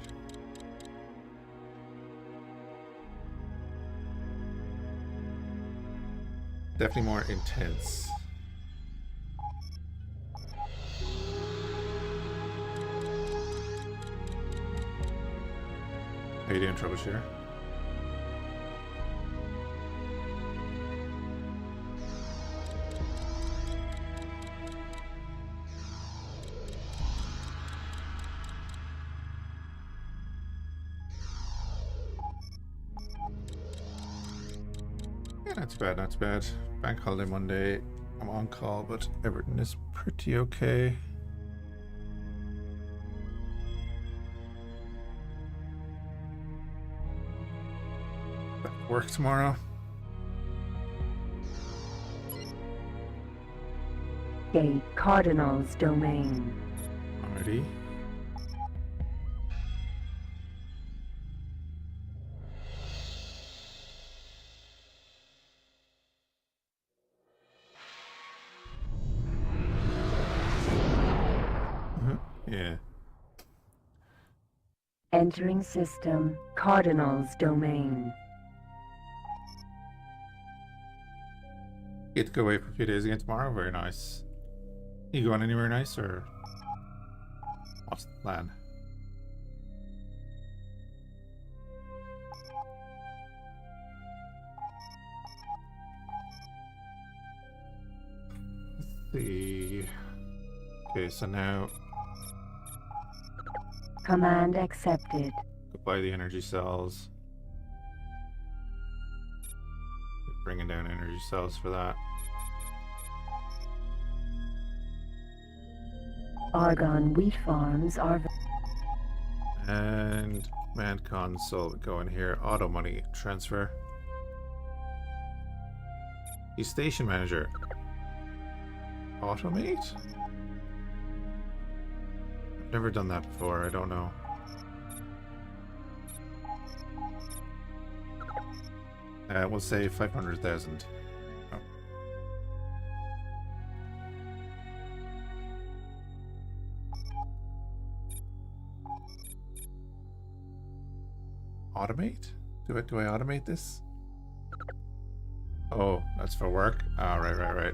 Definitely more intense. How you doing, troubleshooter? Yeah, not too bad, not too bad. Bank holiday Monday. I'm on call, but everything is pretty okay. Back to work tomorrow. Gate Cardinal's domain. Alrighty. Yeah. Entering system. Cardinal's domain. Get to go away for a few days again tomorrow. Very nice. You going anywhere nice, or what's the plan? Let's see. Okay, so now Command accepted. go buy the energy cells. Bringing down energy cells for that. Argon wheat farms are. And command console go in here. Auto money transfer. The station manager. Automate? I've never done that before. I don't know. We'll say 500,000. Oh. Automate? Do I automate this? Oh, that's for work? Ah, right.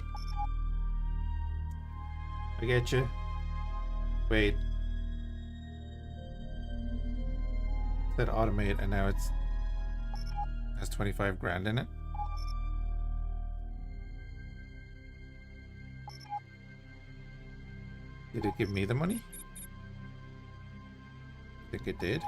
I get you. Wait. That automate and now it's has 25 grand in it. Did it give me the money? I think it did.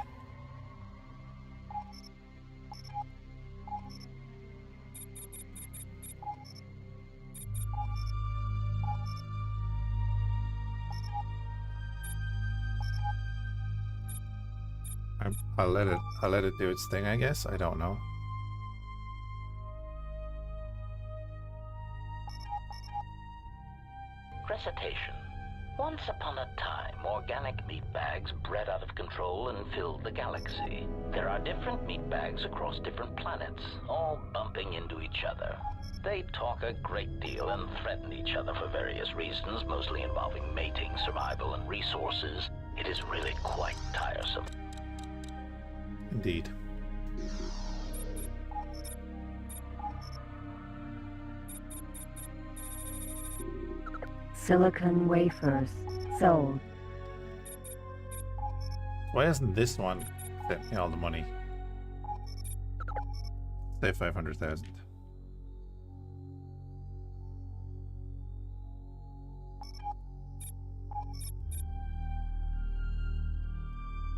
I'll let it do its thing, I guess. I don't know. Recitation. Once upon a time, organic meat bags bred out of control and filled the galaxy. There are different meat bags across different planets, all bumping into each other. They talk a great deal and threaten each other for various reasons, mostly involving mating, survival, and resources. It is really quite tiresome. Indeed. Silicon wafers sold. Why hasn't this one sent me all the money? Say 500,000.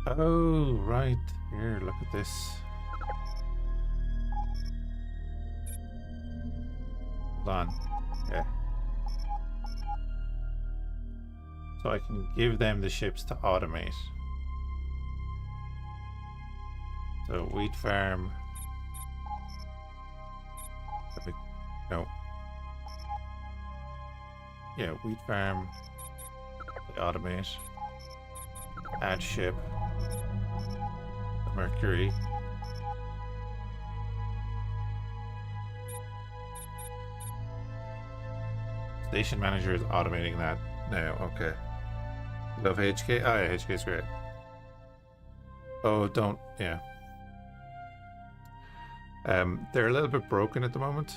Oh, right. Here, look at this. Hold on. Yeah. So I can give them the ships to automate. So wheat farm. No. Yeah, wheat farm. Automate. Add ship. Mercury. Station manager is automating that now. Okay. Love HK. Oh yeah, HK is great. Oh, don't. Yeah. They're a little bit broken at the moment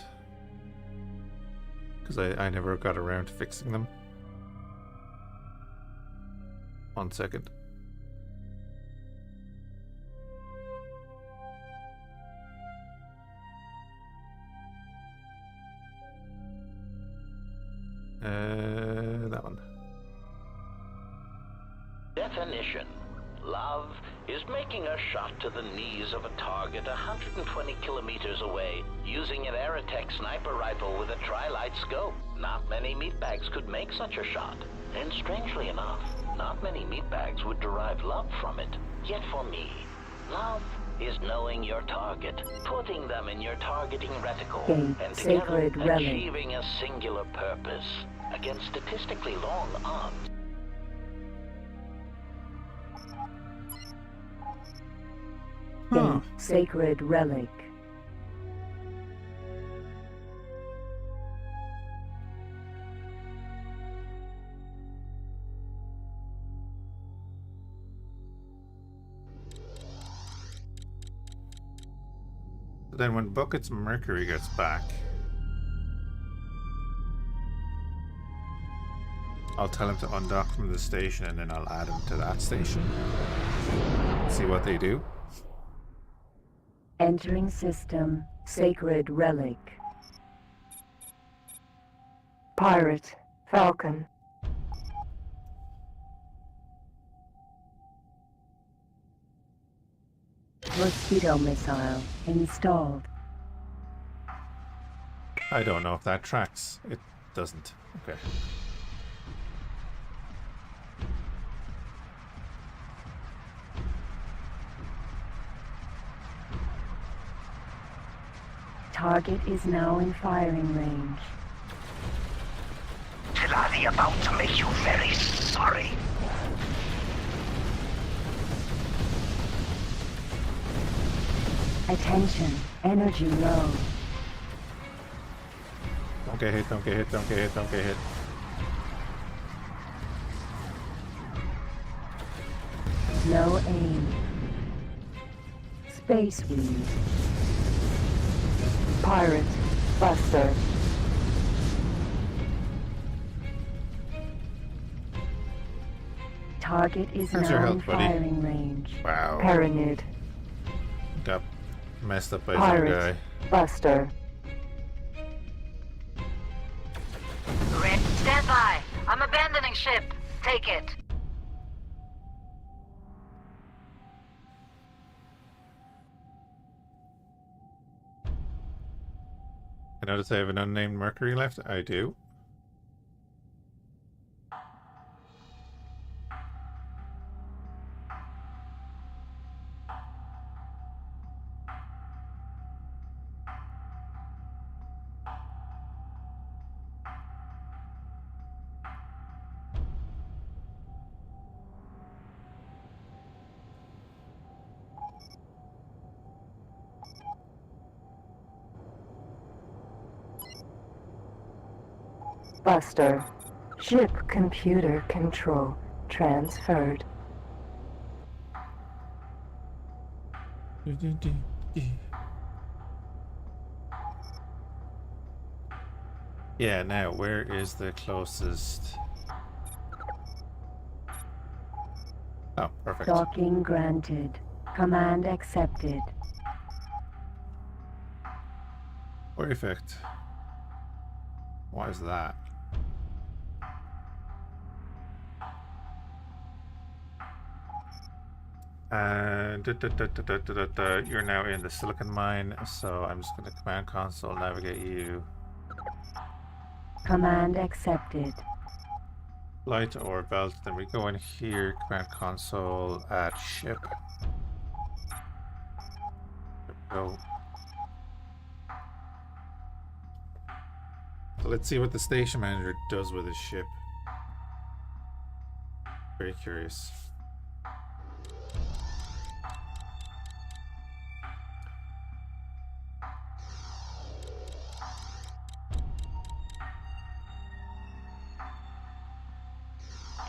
because I never got around to fixing them. 1 second. That one. Definition. Love is making a shot to the knees of a target 120 kilometers away using an Aerotech sniper rifle with a tri-light scope. Not many meatbags could make such a shot. And strangely enough, not many meatbags would derive love from it. Yet for me, love is knowing your target, putting them in your targeting reticle, and together achieving a singular purpose against statistically long odds. Sacred relic. Then when Bucket's Mercury gets back, I'll tell him to undock from the station and then I'll add him to that station. See what they do. Entering system. Sacred relic. Pirate. Falcon. Mosquito missile installed. I don't know if that tracks. It doesn't. Okay. Target is now in firing range. Tilali about to make you very sorry. Attention, energy low. Don't get hit, don't get hit, don't get hit, don't get hit. No aim. Space weed. Pirate. Buster. Target is How's your now in health, buddy? firing range. Wow. Paranid. Got messed up by his own guy. Buster. Red, stand by. I'm abandoning ship. Take it. I notice I have an unnamed Mercury left. I do. Buster. Ship computer control transferred. Yeah, now where is the closest? Oh, perfect. Docking granted. Command accepted. Perfect. What is that? You're now in the silicon mine, so I'm just going to command console navigate you. Command accepted. Light or belt, then we go in here, command console, add ship. There we go. So let's see what the station manager does with his ship. Very curious.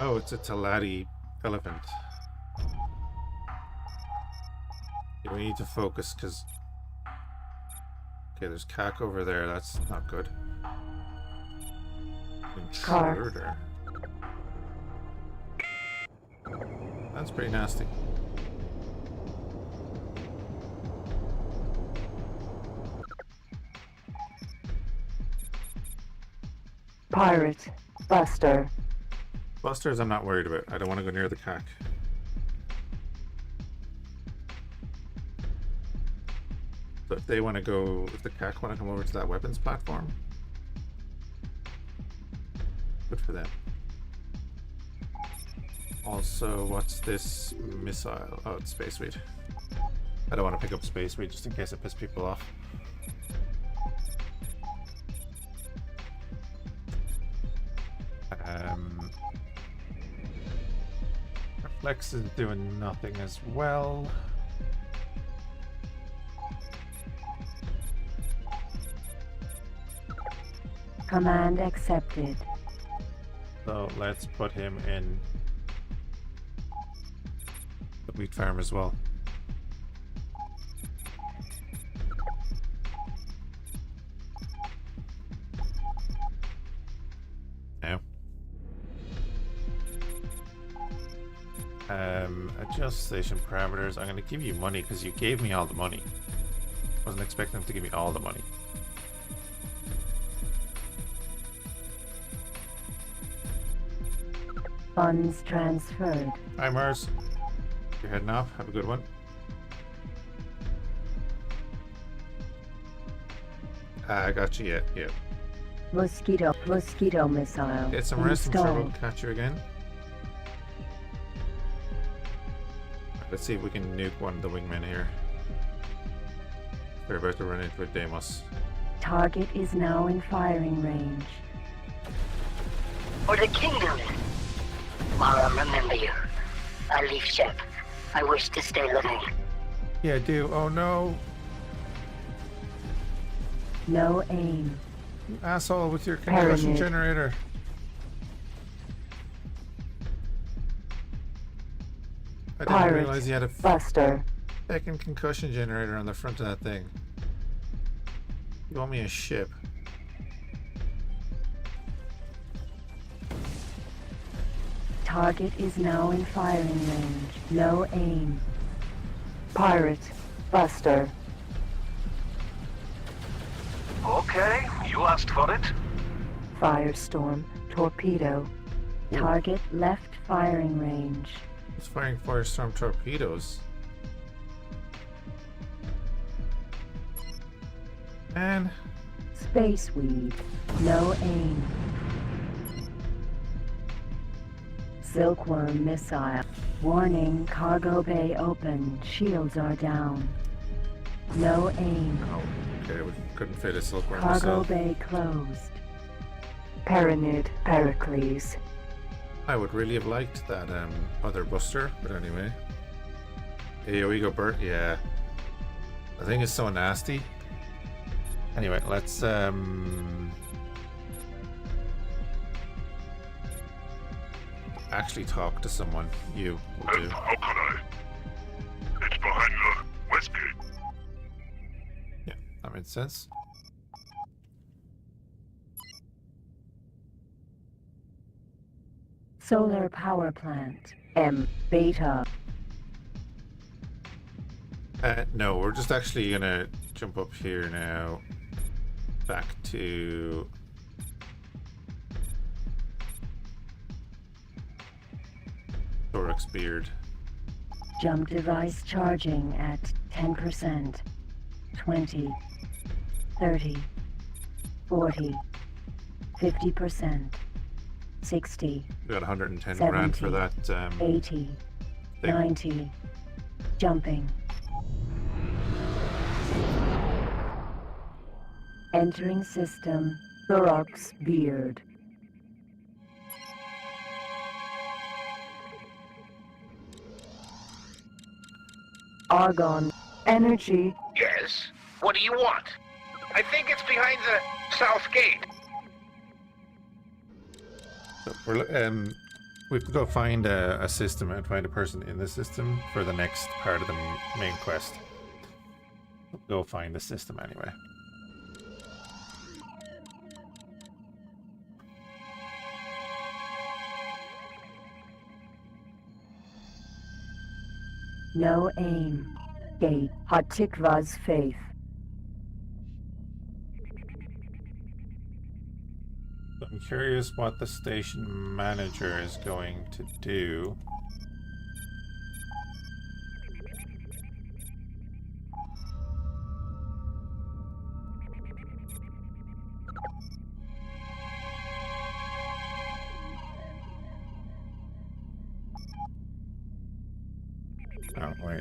Oh, it's a Talati elephant. Yeah, we need to focus because... Okay, there's Cac over there. That's not good. Intruder. That's pretty nasty. Pirate. Buster. Busters I'm not worried about. I don't want to go near the Cac. So if they want to go, if the Cac want to come over to that weapons platform, good for them. Also, what's this missile? Oh, it's Space Weed. I don't want to pick up Space Weed just in case it pisses people off. Flex is doing nothing as well. Command accepted. So let's put him in the wheat farm as well. Now. Adjust station parameters. I'm going to give you money because you gave me all the money. Wasn't expecting them to give me all the money. Funds transferred. Hi Mars. You're heading off. Have a good one. I got you yet. Yeah. Mosquito missile. Get some rest and trouble. installed. Catch you again. Let's see if we can nuke one of the wingmen here. We're about to run into a Deimos. Target is now in firing range. For the kingdom. Mara, remember you. I leave ship. I wish to stay living. Yeah, I do. Oh no. No aim. You asshole with your concussion Pyramid. generator. I didn't Pirate. realize you had a Buster. fucking concussion generator on the front of that thing. You want me a ship? Target is now in firing range. No aim. Pirate. Buster. Okay, you asked for it. Firestorm. Torpedo. Target left firing range. It's firing Firestorm torpedoes. And Space Weed. No aim. Silkworm missile. Warning, cargo bay open. Shields are down. No aim. oh, okay, we couldn't fit a silkworm Cargo missile. bay closed. Paranid Pericles. I would really have liked that other buster, but anyway. AoE go Bert, yeah. The thing is so nasty. Anyway, let's actually talk to someone. You will do. How can I? It's behind the west gate. Yeah, that makes sense. Solar power plant. M. Beta. No, we're just actually gonna jump up here now. Back to Thorax Beard. Jump device charging at 10%. 20. 30. 40. 50%. 60. We got 110 grand for 70, that. 80. thing. 90. Jumping. Entering system. Thorax Beard. Argon. Energy. Yes? What do you want? I think it's behind the south gate. So we're, we have to go find a system and find a person in the system for the next part of the main quest. Go find the system anyway. No aim. Gate. Hatikva's faith. I'm curious what the station manager is going to do. Oh, wait.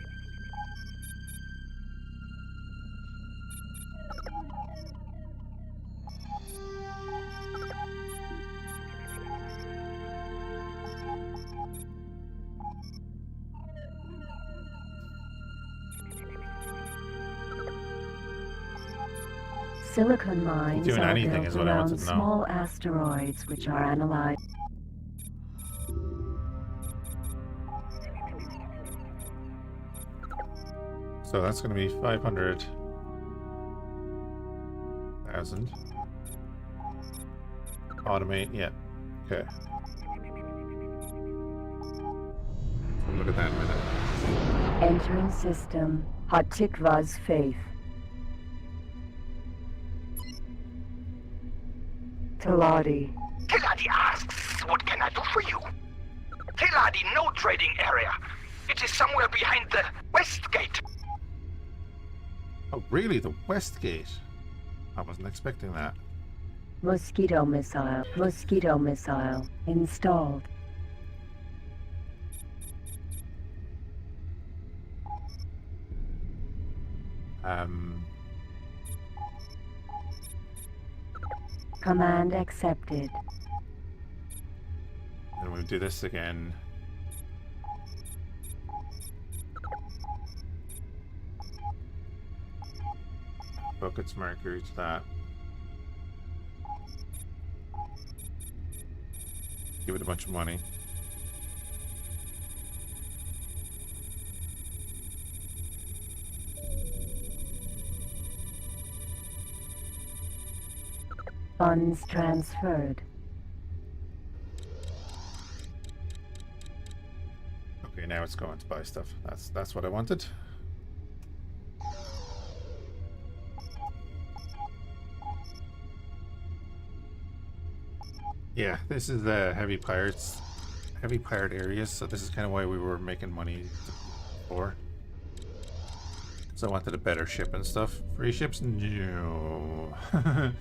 Silicon mines Doing are anything built is what I around wanted to know. small asteroids which are analyzed. So that's going to be 500,000. Automate, yeah. Okay. So look at that in a minute. Entering system. Hatikva's faith. Taladi. Kiladi asks, what can I do for you? Kiladi, no trading area. It is somewhere behind the west gate. Oh, really? The West Gate? I wasn't expecting that. Mosquito missile. Mosquito missile. Installed. Command accepted. And we'll do this again. Buckets Mercury to that. Give it a bunch of money. Funds transferred. now it's going to buy stuff. That's what I wanted. Yeah, this is the heavy pirate areas, so this is kind of why we were making money before. So I wanted a better ship and stuff. Free ships? No. I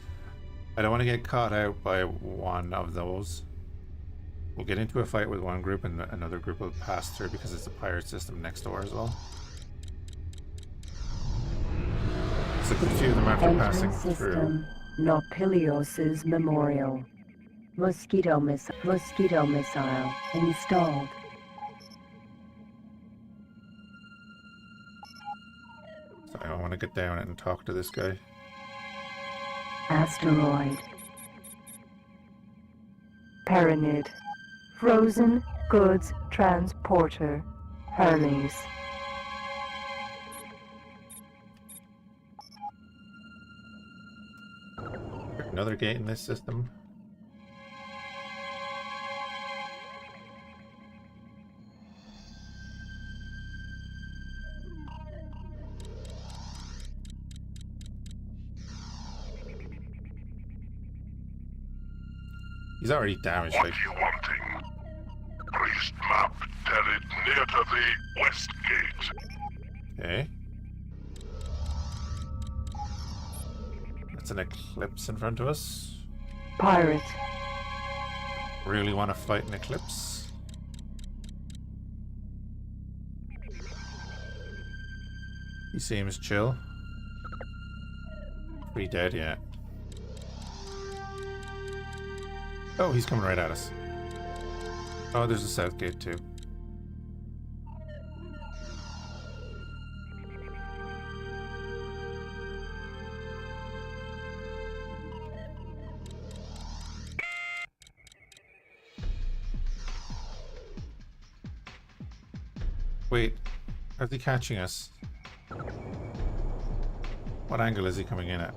don't want to get caught out by one of those. We'll get into a fight with one group and another group will pass through because it's a pirate system next door as well. So a few of them after passing Entering through. system, Nopilios's memorial. Mosquito missile installed. So I want to get down and talk to this guy. Asteroid. Pyramid. Frozen goods transporter. Hermes. Another gate in this system. He's already damaged. What Like, you wanting? Priest map, tell it near to the west gate. okay. That's an eclipse in front of us. Pirate. Really want to fight an eclipse? He seems chill. Pretty dead yet. Oh, he's coming right at us. Oh, there's a south gate too. Wait, how's he catching us? What angle is he coming in at?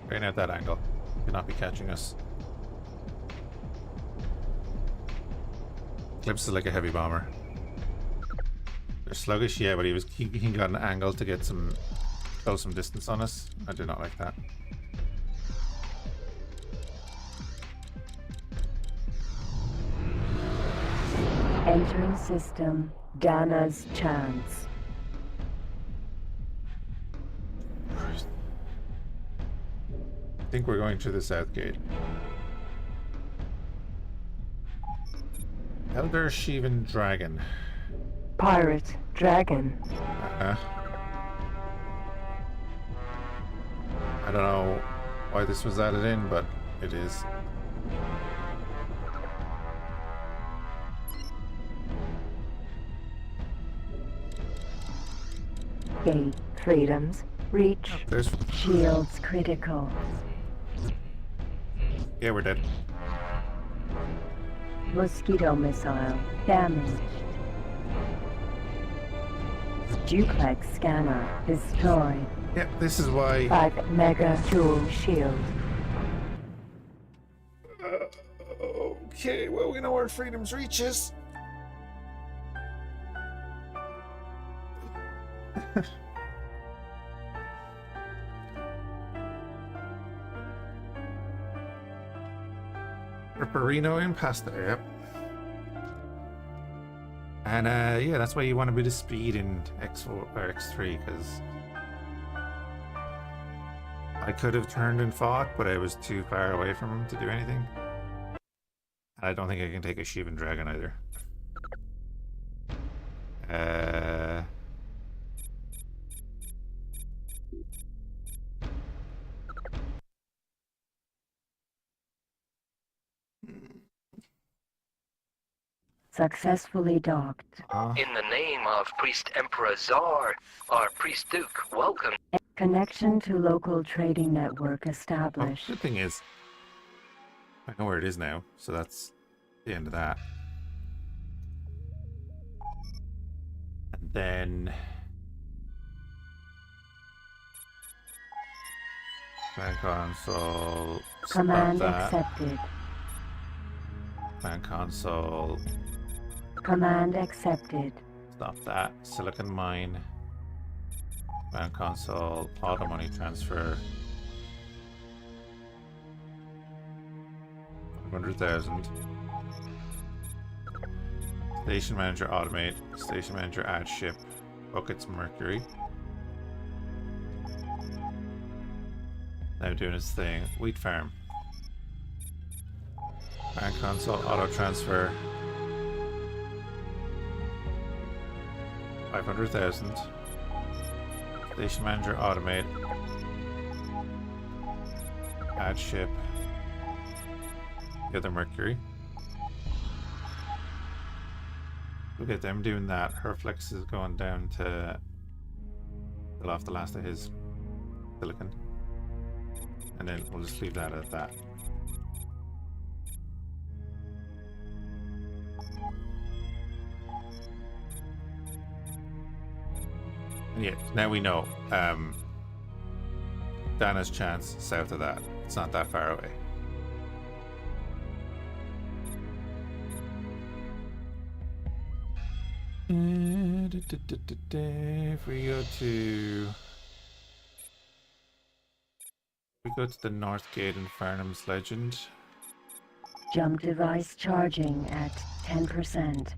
Right at that angle. He cannot be catching us. Eclipse is like a heavy bomber. They're sluggish, yeah, but he got an angle to get some distance on us. I do not like that. Entering system, Dana's chance. I think we're going to the south gate. Elder Shivan Dragon. Pirate, dragon. I don't know why this was added in, but it is. Gate, freedoms, reach, There's. shields critical. Yeah, we're dead. Mosquito missile, damaged. Duplex scanner, destroyed. Yeah, this is why. 5 mega tool shield. Okay, well, we know where freedom's reaches. Ripperino Impasta, yep. And yeah, that's why you want to be the speed in X4 or X3, because I could have turned and fought, but I was too far away from him to do anything. And I don't think I can take a Shivan Dragon either. Successfully docked. In the name of Priest Emperor Czar, or Priest Duke, welcome. Connection to local trading network Oh, established. the thing is, I know where it is now, so that's the end of that. And then command console. Stop Command that. accepted. Command console. Command accepted. Stop that. Silicon mine. Command console. Auto money transfer. 500,000. Station manager automate. Station manager add ship. Buckets mercury. Now doing his thing. Wheat farm. Command console auto transfer. 500,000. Station manager automate. Add ship. The other mercury. Look at them doing that. Her flex is going down to fill off the last of his silicon. And then we'll just leave that at that. And yeah, now we know Dana's chance south of that. It's not that far away. If we go to the North Gate in Farnham's Legend. Jump device charging at 10%.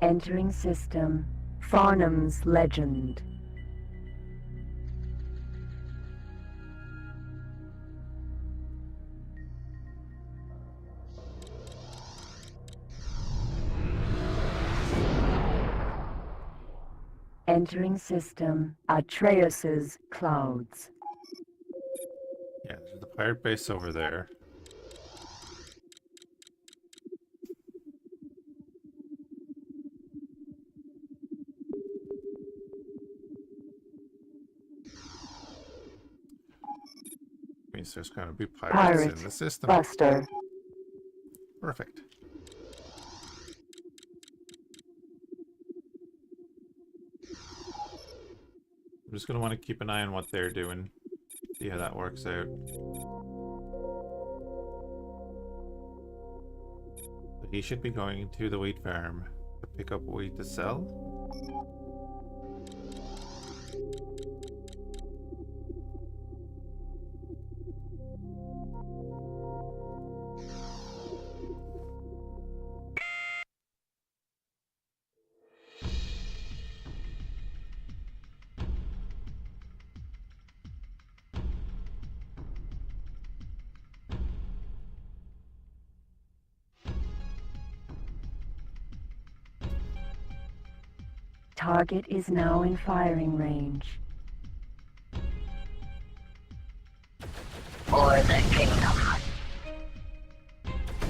Entering system. Farnham's Legend. Entering system. Atreus's Clouds. Yeah, there's the pirate base over there. Means there's going to be pirates in the system. Buster. Perfect. I'm just going to want to keep an eye on what they're doing. See how that works out. So he should be going to the wheat farm to pick up wheat to sell. Target is now in firing range. For the kingdom.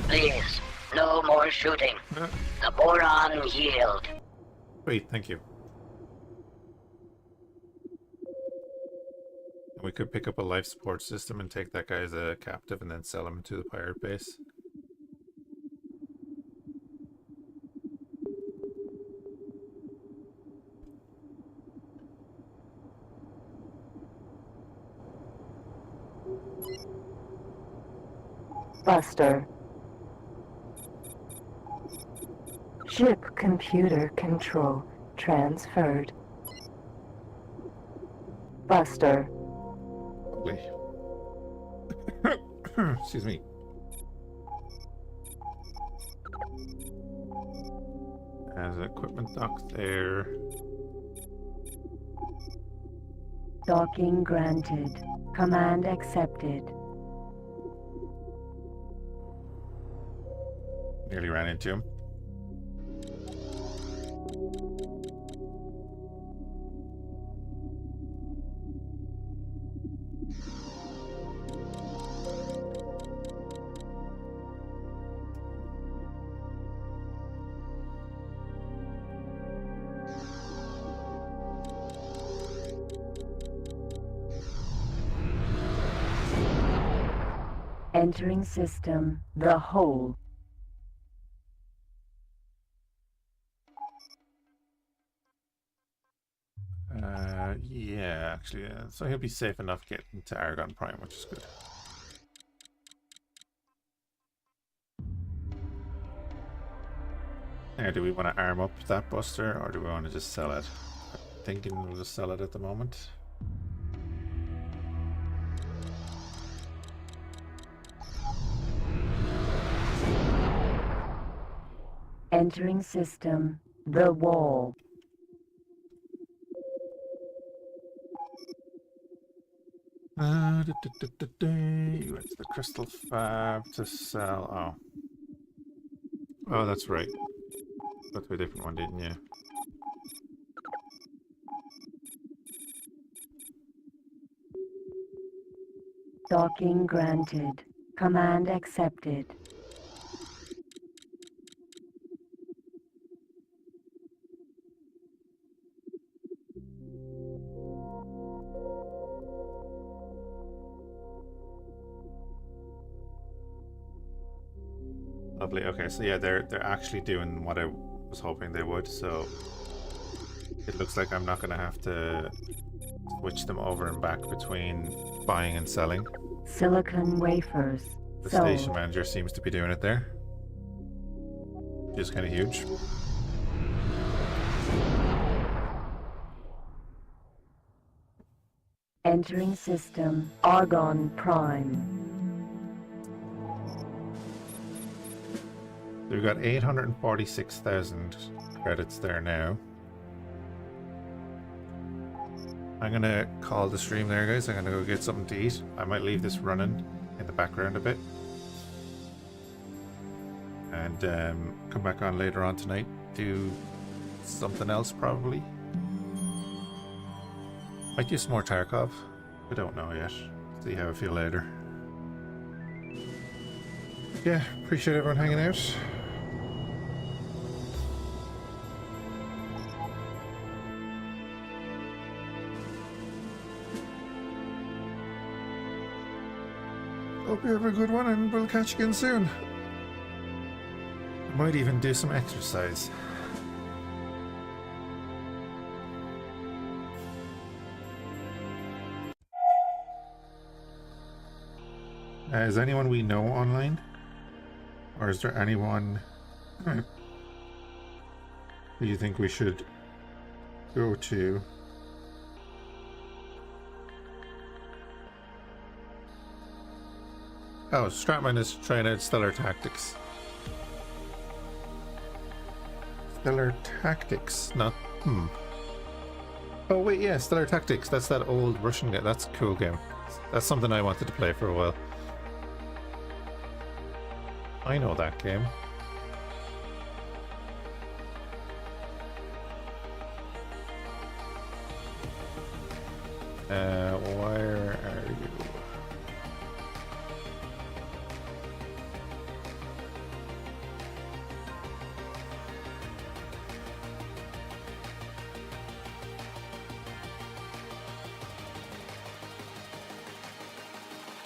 Please, no more shooting. The boron yield. Wait, thank you. We could pick up a life support system and take that guy as a captive and then sell him to the pirate base. Buster. Ship computer control transferred. Buster. Wait. Excuse me. As equipment dock there. Docking granted. Command accepted. Nearly ran into him. Entering system. The Hole. Yeah, actually, so he'll be safe enough getting to Argon Prime, which is good. Now, do we want to arm up that buster, or do we want to just sell it? I'm thinking we'll just sell it at the moment. Entering system, the wall. You went to the crystal fab to sell. Oh, that's right. Got to a different one, didn't you? Docking granted. Command accepted. Lovely. Okay, so yeah, they're actually doing what I was hoping they would. So it looks like I'm not going to have to switch them over and back between buying and selling. Silicon wafers. The Sold. station manager seems to be doing it there. Which is kind of huge. Entering system, Argon Prime. We've got 846,000 credits there now. I'm gonna call the stream there, guys. I'm gonna go get something to eat. I might leave this running in the background a bit. And come back on later on tonight, do something else probably. Might do some more Tarkov. I don't know yet. See how I feel later. Yeah, appreciate everyone hanging out. Hope you have a good one, and we'll catch you again soon. Might even do some exercise. Is anyone we know online? Or is there anyone who you think we should go to? Oh, Stratman is trying out Stellar Tactics. Stellar Tactics, not... Oh wait, yeah, Stellar Tactics. That's that old Russian game. That's a cool game. That's something I wanted to play for a while. I know that game. Why